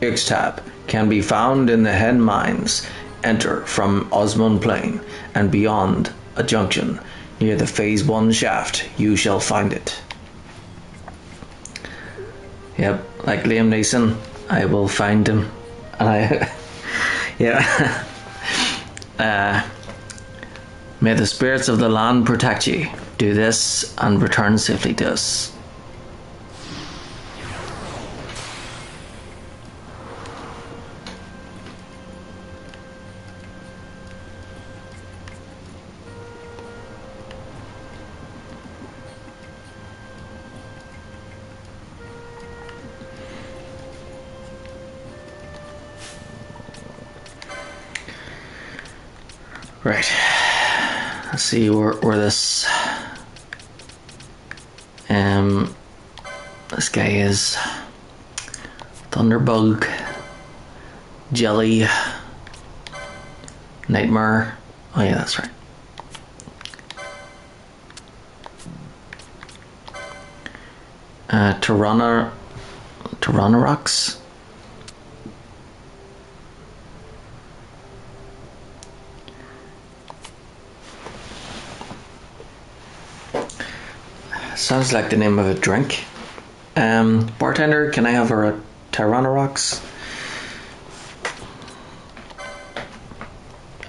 XII can be found in the Hen Mines. Enter from Osmond Plain, and beyond a junction near the Phase 1 shaft, you shall find it. Yep, like Liam Neeson, I will find him. And yeah. May the spirits of the land protect you. Do this and return safely to us. Right. Let's see where this this guy is. Thunderbug, Jelly, Nightmare. Oh yeah, that's right. Tyrannosaurus. Sounds like the name of a drink. Bartender, can I have a Tyrannosaurus?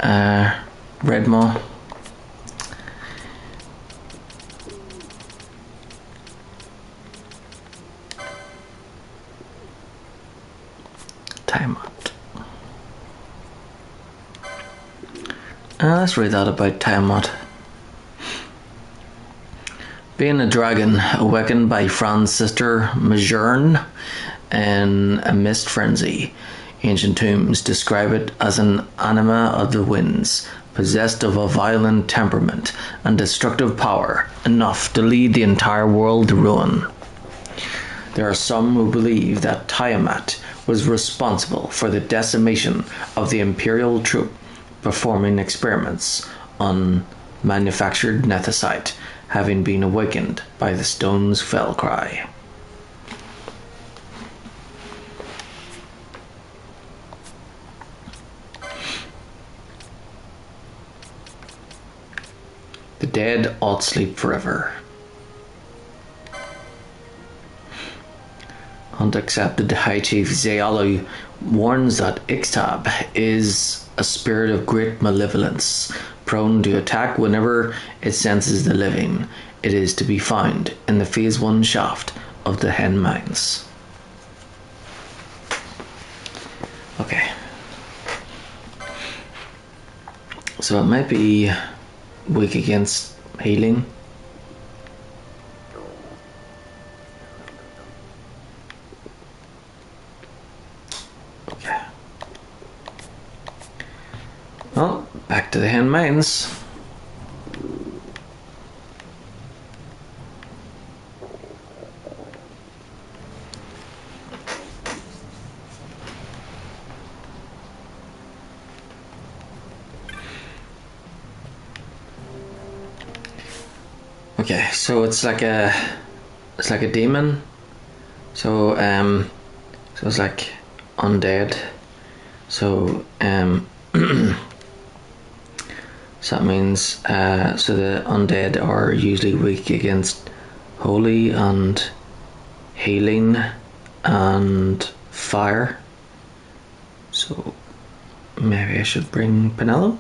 Redmaw. Time out. Let's read that about Tiamat. Being a dragon awakened by Fran's sister Majerne in a mist frenzy, ancient tombs describe it as an anima of the winds, possessed of a violent temperament and destructive power, enough to lead the entire world to ruin. There are some who believe that Tiamat was responsible for the decimation of the Imperial troop performing experiments on manufactured nethicite, having been awakened by the stone's fell cry. The dead ought sleep forever. Unaccepted High Chief Zealu warns that XII is a spirit of great malevolence, prone to attack whenever it senses the living. It is to be found in the Phase 1 shaft of the Hen Mines. Okay. So it might be weak against healing. Okay. Well, back to the Hen Mines. Okay, so it's like a demon. So it's like undead. So so that means so the undead are usually weak against holy and healing and fire. So maybe I should bring Penelope.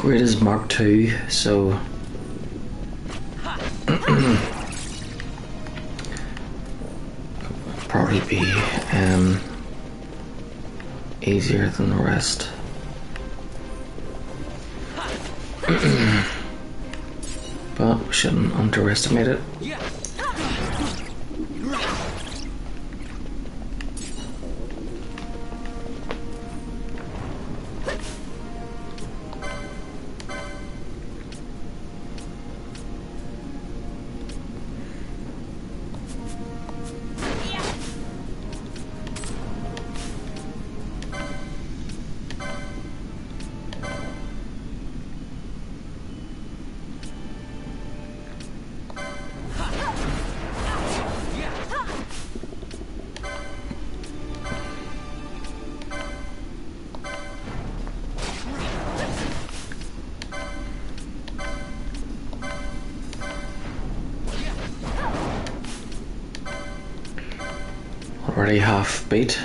upgrade is Mark 2, so probably be easier than the rest. But we shouldn't underestimate it. Already half beat.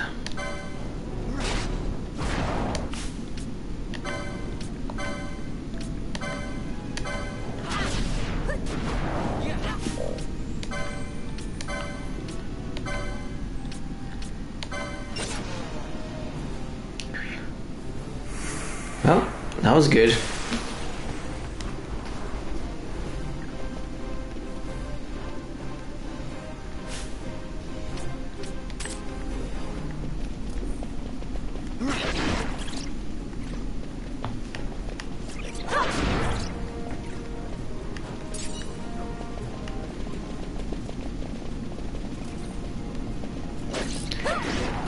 Well, that was good.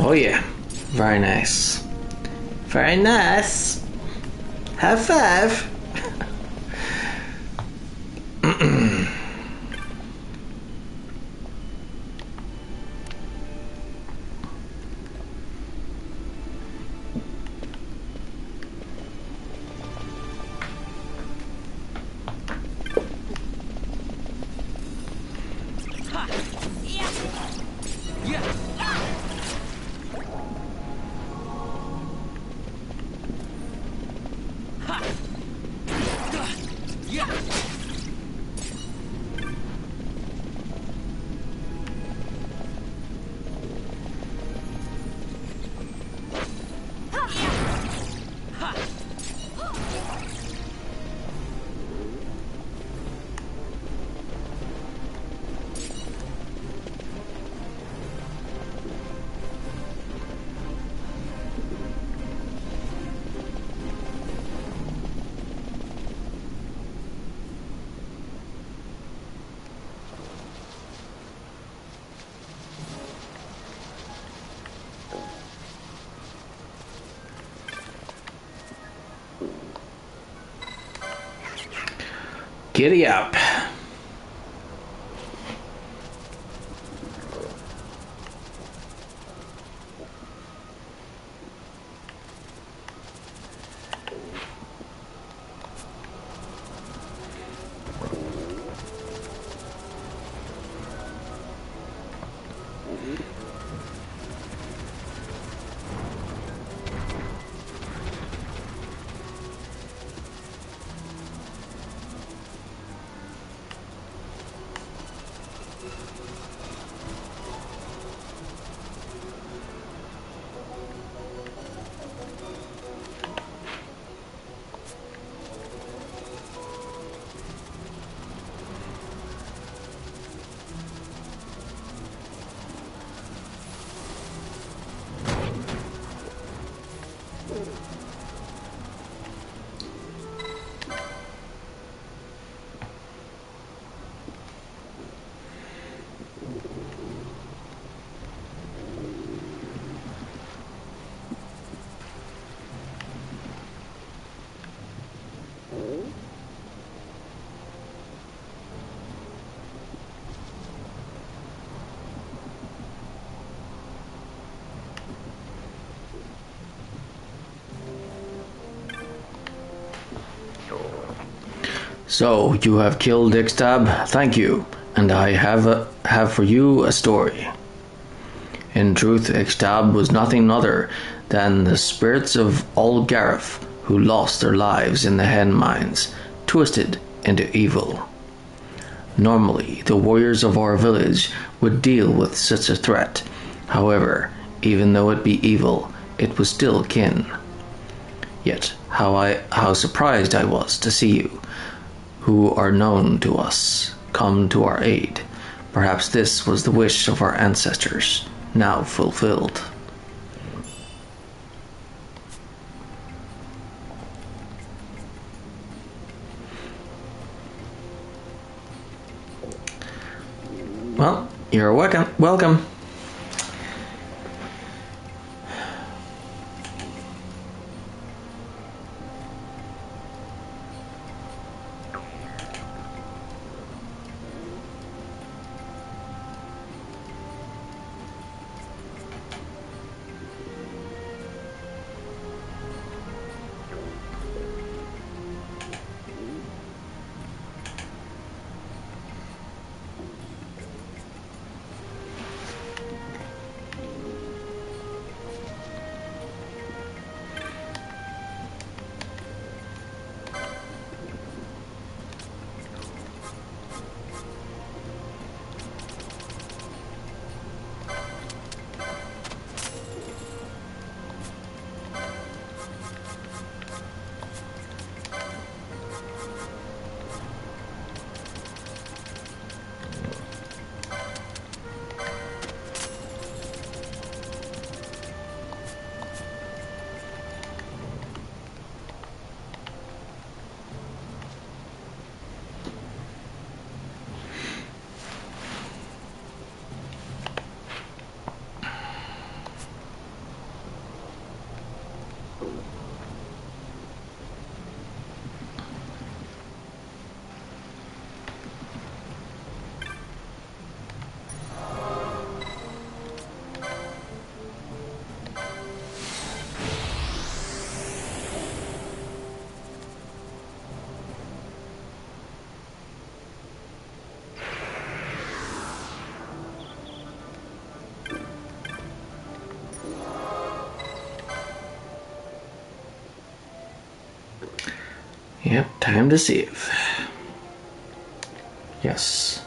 Oh yeah, very nice. Very nice. High five. Giddy up. So, you have killed XII, thank you, and I have for you a story. In truth, XII was nothing other than the spirits of old Gareth, who lost their lives in the hen mines, twisted into evil. Normally, the warriors of our village would deal with such a threat. However, even though it be evil, it was still kin. Yet, how surprised I was to see you, who are known to us, come to our aid. Perhaps this was the wish of our ancestors, now fulfilled. Well, you're welcome. Yep, time to save. Yes.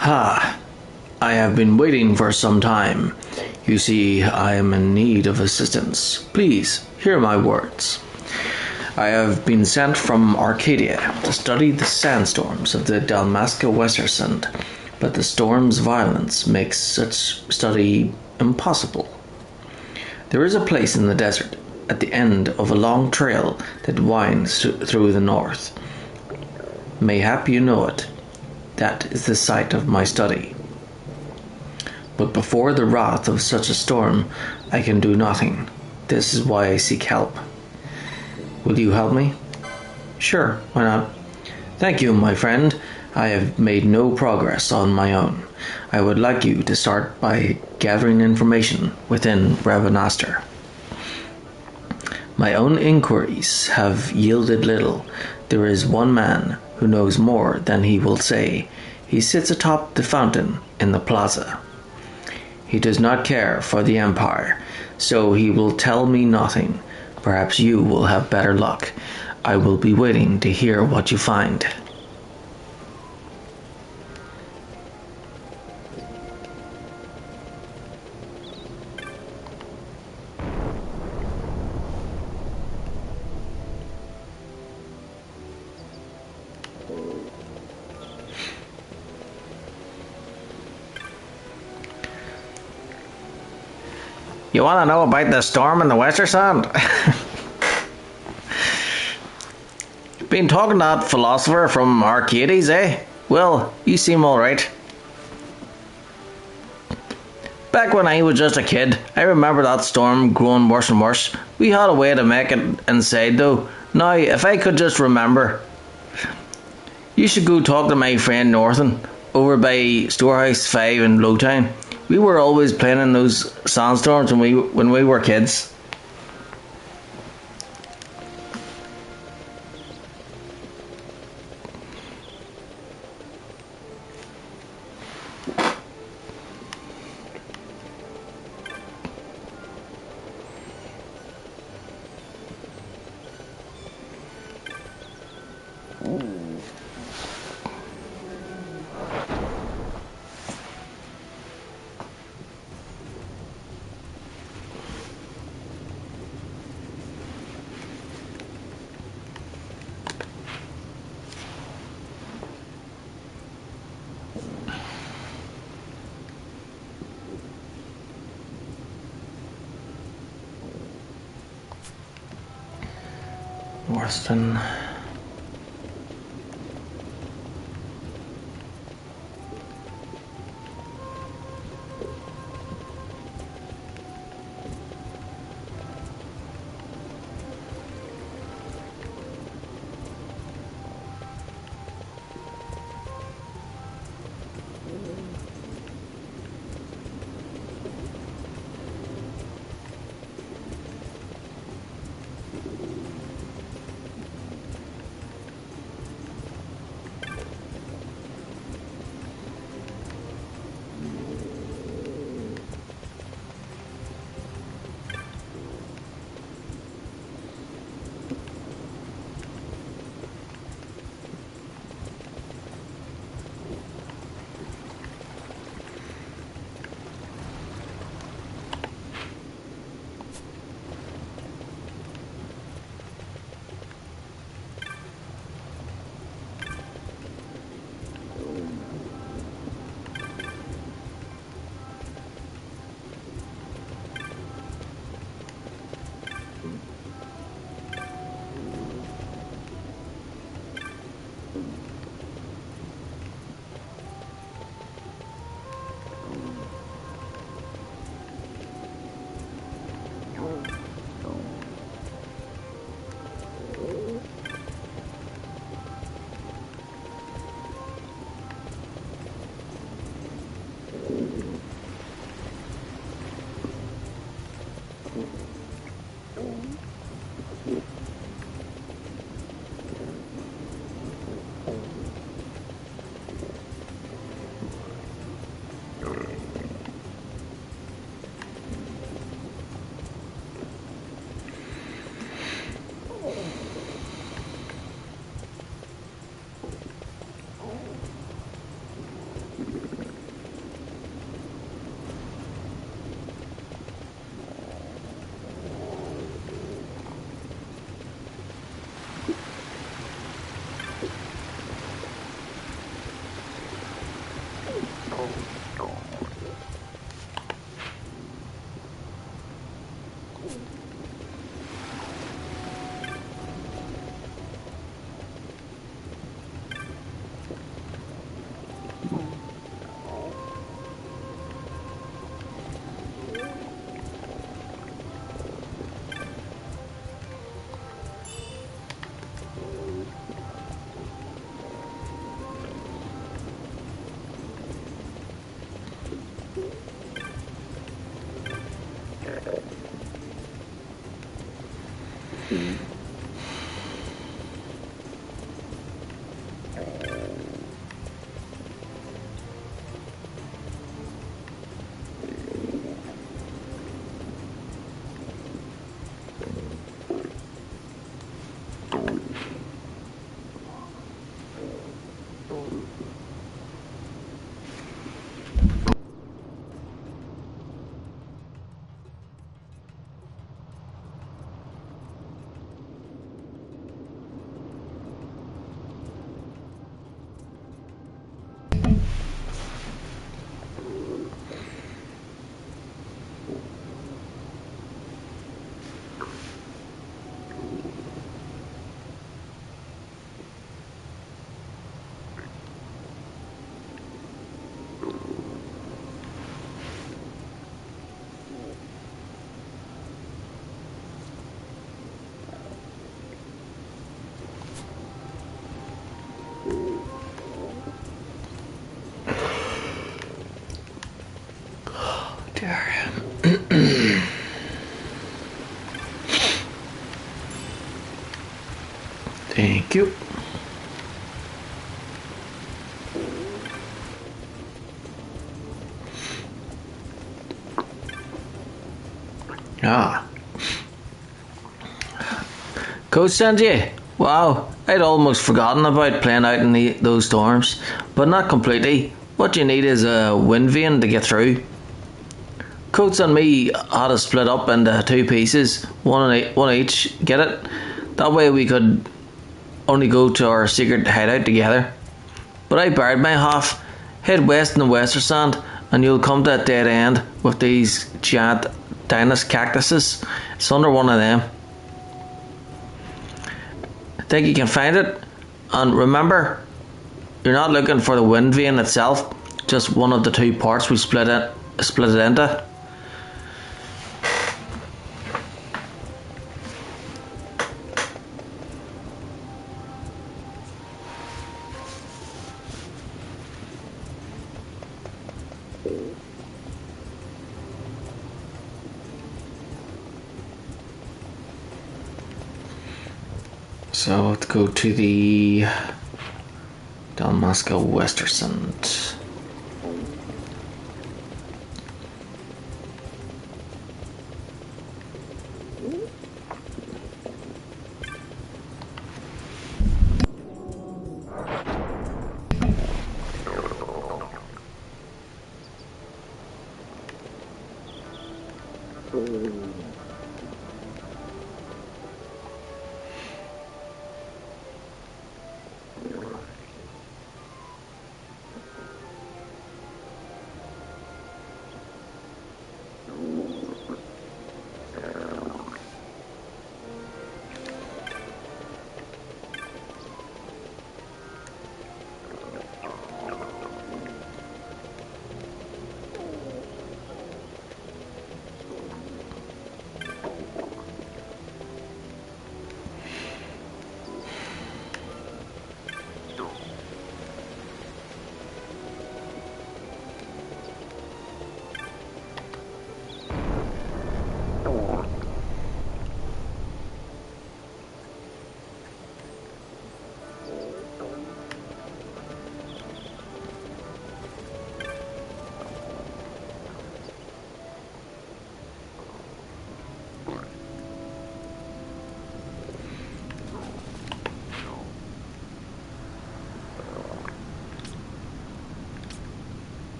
Ha! I have been waiting for some time. You see, I am in need of assistance. Please, hear my words. I have been sent from Arcadia to study the sandstorms of the Dalmasca Westersund, but the storm's violence makes such study impossible. There is a place in the desert, at the end of a long trail that winds through the north. Mayhap you know it. That is the site of my study. But before the wrath of such a storm, I can do nothing. This is why I seek help. Will you help me? Sure, why not? Thank you, my friend. I have made no progress on my own. I would like you to start by gathering information within Ravenaster. My own inquiries have yielded little. There is one man who knows more than he will say. He sits atop the fountain in the plaza. He does not care for the Empire, so he will tell me nothing. Perhaps you will have better luck. I will be waiting to hear what you find. You want to know about the storm in the Western Sand? Been talking to that philosopher from Arcades, eh? Well, you seem alright. Back when I was just a kid, I remember that storm growing worse and worse. We had a way to make it inside though. Now, if I could just remember. You should go talk to my friend Northen over by Storehouse 5 in Lowtown. We were always playing in those sandstorms when we were kids. Worston. Thank you. Ah. Coach Sanjay. Wow, I'd almost forgotten about playing out in those storms, but not completely. What you need is a wind vane to get through. Coates and me had to split up into two pieces, one each. Get it? That way we could only go to our secret hideout together. But I buried my half. Head west in the Western Sand, and you'll come to a dead end with these giant Dinus cactuses. It's under one of them. Think you can find it? And remember, you're not looking for the wind vane itself, just one of the two parts we split it into. So let's go to the Dalmasca Westersund.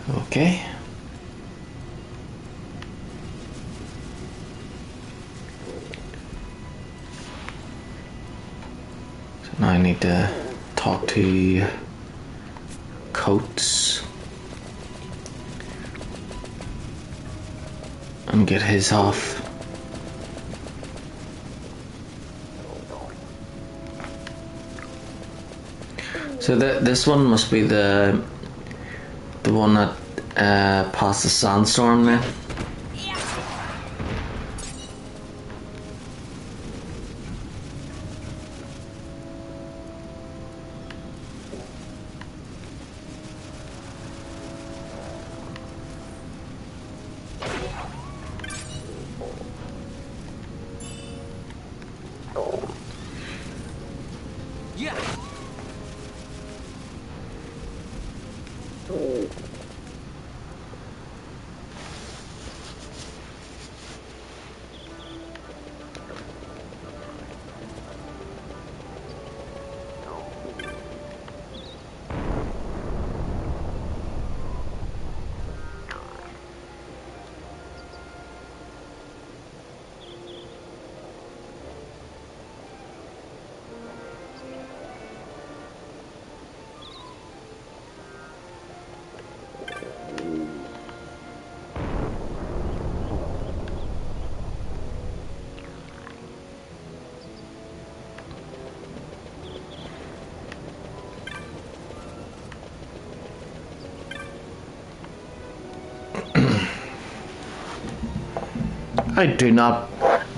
Okay. So now I need to talk to Coates and get his off. So this one must be the one that passed the sandstorm then.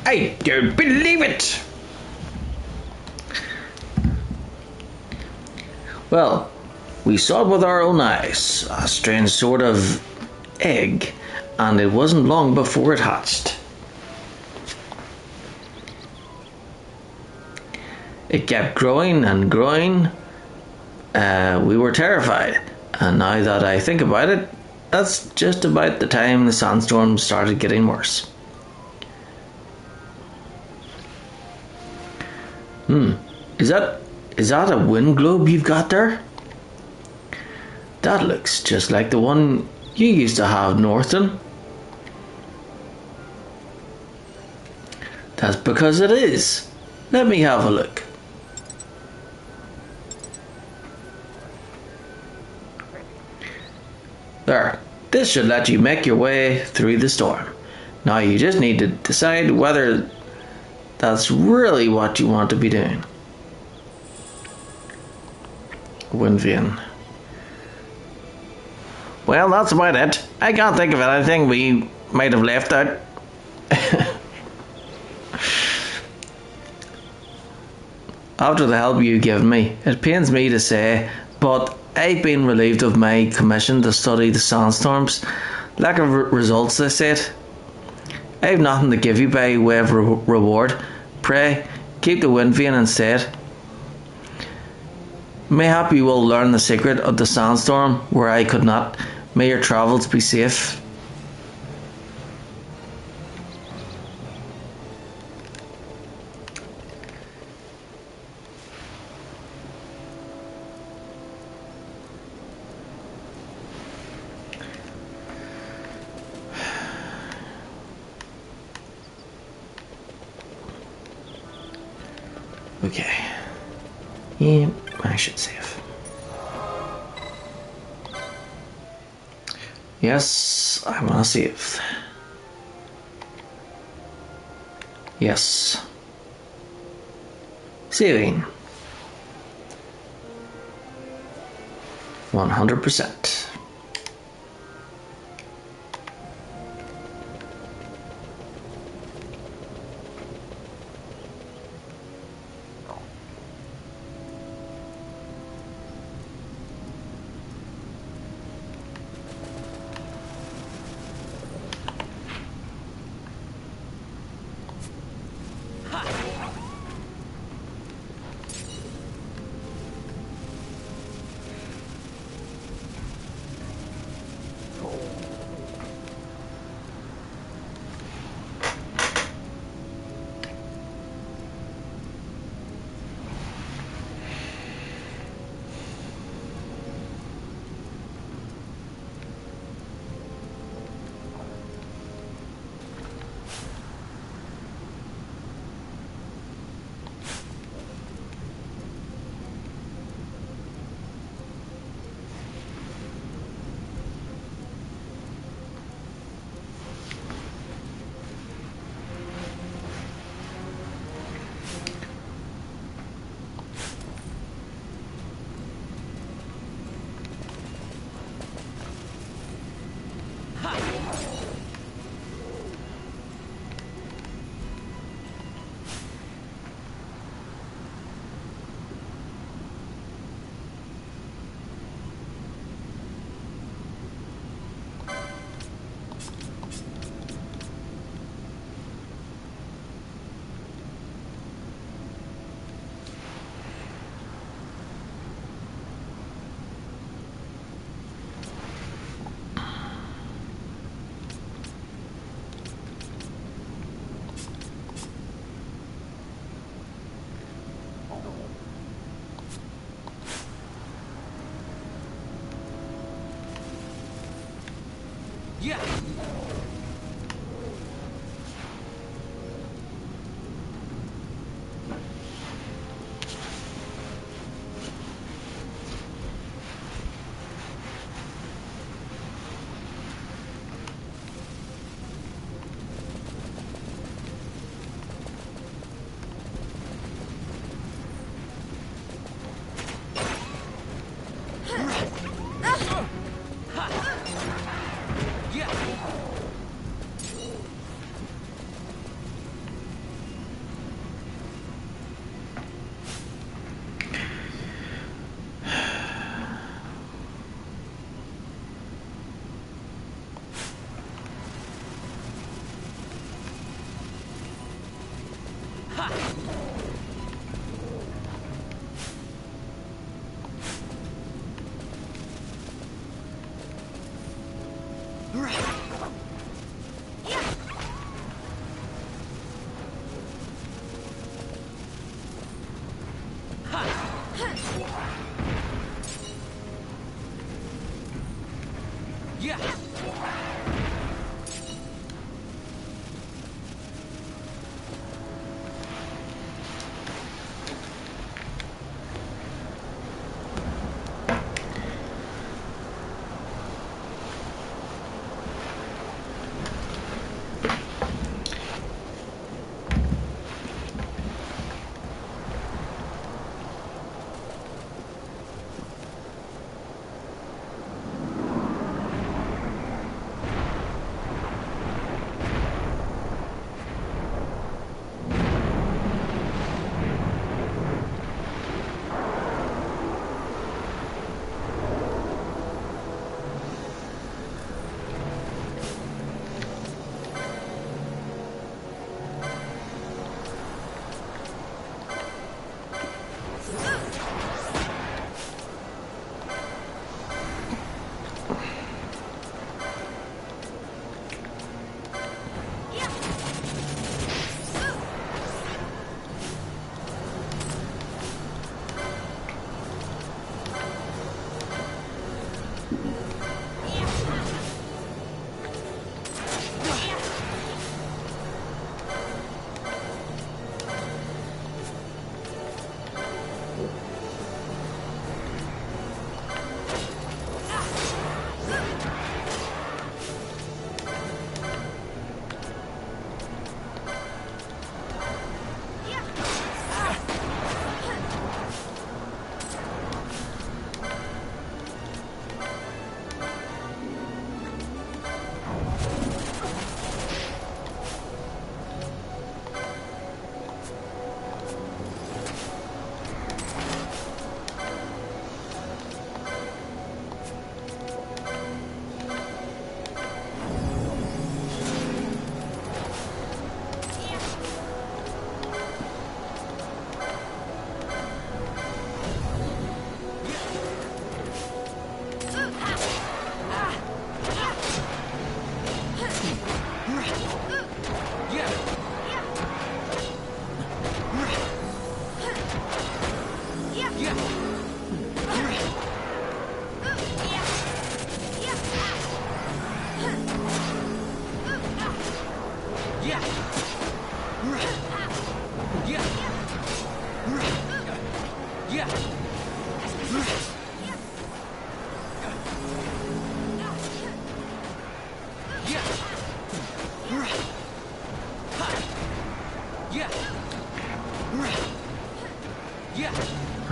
I don't believe it! Well, we saw it with our own eyes, a strange sort of egg, and it wasn't long before it hatched. It kept growing and growing. We were terrified, and now that I think about it, that's just about the time the sandstorm started getting worse. Is that a wind globe you've got there? That looks just like the one you used to have, Norton. That's because it is. Let me have a look. There. This should let you make your way through the storm. Now you just need to decide whether that's really what you want to be doing. Wind vane. Well, that's about it. I can't think of anything we might have left out. After the help you give me, it pains me to say, but I've been relieved of my commission to study the sandstorms. Lack of results, they said. I've nothing to give you by way of reward. Pray, keep the wind vane instead. Mayhap you will learn the secret of the sandstorm where I could not. May your travels be safe. Okay. Yeah, I should save. Yes, I want to save. Yes. Saving. 100%.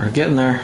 We're getting there.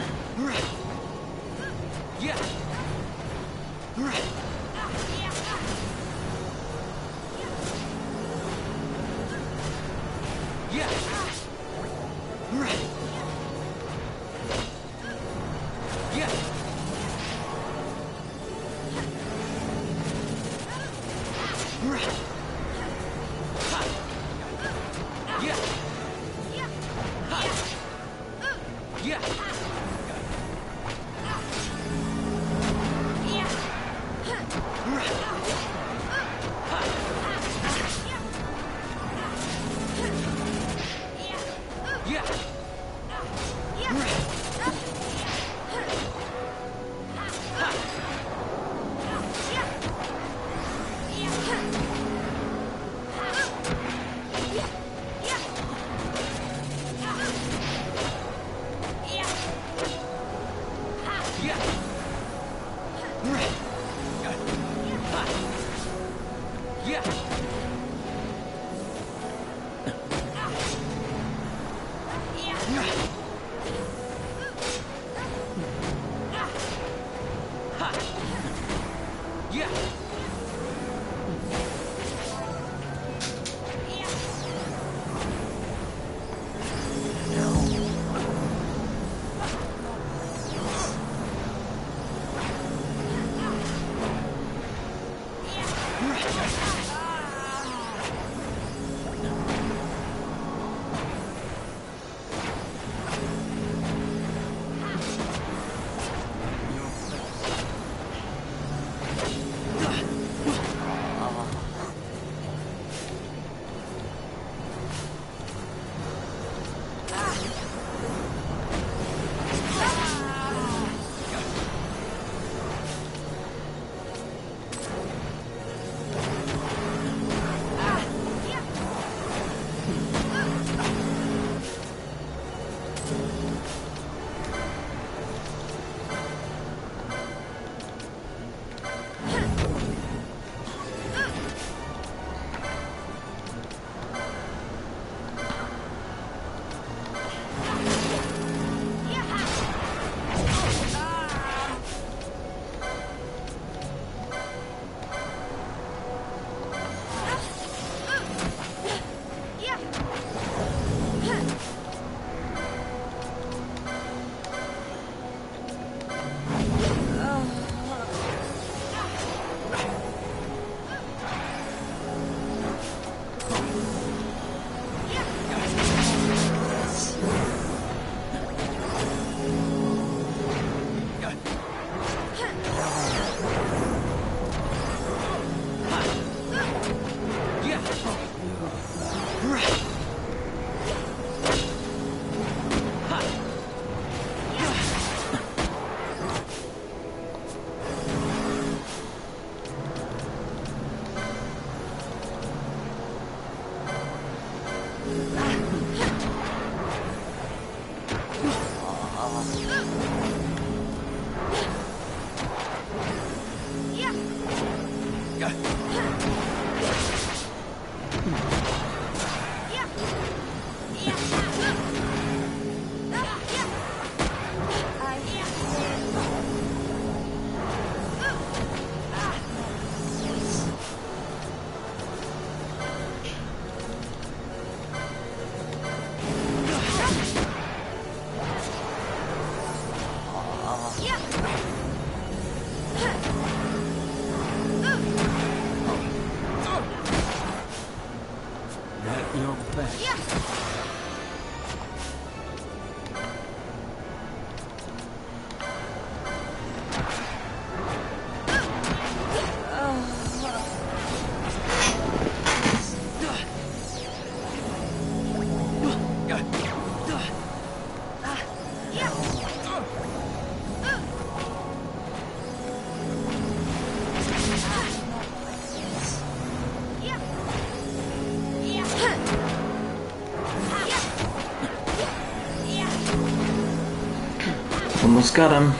Almost got him.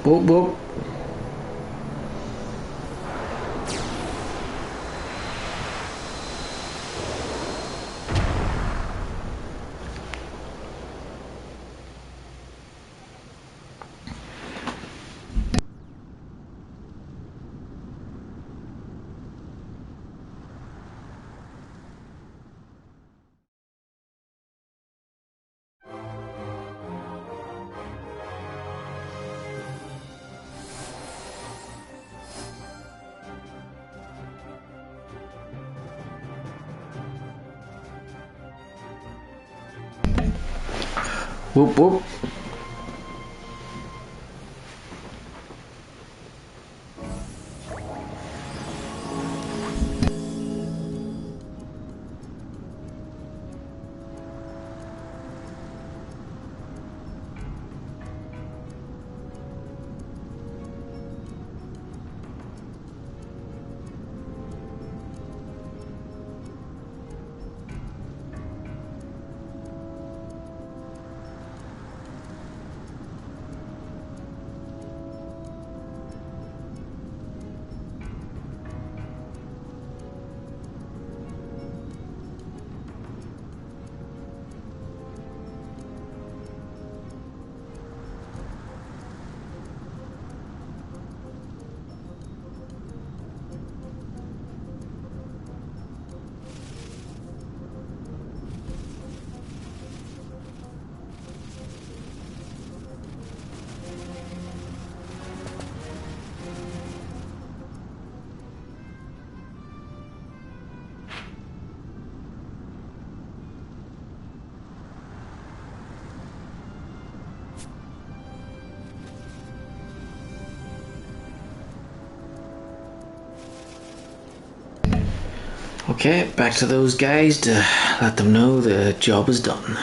Whoop whoop. Whoop whoop. Okay, back to those guys to let them know the job is done.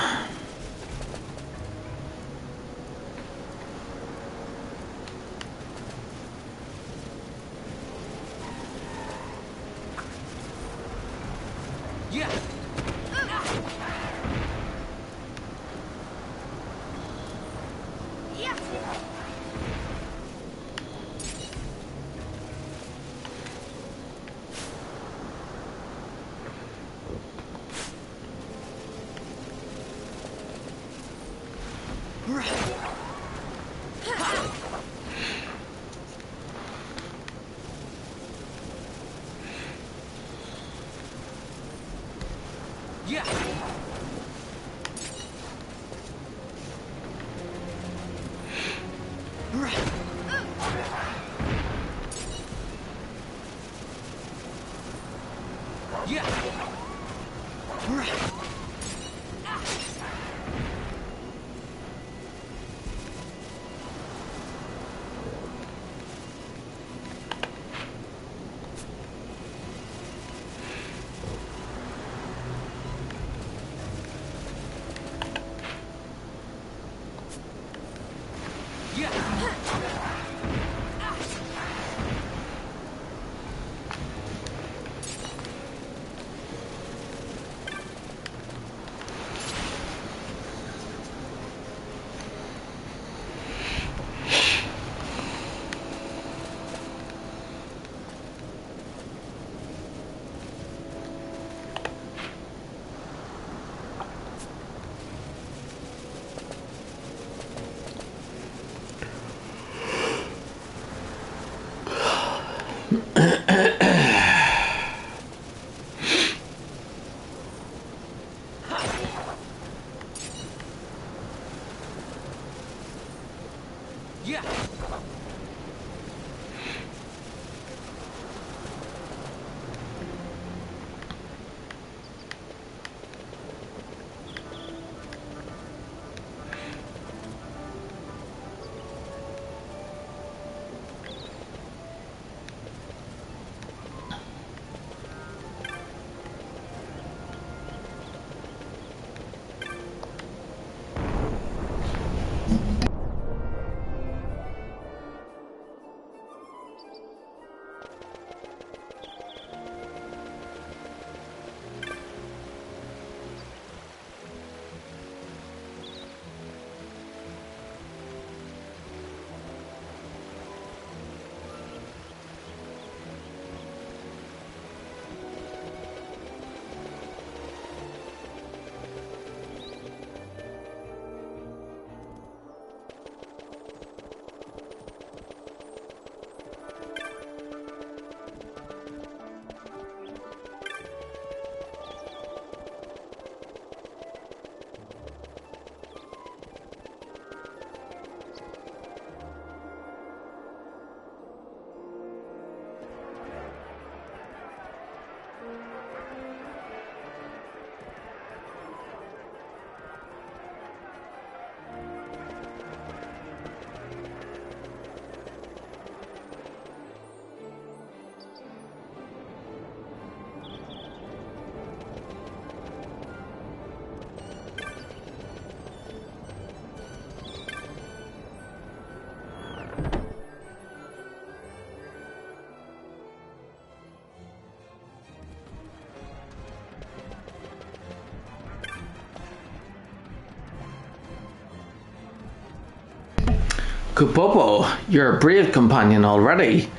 Kupopo, you're a brave companion already.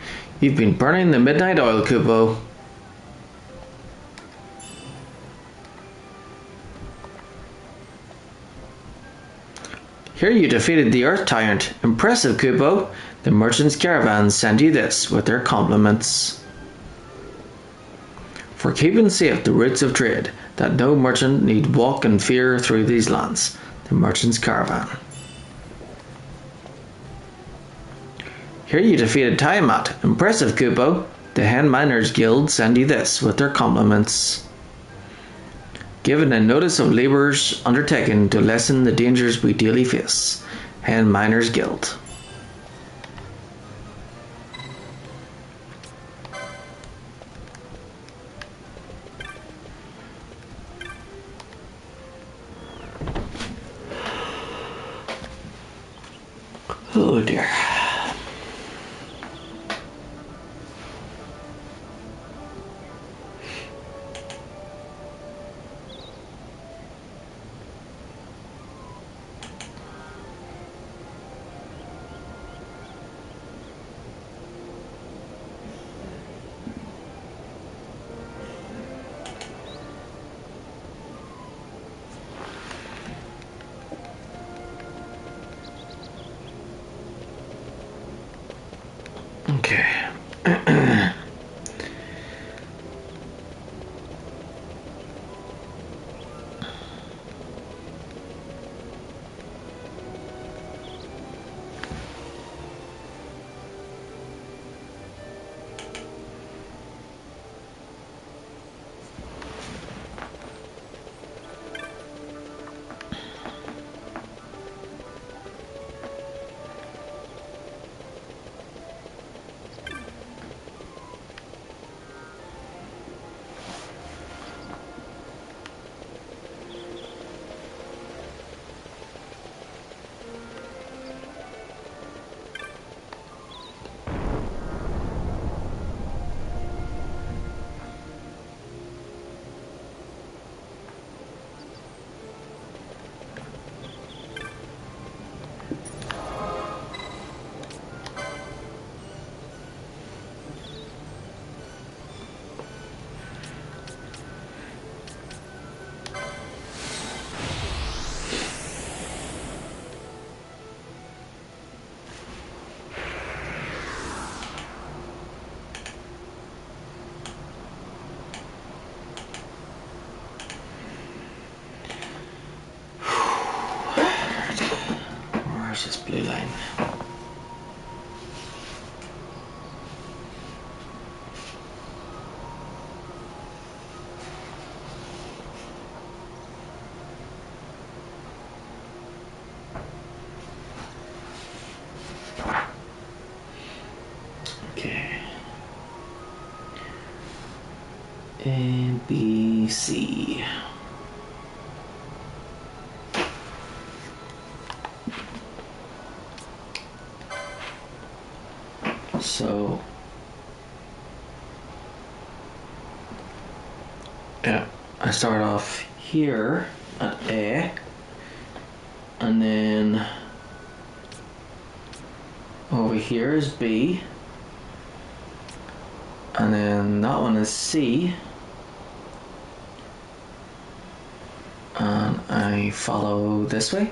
You've been burning the midnight oil, Kupo. Here you defeated the Earth Tyrant. Impressive, Kupo. The merchant's caravan send you this with their compliments. For keeping safe the routes of trade, that no merchant need walk in fear through these lands. The merchant's caravan. Here you defeated Tiamat. Impressive, Kupo. The Hen Miners Guild send you this with their compliments. Given a notice of labours undertaken to lessen the dangers we daily face. Hen Miners Guild. Oh dear. Okay. Where's this blue line? Okay. A, B, C. So, yeah, I start off here at A, and then over here is B, and then that one is C, and I follow this way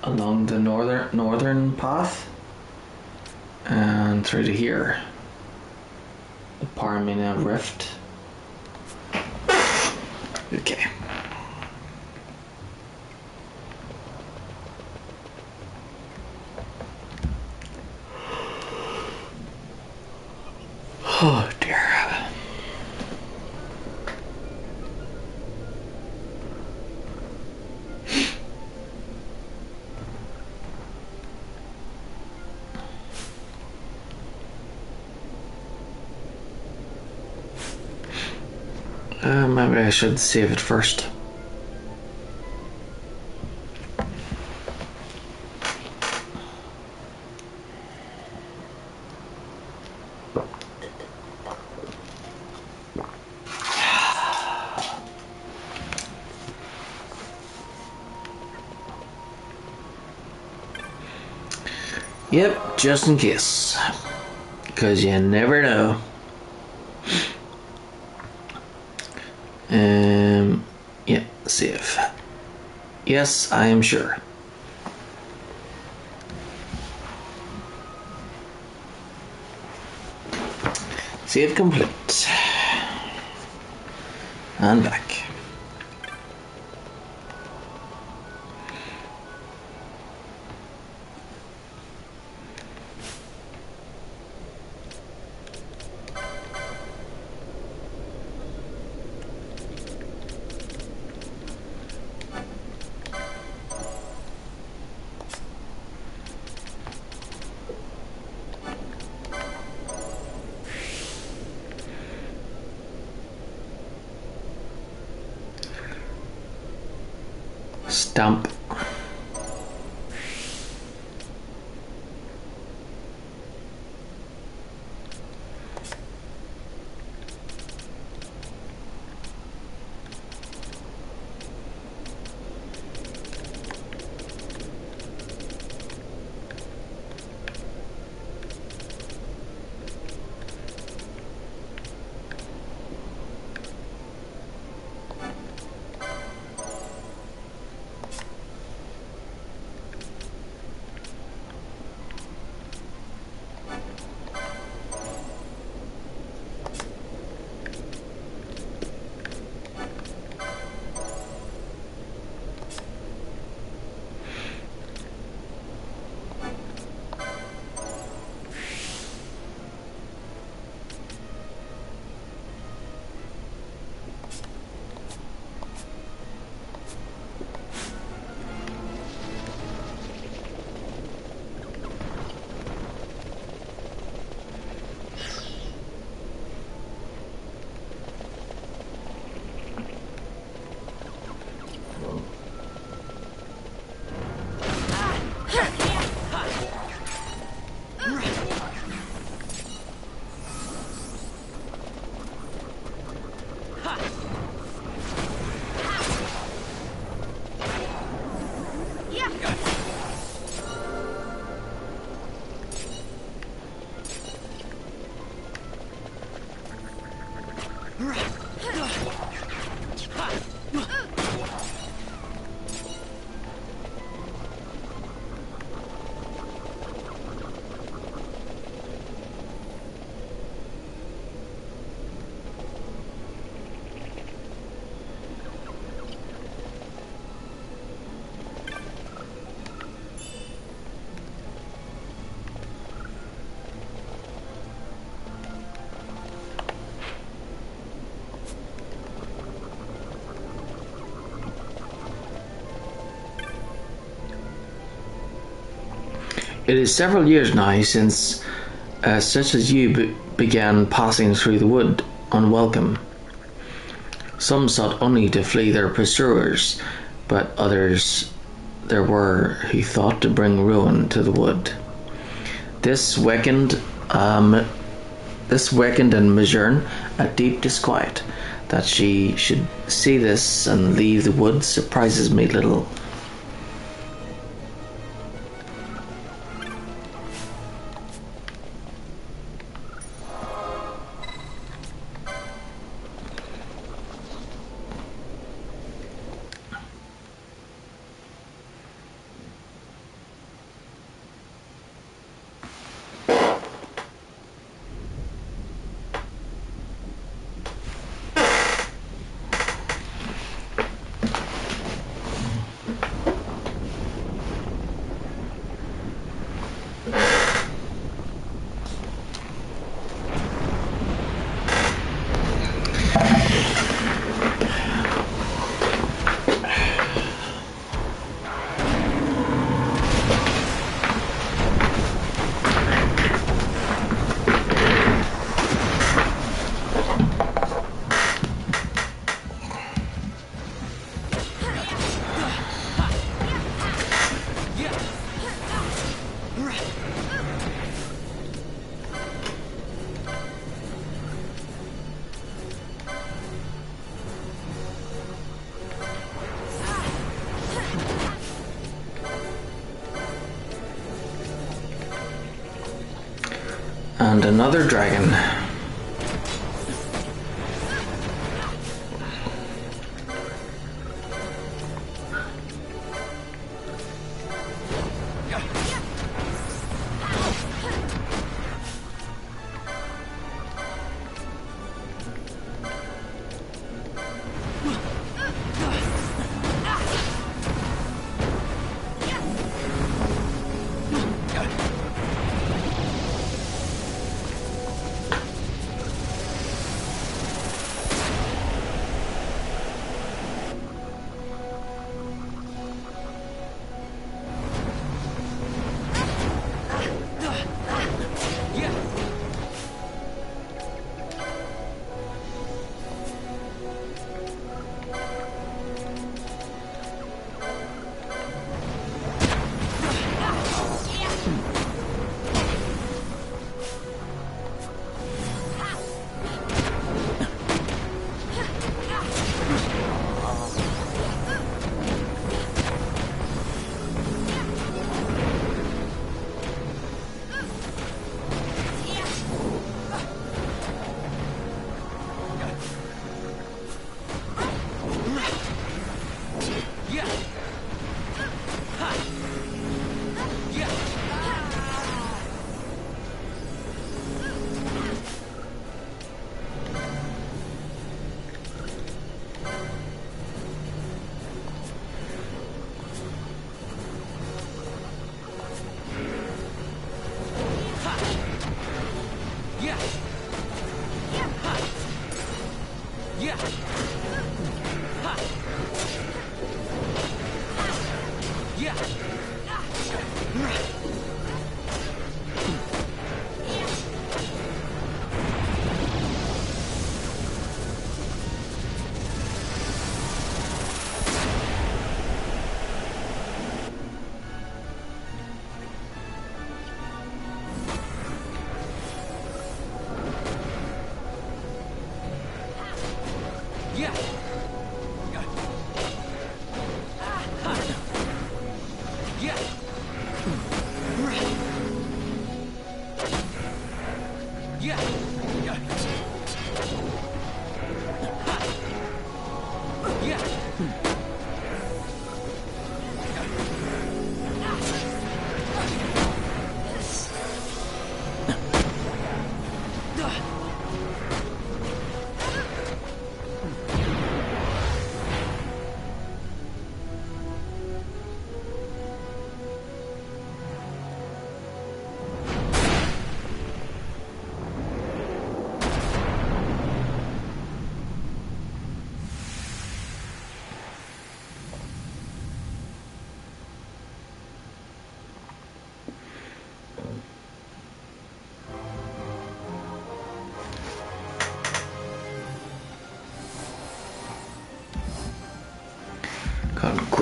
along the northern path and through to here, the Paramina Rift. Okay. Oh dear. Maybe I should save it first. Yep, just in case. Because you never know. Yeah, save. Yes, I am sure. Save complete. And back. Stamp. It is several years now since such as you began passing through the wood unwelcome. Some sought only to flee their pursuers, but others there were who thought to bring ruin to the wood. This wakened in Mizurn a deep disquiet. That she should see this and leave the wood surprises me little. And another dragon.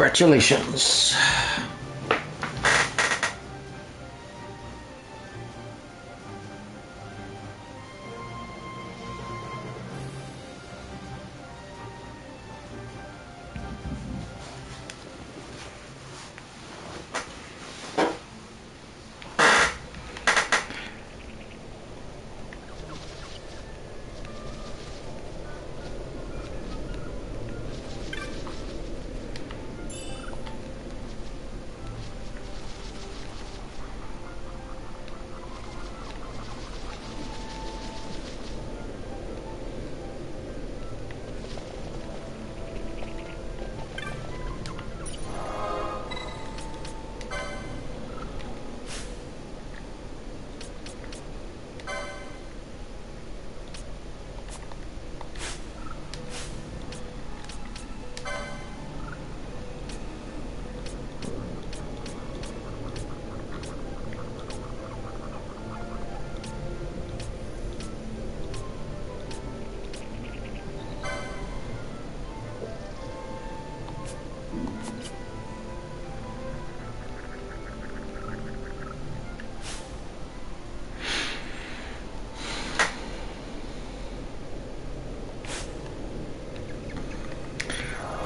Congratulations.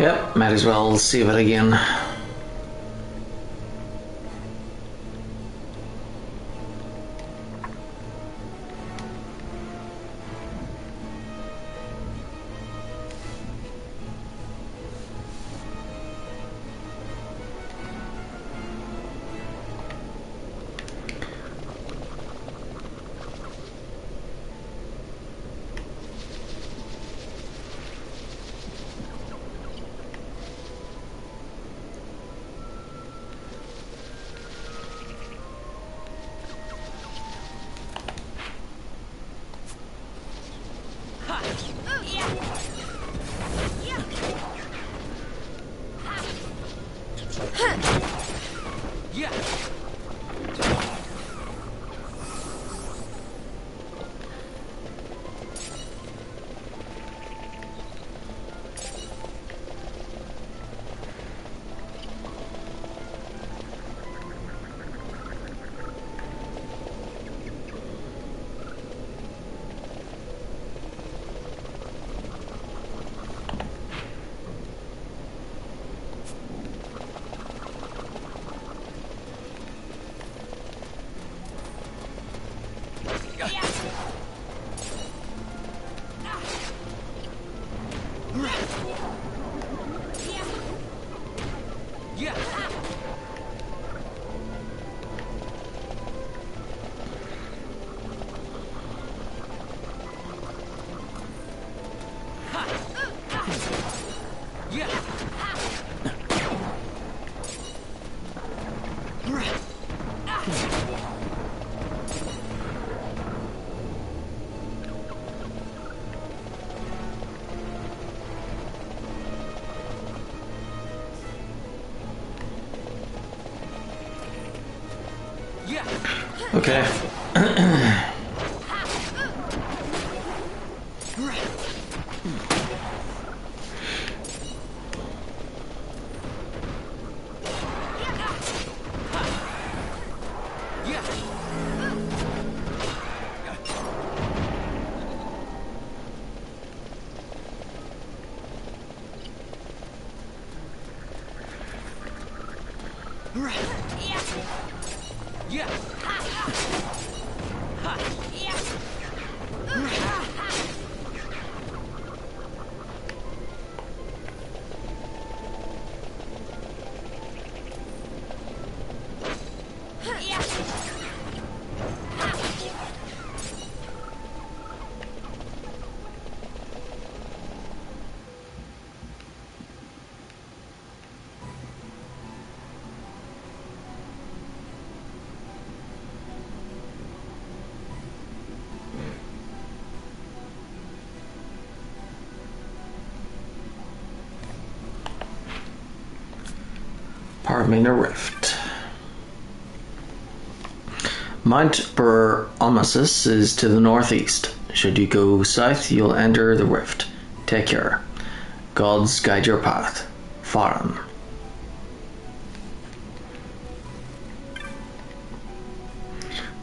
Yep, might as well save it again. Okay. Bur-Omisace Rift. Mount Bur-Omisace is to the northeast. Should you go south, you'll enter the rift. Take care. Gods guide your path. Faran.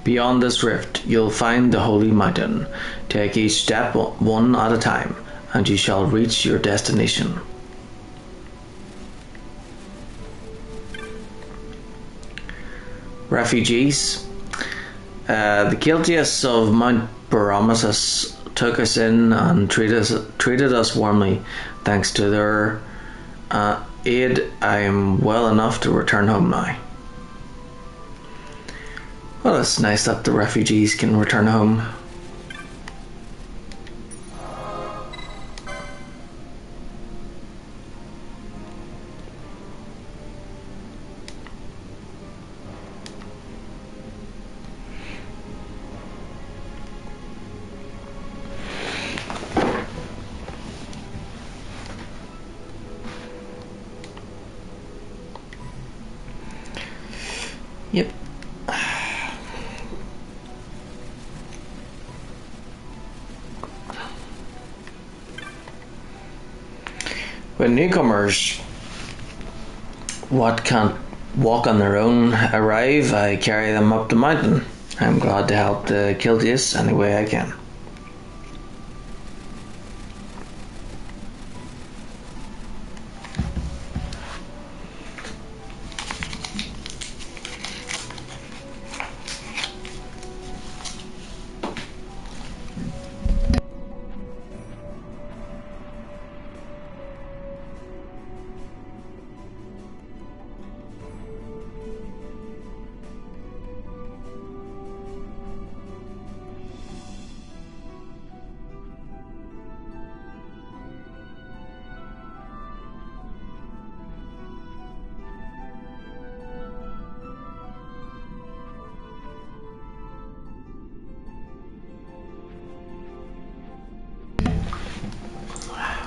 Beyond this rift, you'll find the Holy Mountain. Take each step one at a time, and you shall reach your destination. Refugees. The guiltiest of Mount Bur-Omisace took us in and treated us warmly. Thanks to their aid, I am well enough to return home now. Well, it's nice that the refugees can return home. Yep. When newcomers what can't walk on their own arrive, I carry them up the mountain. I'm glad to help the guiltiest any way I can.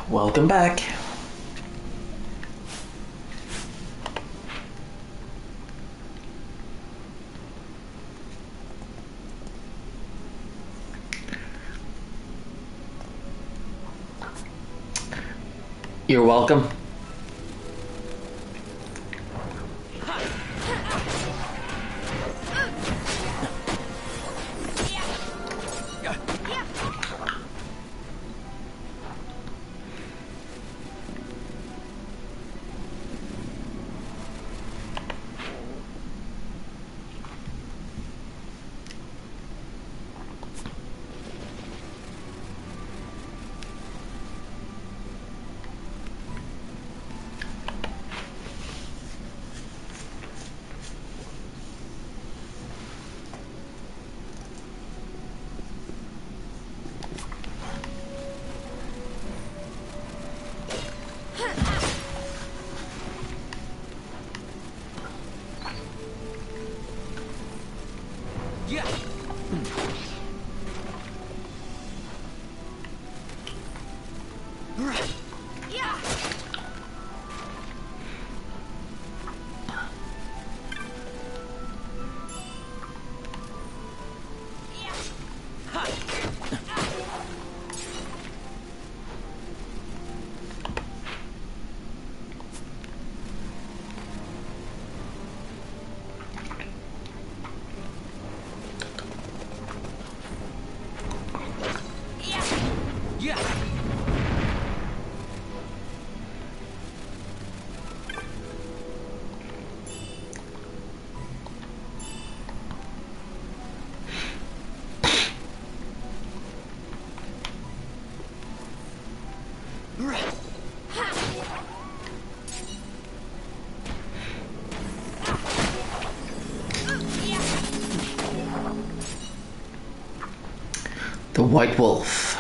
Welcome back. You're welcome. The White Wolf.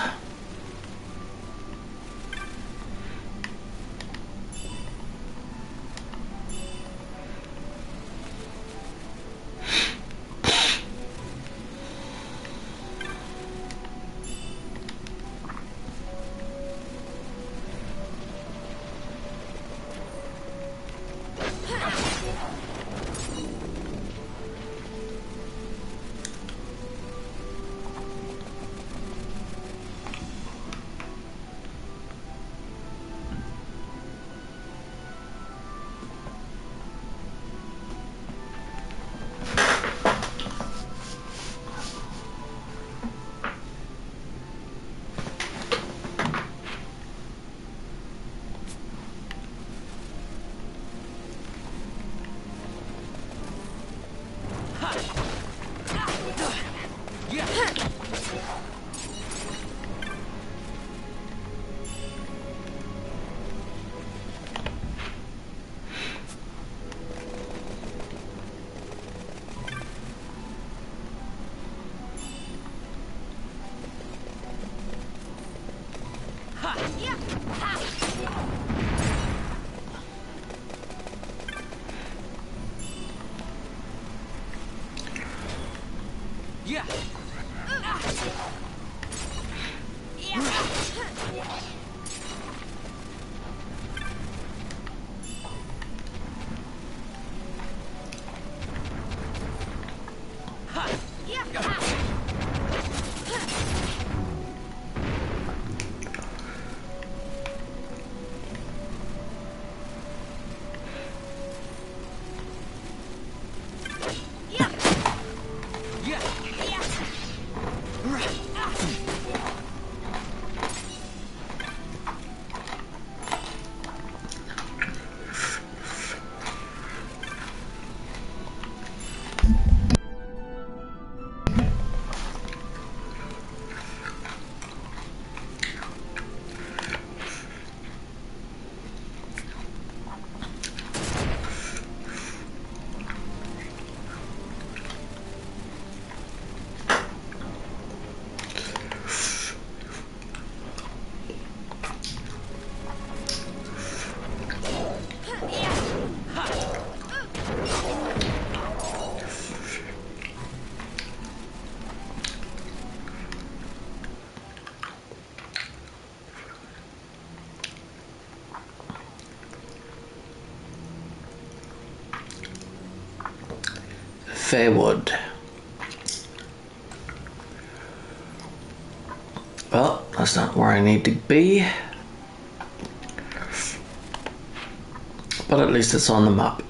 Fairwood. Well, that's not where I need to be. But at least it's on the map.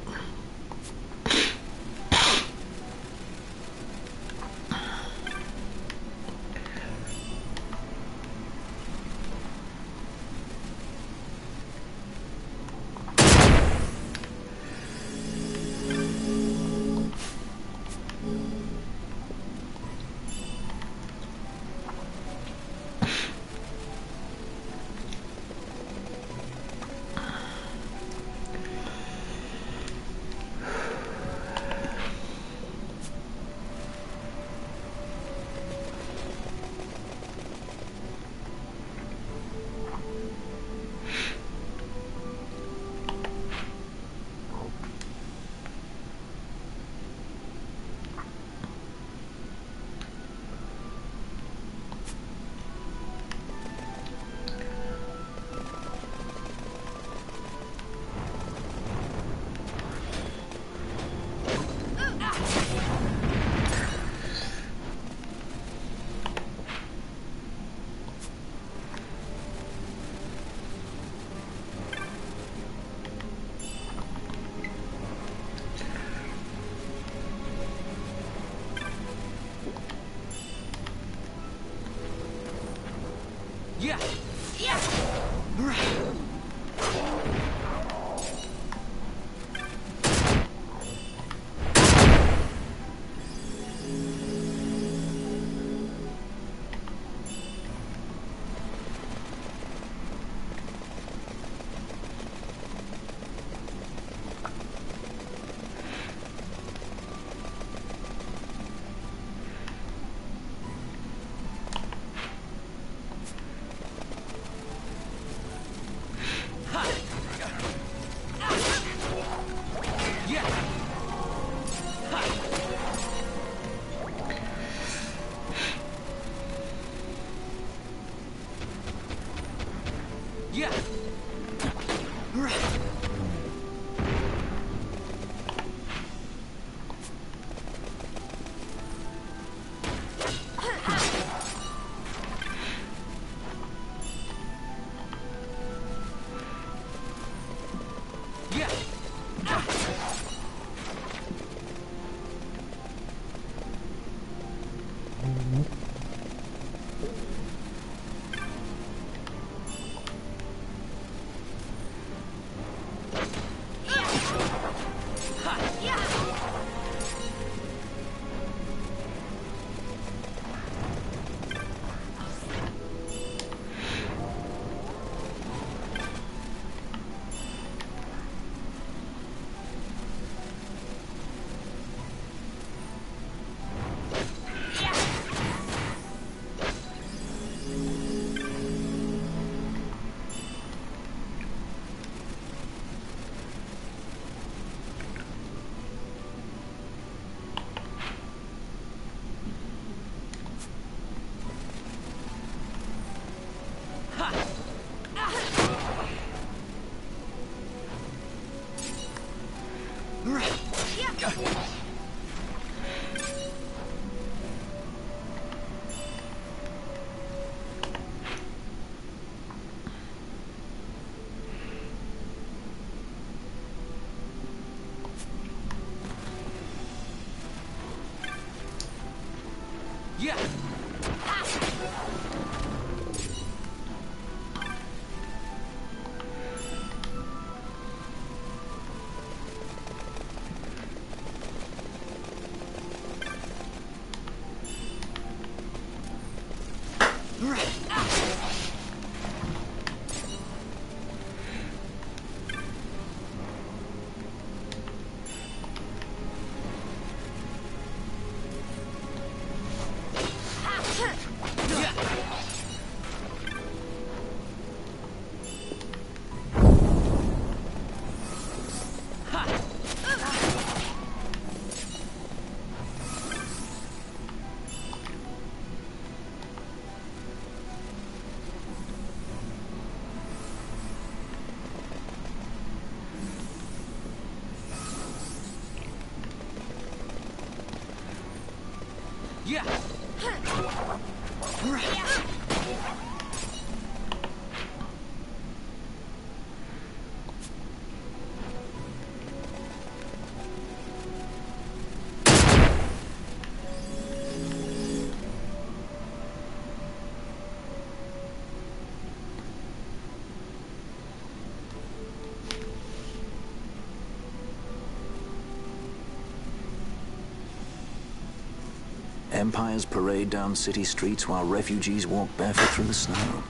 Empires parade down city streets while refugees walk barefoot through the snow.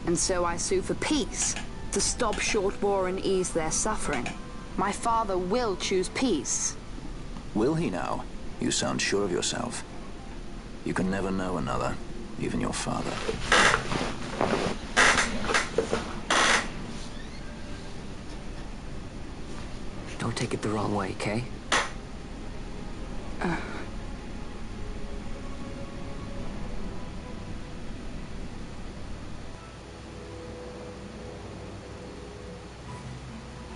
And so I sue for peace, to stop short war and ease their suffering. My father will choose peace. Will he now? You sound sure of yourself. You can never know another, even your father. Don't take it the wrong way, Kay?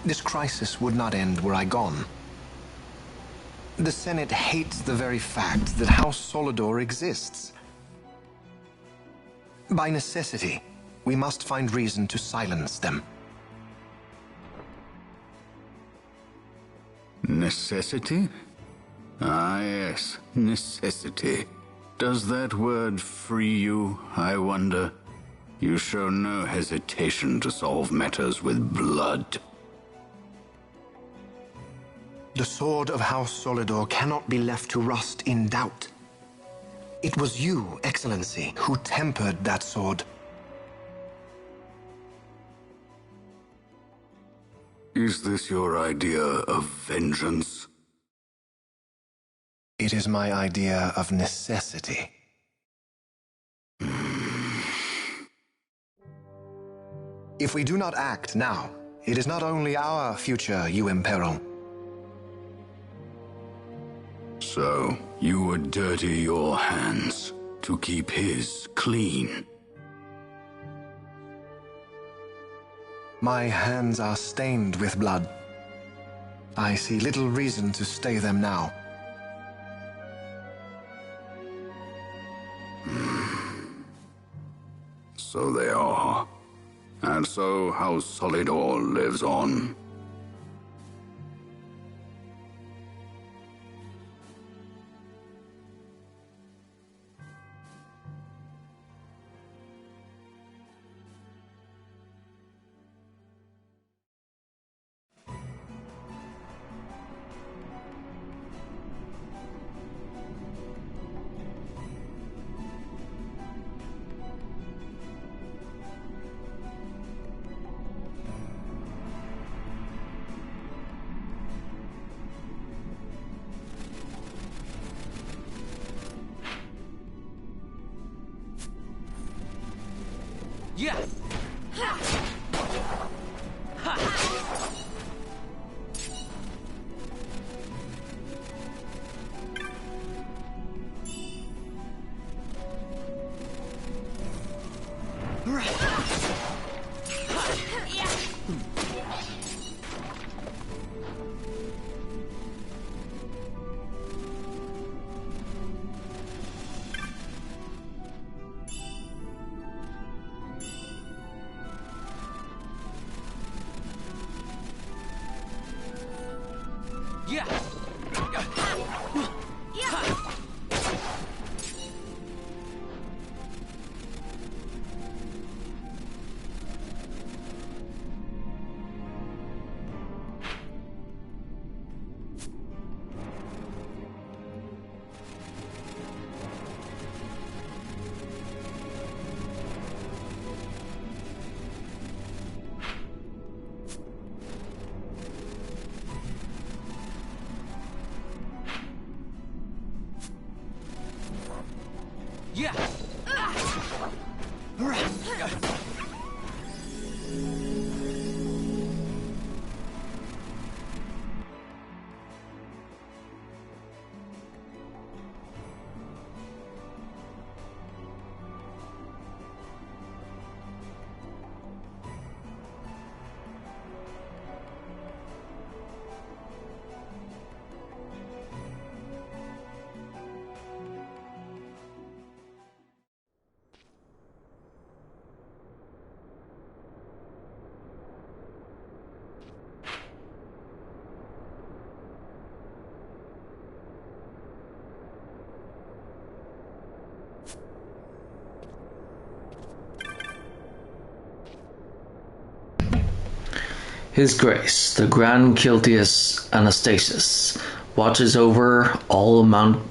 This crisis would not end were I gone. The Senate hates the very fact that House Solidor exists. By necessity, we must find reason to silence them. Necessity? Ah, yes, necessity. Does that word free you, I wonder? You show no hesitation to solve matters with blood. The sword of House Solidor cannot be left to rust in doubt. It was you, Excellency, who tempered that sword. Is this your idea of vengeance? It is my idea of necessity. If we do not act now, it is not only our future you imperil. So, you would dirty your hands to keep his clean? My hands are stained with blood. I see little reason to stay them now. So they are. And so House Solidor lives on. His Grace, the Grand Kiltius Anastasis, watches over all Mount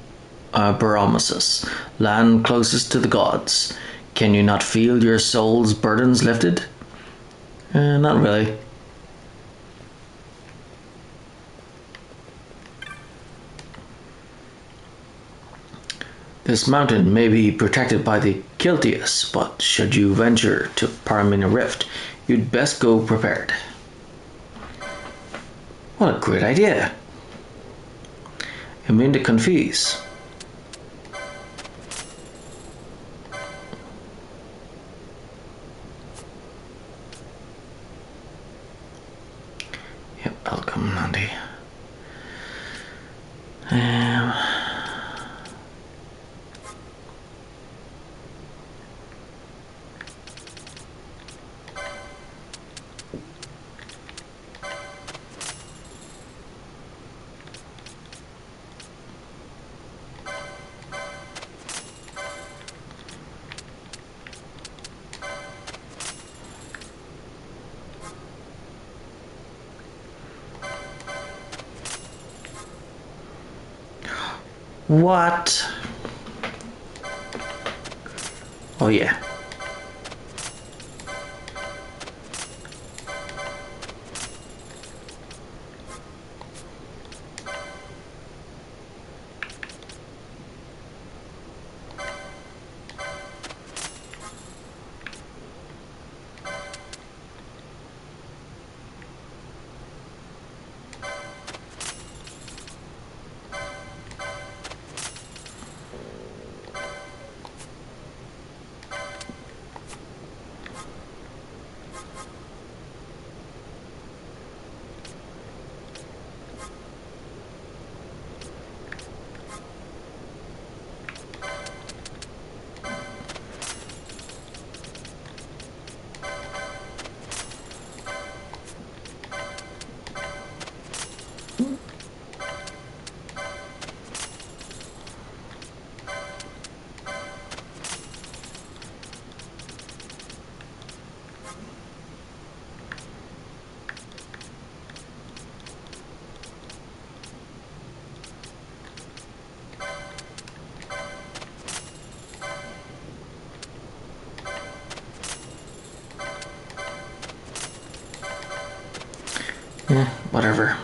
Bur-Omisace, land closest to the gods. Can you not feel your soul's burdens lifted? Not really. This mountain may be protected by the Kiltius, but should you venture to Paramina Rift, you'd best go prepared. What a great idea. Immune to confuse. Yep, that'll come in handy. What? Oh yeah. Whatever.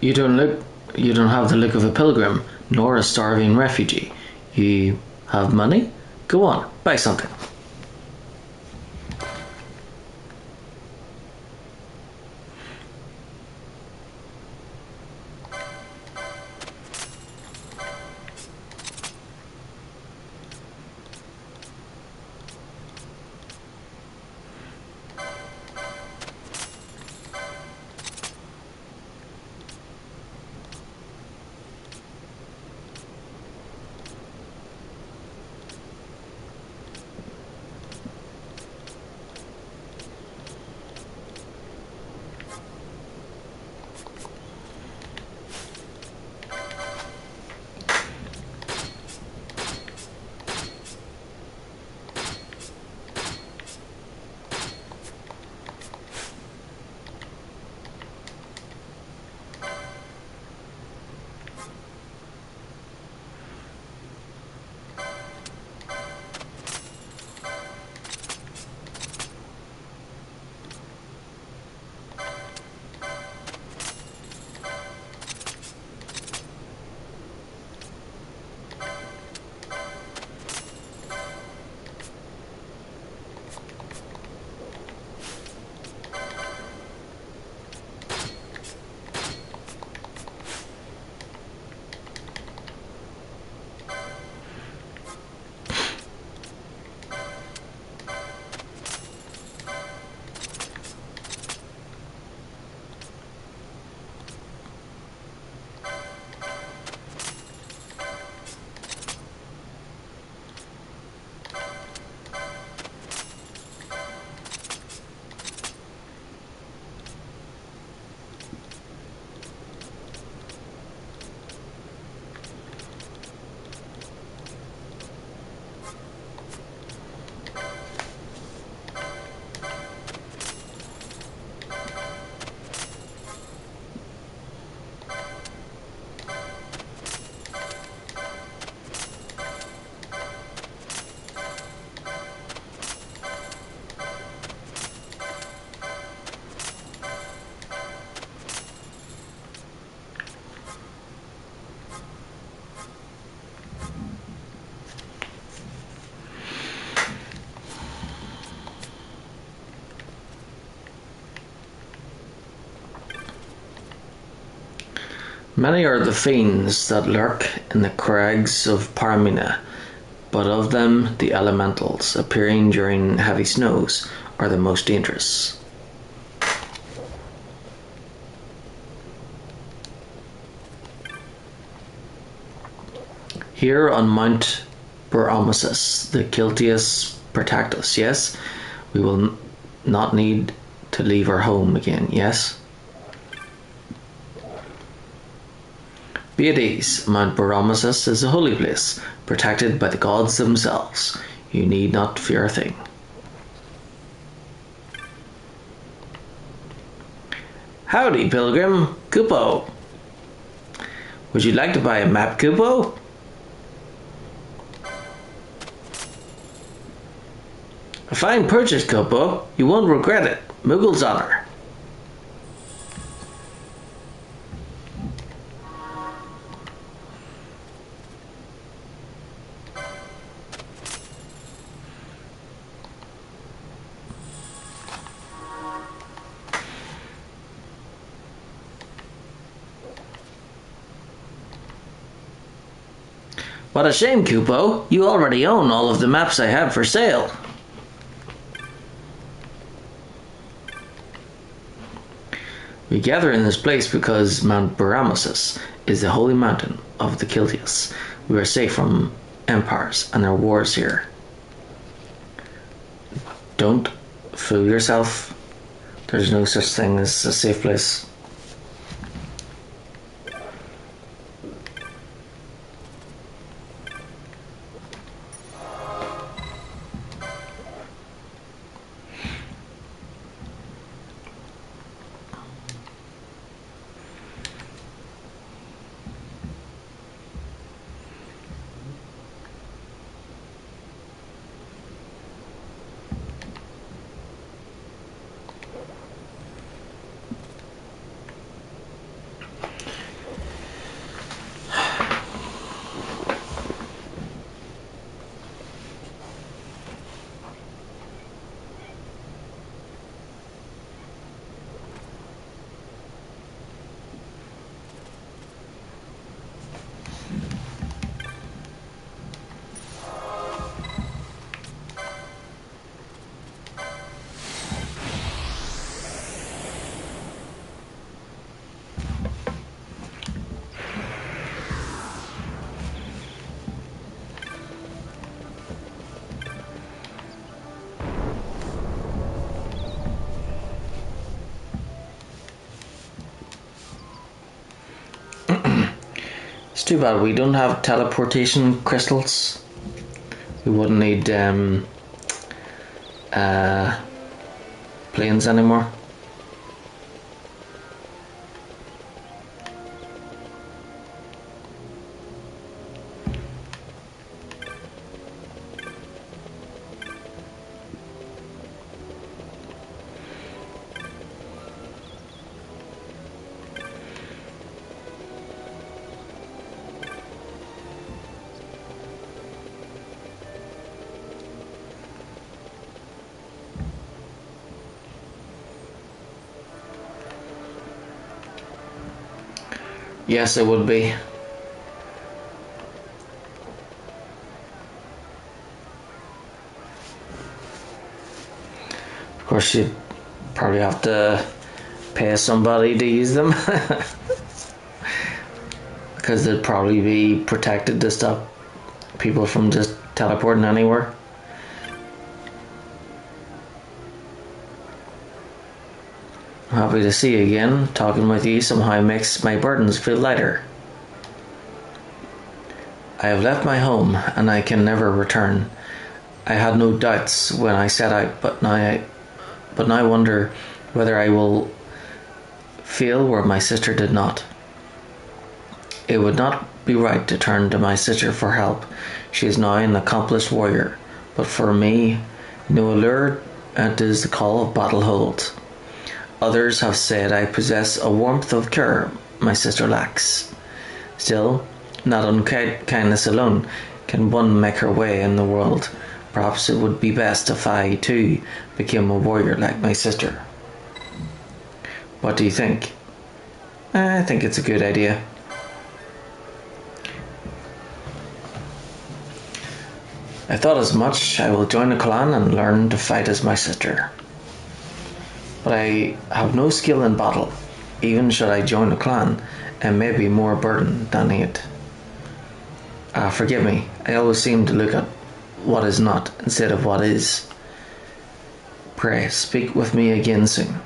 You don't have the look of a pilgrim, nor a starving refugee. You have money? Go on, buy something. Many are the fiends that lurk in the crags of Paramina, but of them the elementals, appearing during heavy snows, are the most dangerous. Here on Mount Bur-Omisace, the Kiltias protect us, yes? We will not need to leave our home again, yes? Be at ease, Mount Bur-Omisace is a holy place, protected by the gods themselves. You need not fear a thing. Howdy, pilgrim. Kupo. Would you like to buy a map, Kupo? A fine purchase, Kupo. You won't regret it. Muggle's honor. What a shame, Kupo. You already own all of the maps I have for sale. We gather in this place because Mount Bur-Omisace is the holy mountain of the Kiltias. We are safe from empires and their wars here. Don't fool yourself. There's no such thing as a safe place. It's too bad we don't have teleportation crystals. We wouldn't need planes anymore. Yes, it would be. Of course, you'd probably have to pay somebody to use them. Because they'd probably be protected to stop people from just teleporting anywhere. Happy to see you again. Talking with you somehow makes my burdens feel lighter. I have left my home and I can never return. I had no doubts when I set out, but now I wonder whether I will feel where my sister did not. It would not be right to turn to my sister for help. She is now an accomplished warrior, but for me, no allure it is the call of battle holds. Others have said I possess a warmth of care my sister lacks. Still, not on kindness alone can one make her way in the world. Perhaps it would be best if I, too, became a warrior like my sister. What do you think? I think it's a good idea. I thought as much. I will join the clan and learn to fight as my sister. But I have no skill in battle. Even should I join the clan, I may be more burden than aid. Forgive me. I always seem to look at what is not instead of what is. Pray, speak with me again soon.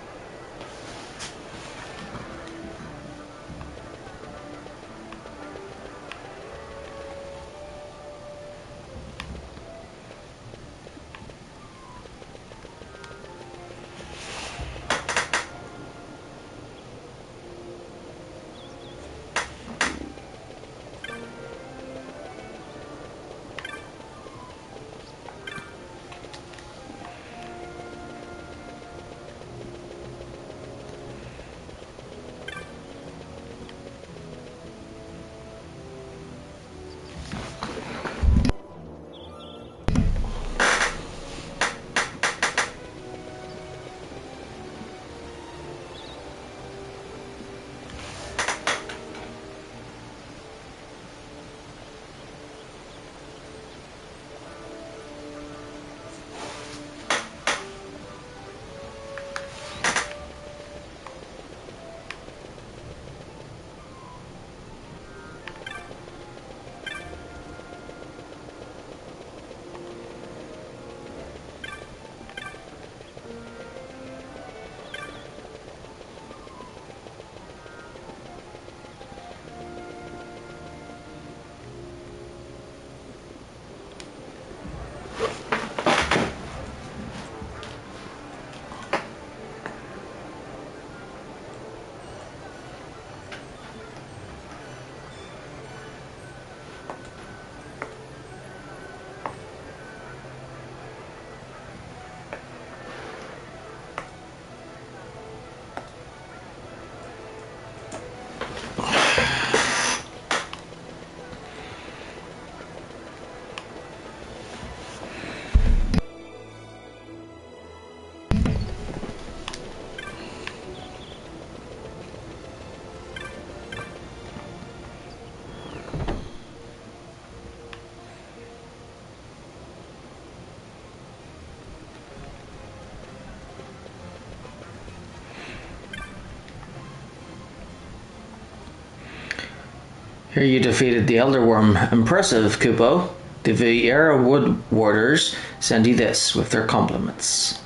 Here you defeated the Elder Worm. Impressive, Kupo. The Vieira Wood Warders send you this with their compliments.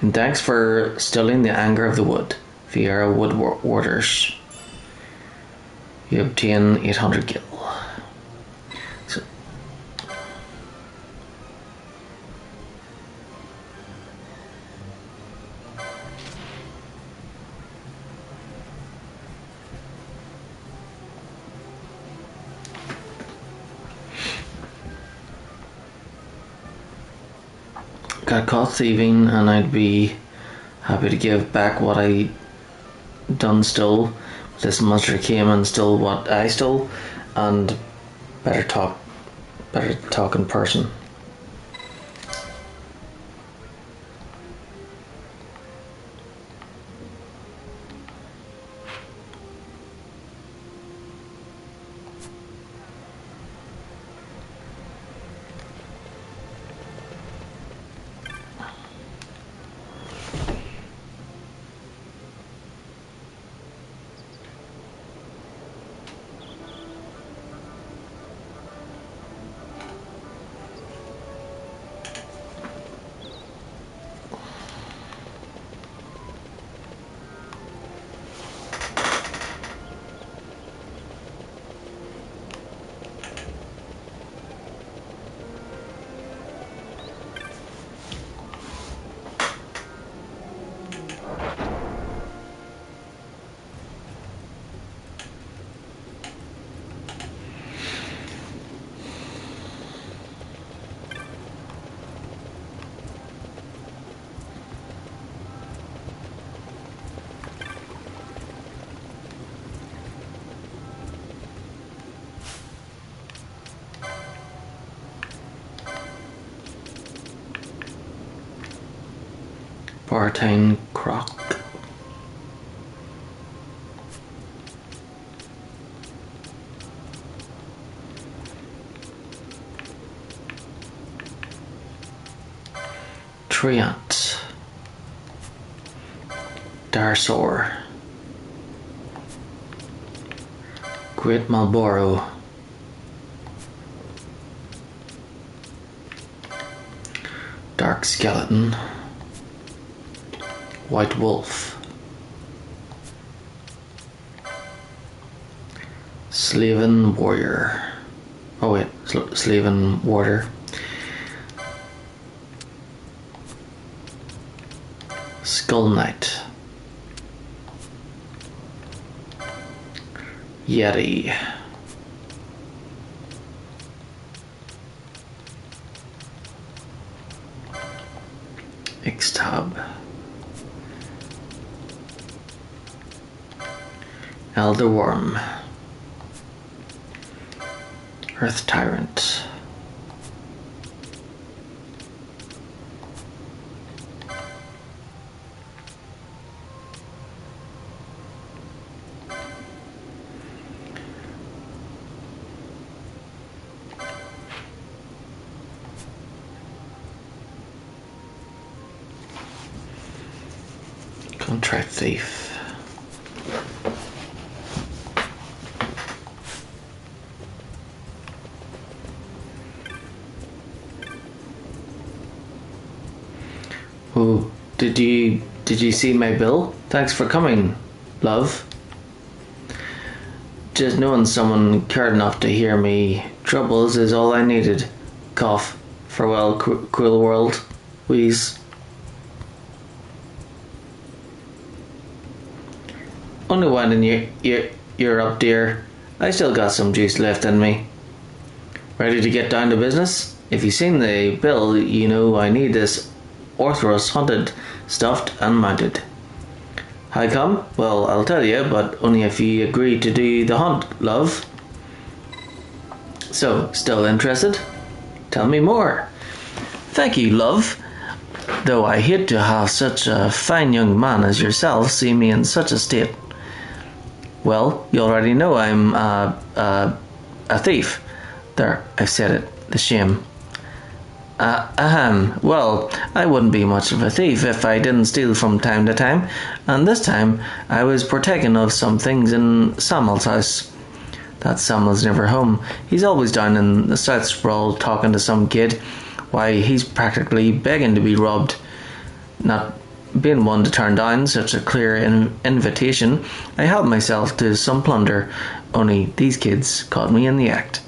And thanks for stilling the anger of the wood. Vieira Wood Warders. You obtain 800 gil. So, got caught thieving, and I'd be happy to give back what I done stole. This monster came and stole what I stole, and better talk in person. Bartine Croc. Treant. Darsor. Great Marlborough. Dark Skeleton. White Wolf. Slaven Warrior. Oh wait, Slaven Warrior. Skull Knight. Yeti. XII. Elder Worm. Earth Tyrant. Contract Thief. Oh, did you see my bill? Thanks for coming, love. Just knowing someone cared enough to hear me troubles is all I needed. Cough. Farewell, cruel world. Wheeze. Only winding you're up, dear. I still got some juice left in me. Ready to get down to business? If you've seen the bill, you know I need this Orthros hunted, stuffed and mounted. How come? Well, I'll tell you, but only if you agree to do the hunt, love. So, still interested? Tell me more. Thank you, love. Though I hate to have such a fine young man as yourself see me in such a state. Well, you already know I'm a thief. There, I've said it. The shame. Well, I wouldn't be much of a thief if I didn't steal from time to time, and this time I was partaking of some things in Samuel's house. That Samuel's never home. He's always down in the South Sprawl talking to some kid. Why, he's practically begging to be robbed. Not being one to turn down such a clear invitation, I helped myself to some plunder, only these kids caught me in the act.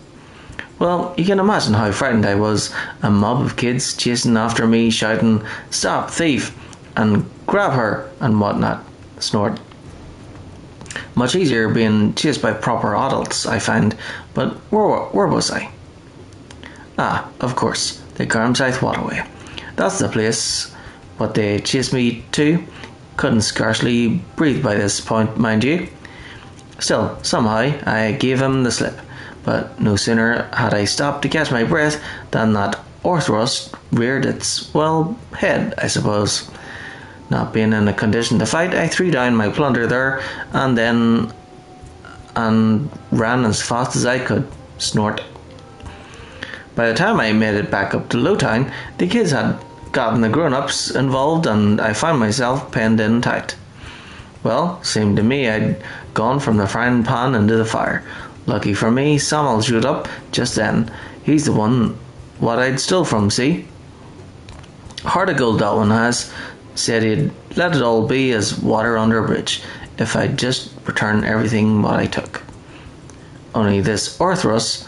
Well, you can imagine how frightened I was. A mob of kids chasing after me, shouting, "Stop, thief!" and "Grab her!" and whatnot. Snort. Much easier being chased by proper adults, I find. But where was I? Ah, of course, the Garmside Waterway. That's the place. What they chased me to. Couldn't scarcely breathe by this point, mind you. Still, somehow, I gave him the slip. But no sooner had I stopped to catch my breath than that Orthros reared its, head, I suppose. Not being in a condition to fight, I threw down my plunder there and ran as fast as I could. Snort. By the time I made it back up to Lowtown, the kids had gotten the grown-ups involved and I found myself penned in tight. Well, seemed to me I'd gone from the frying pan into the fire. Lucky for me, Samuel showed up just then. He's the one what I'd stole from, see? Heart of gold that one has. Said he'd let it all be as water under a bridge if I'd just return everything what I took. Only this Orthros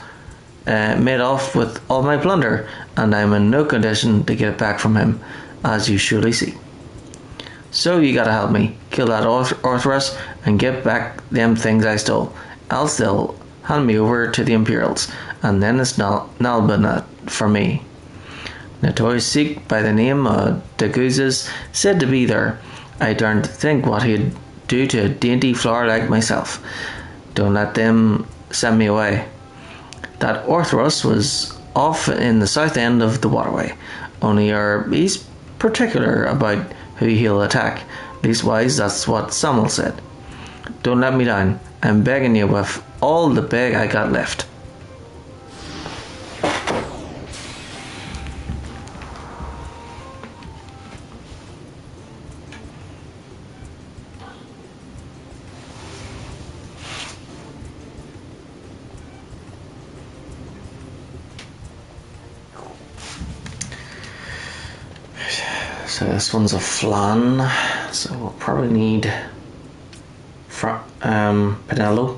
made off with all my plunder, and I'm in no condition to get it back from him, as you surely see. So you gotta help me, kill that Orthros and get back them things I stole, else they'll hand me over to the Imperials, and then it's Nalbanat for me. Notorious Sikh by the name of Daguzas said to be there. I daren't think what he'd do to a dainty flower like myself. Don't let them send me away. That Orthros was off in the south end of the waterway, only he's particular about who he'll attack. Leastwise, that's what Samuel said. Don't let me down. I'm begging you with all the beg I got left. So this one's a flan, so we'll probably need Pinello.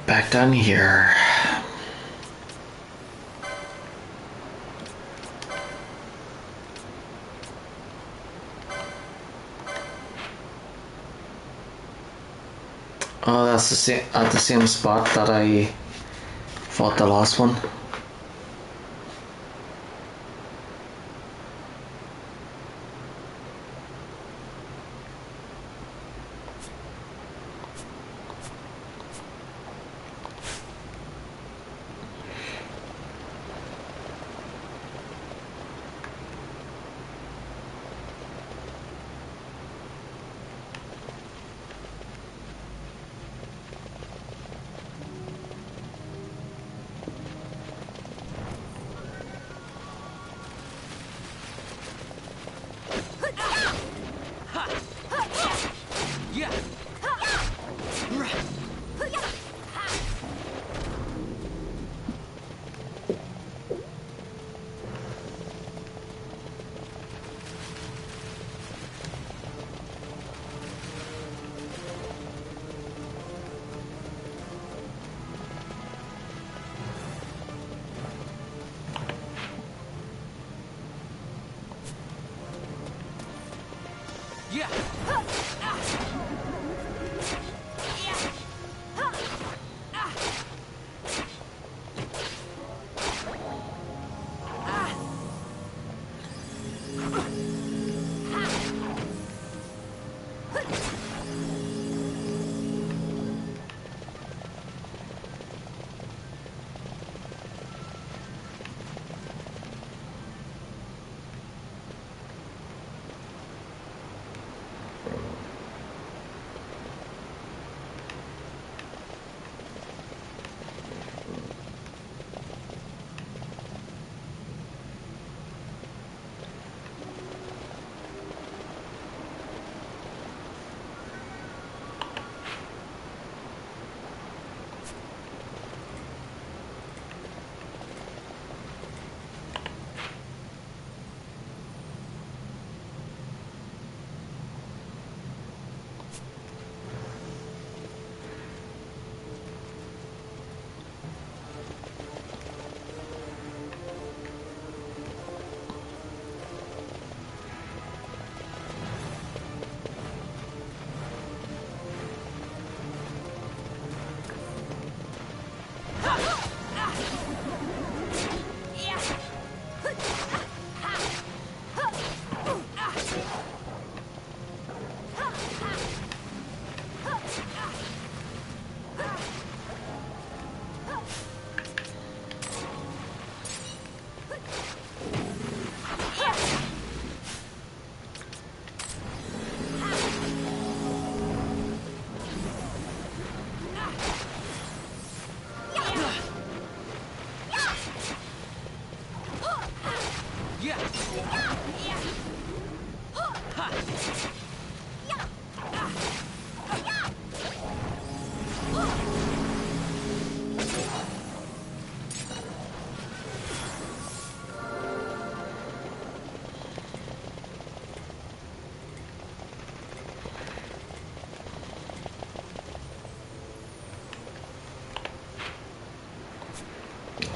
Back down here. Oh, that's the same at the same spot that I fought the last one.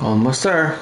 Almost there.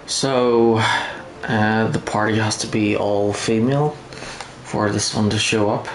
So the party has to be all female for this one to show up.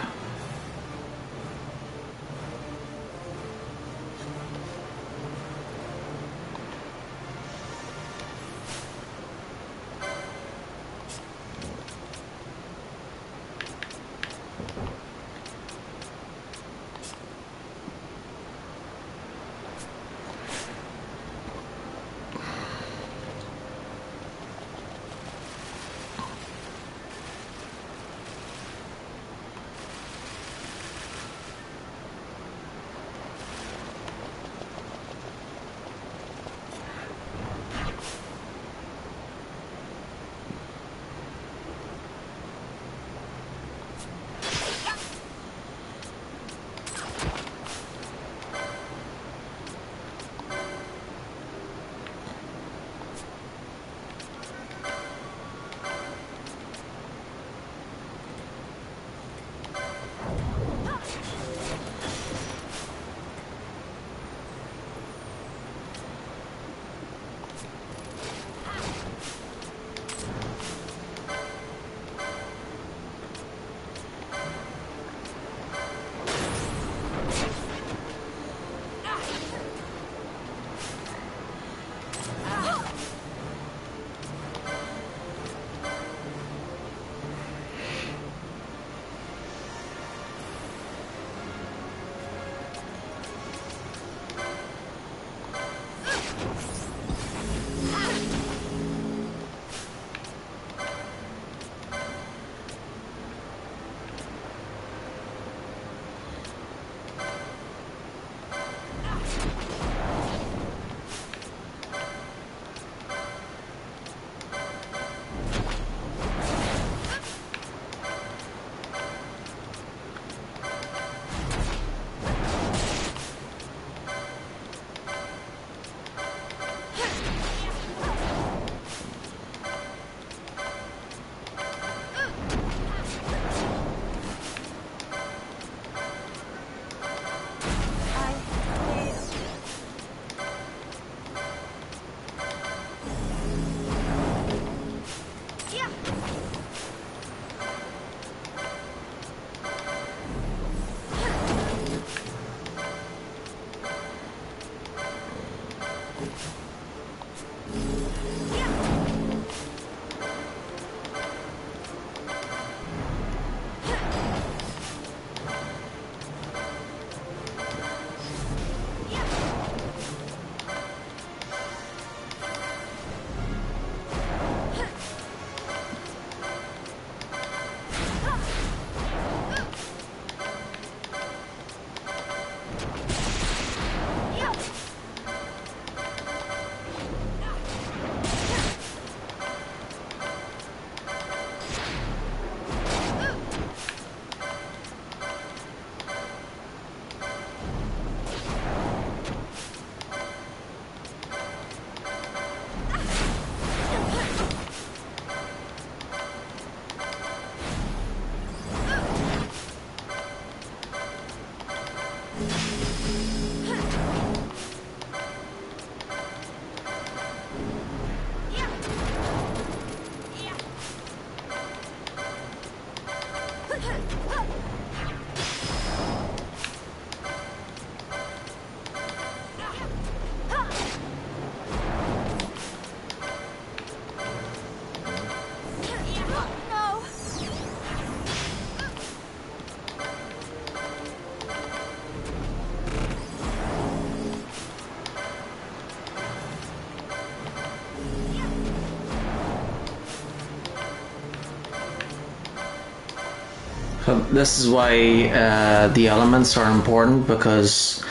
This is why the elements are important, because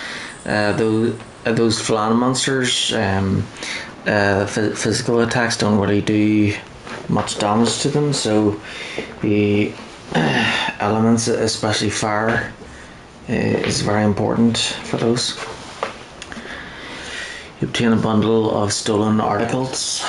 those flan monsters, physical attacks don't really do much damage to them, so the elements, especially fire, is very important for those. You obtain a bundle of stolen articles.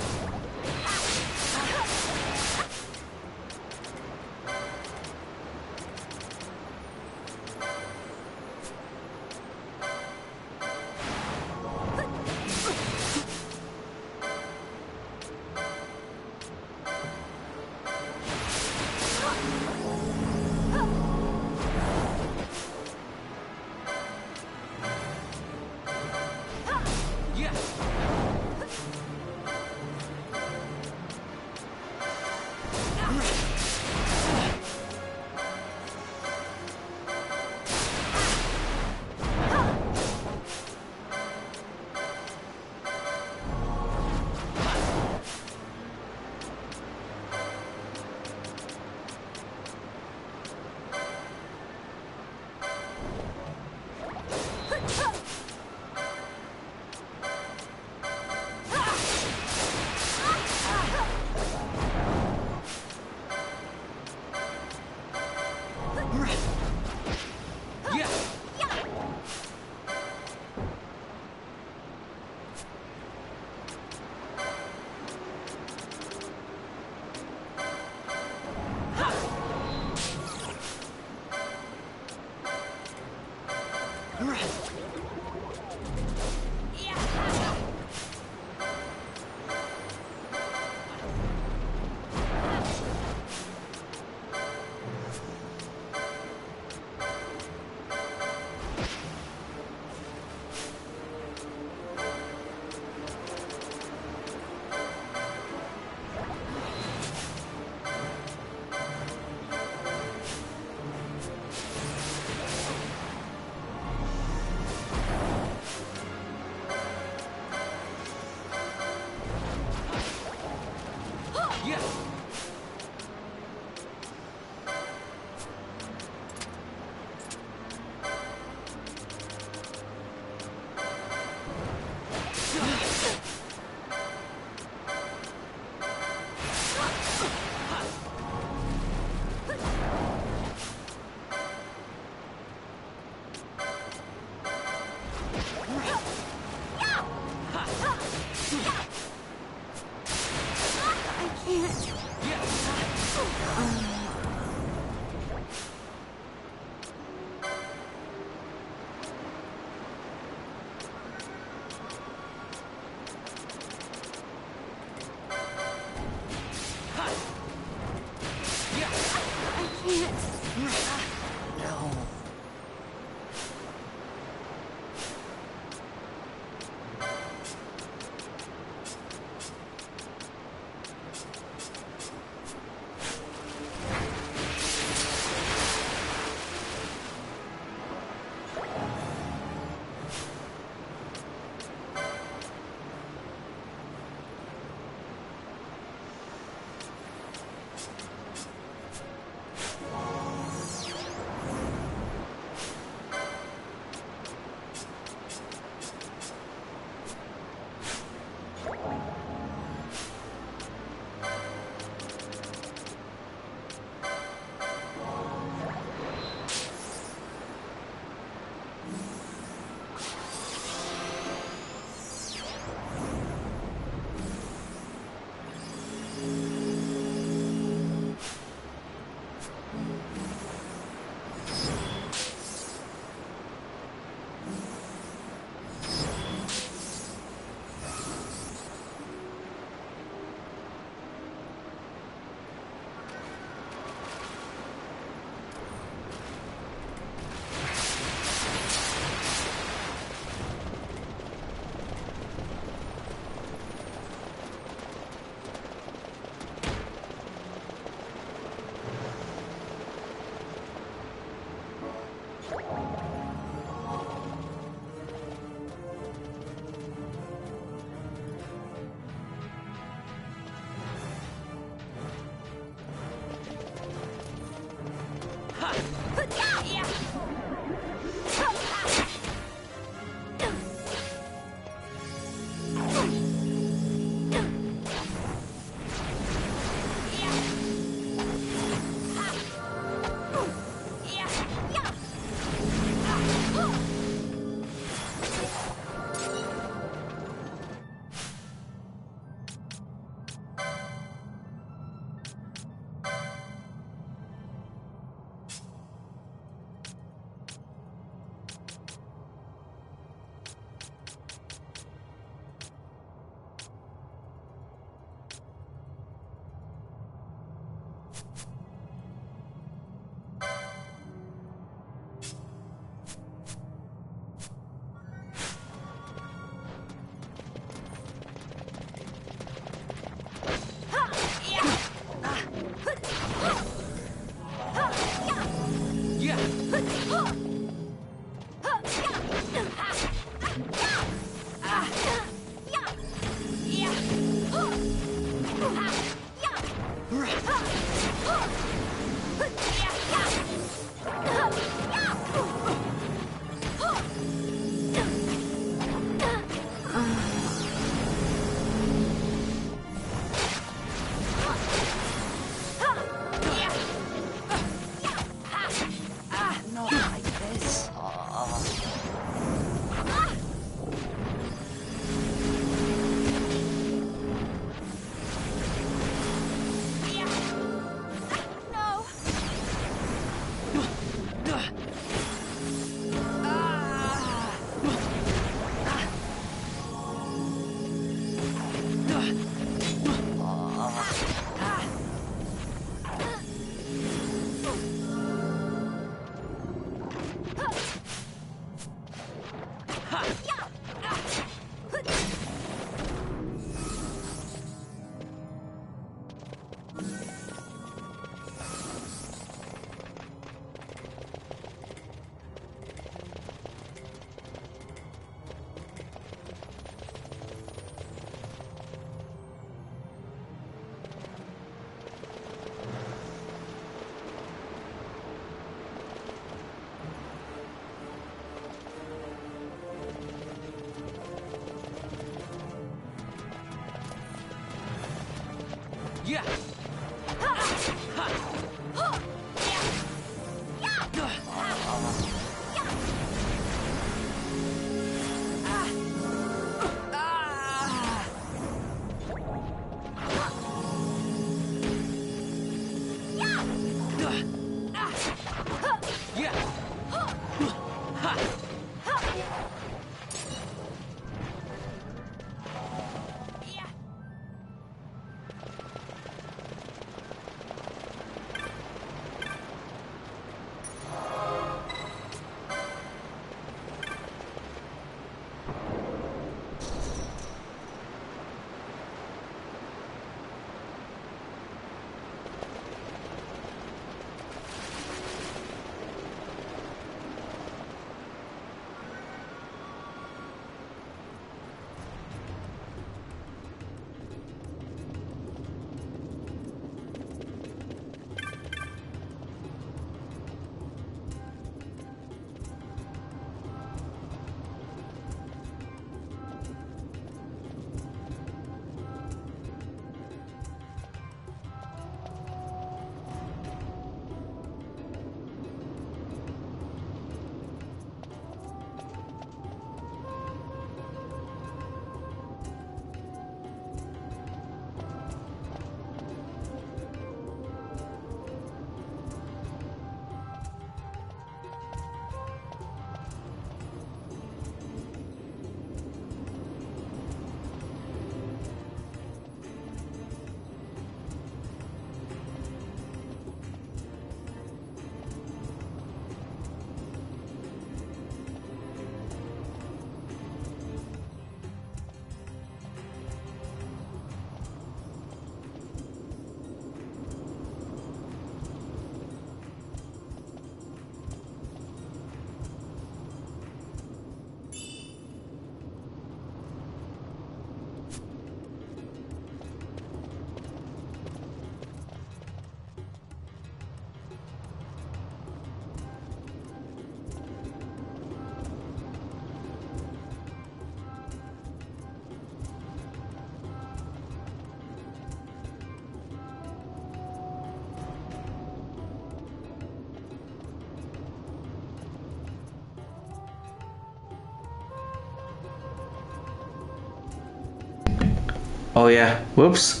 Oh yeah, whoops.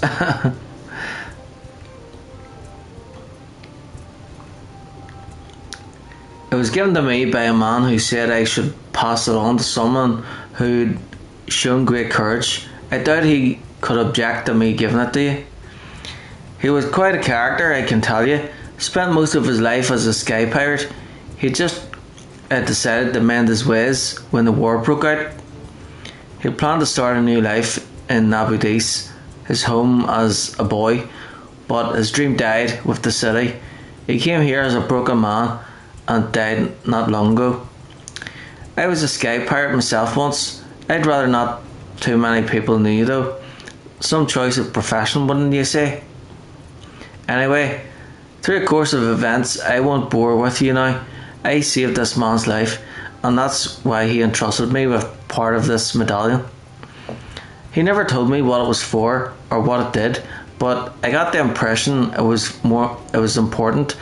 It was given to me by a man who said I should pass it on to someone who'd shown great courage. I doubt he could object to me giving it to you. He was quite a character, I can tell you. Spent most of his life as a sky pirate. He just decided to mend his ways when the war broke out. He planned to start a new life in Nabudis, his home as a boy, but his dream died with the city. He came here as a broken man and died not long ago. I was a sky pirate myself once. I'd rather not too many people knew though. Some choice of profession, wouldn't you say? Anyway, through a course of events I won't bore with you now. I saved this man's life, and that's why he entrusted me with part of this medallion. He never told me what it was for or what it did, but I got the impression it was important.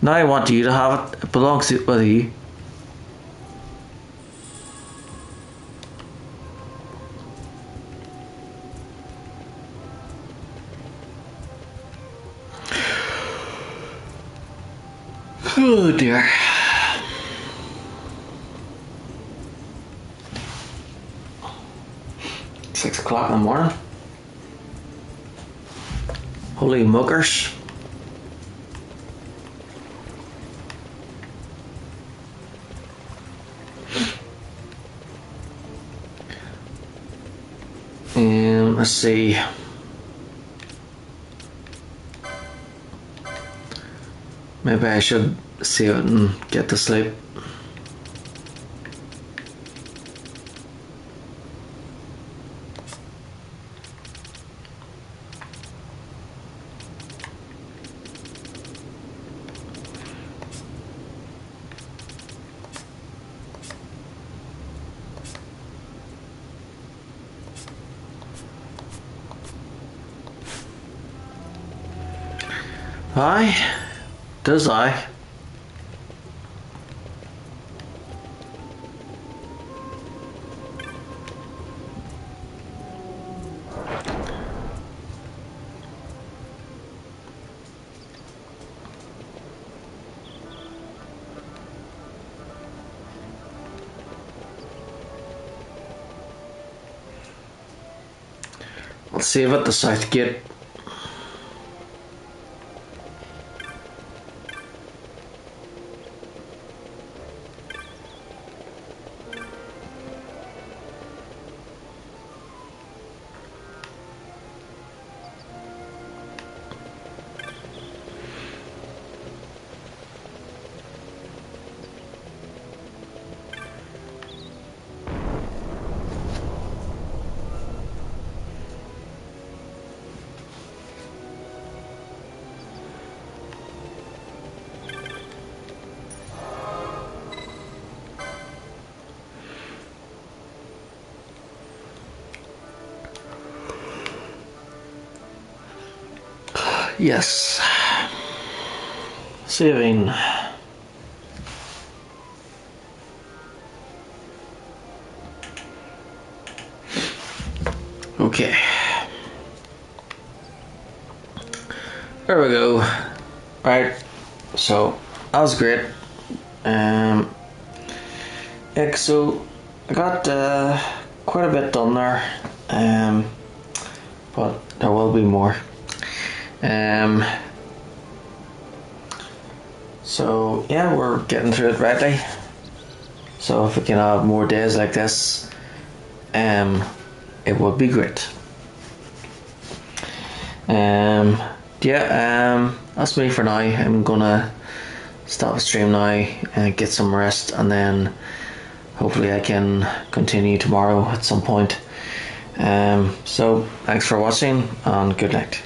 Now I want you to have it. It belongs with you. Oh dear. Six o'clock in the morning. Holy muckers. Let's see. Maybe I should save it and get to sleep. Aye, does I? I'll save at the south gate. Yes. Saving. Okay. There we go. Right. So that was great. Yeah, so I got quite a bit done there. But there will be more. So yeah, we're getting through it rightly. So if we can have more days like this, it would be great. That's me for now. I'm gonna stop the stream now and get some rest, and then hopefully I can continue tomorrow at some point. So thanks for watching and good night.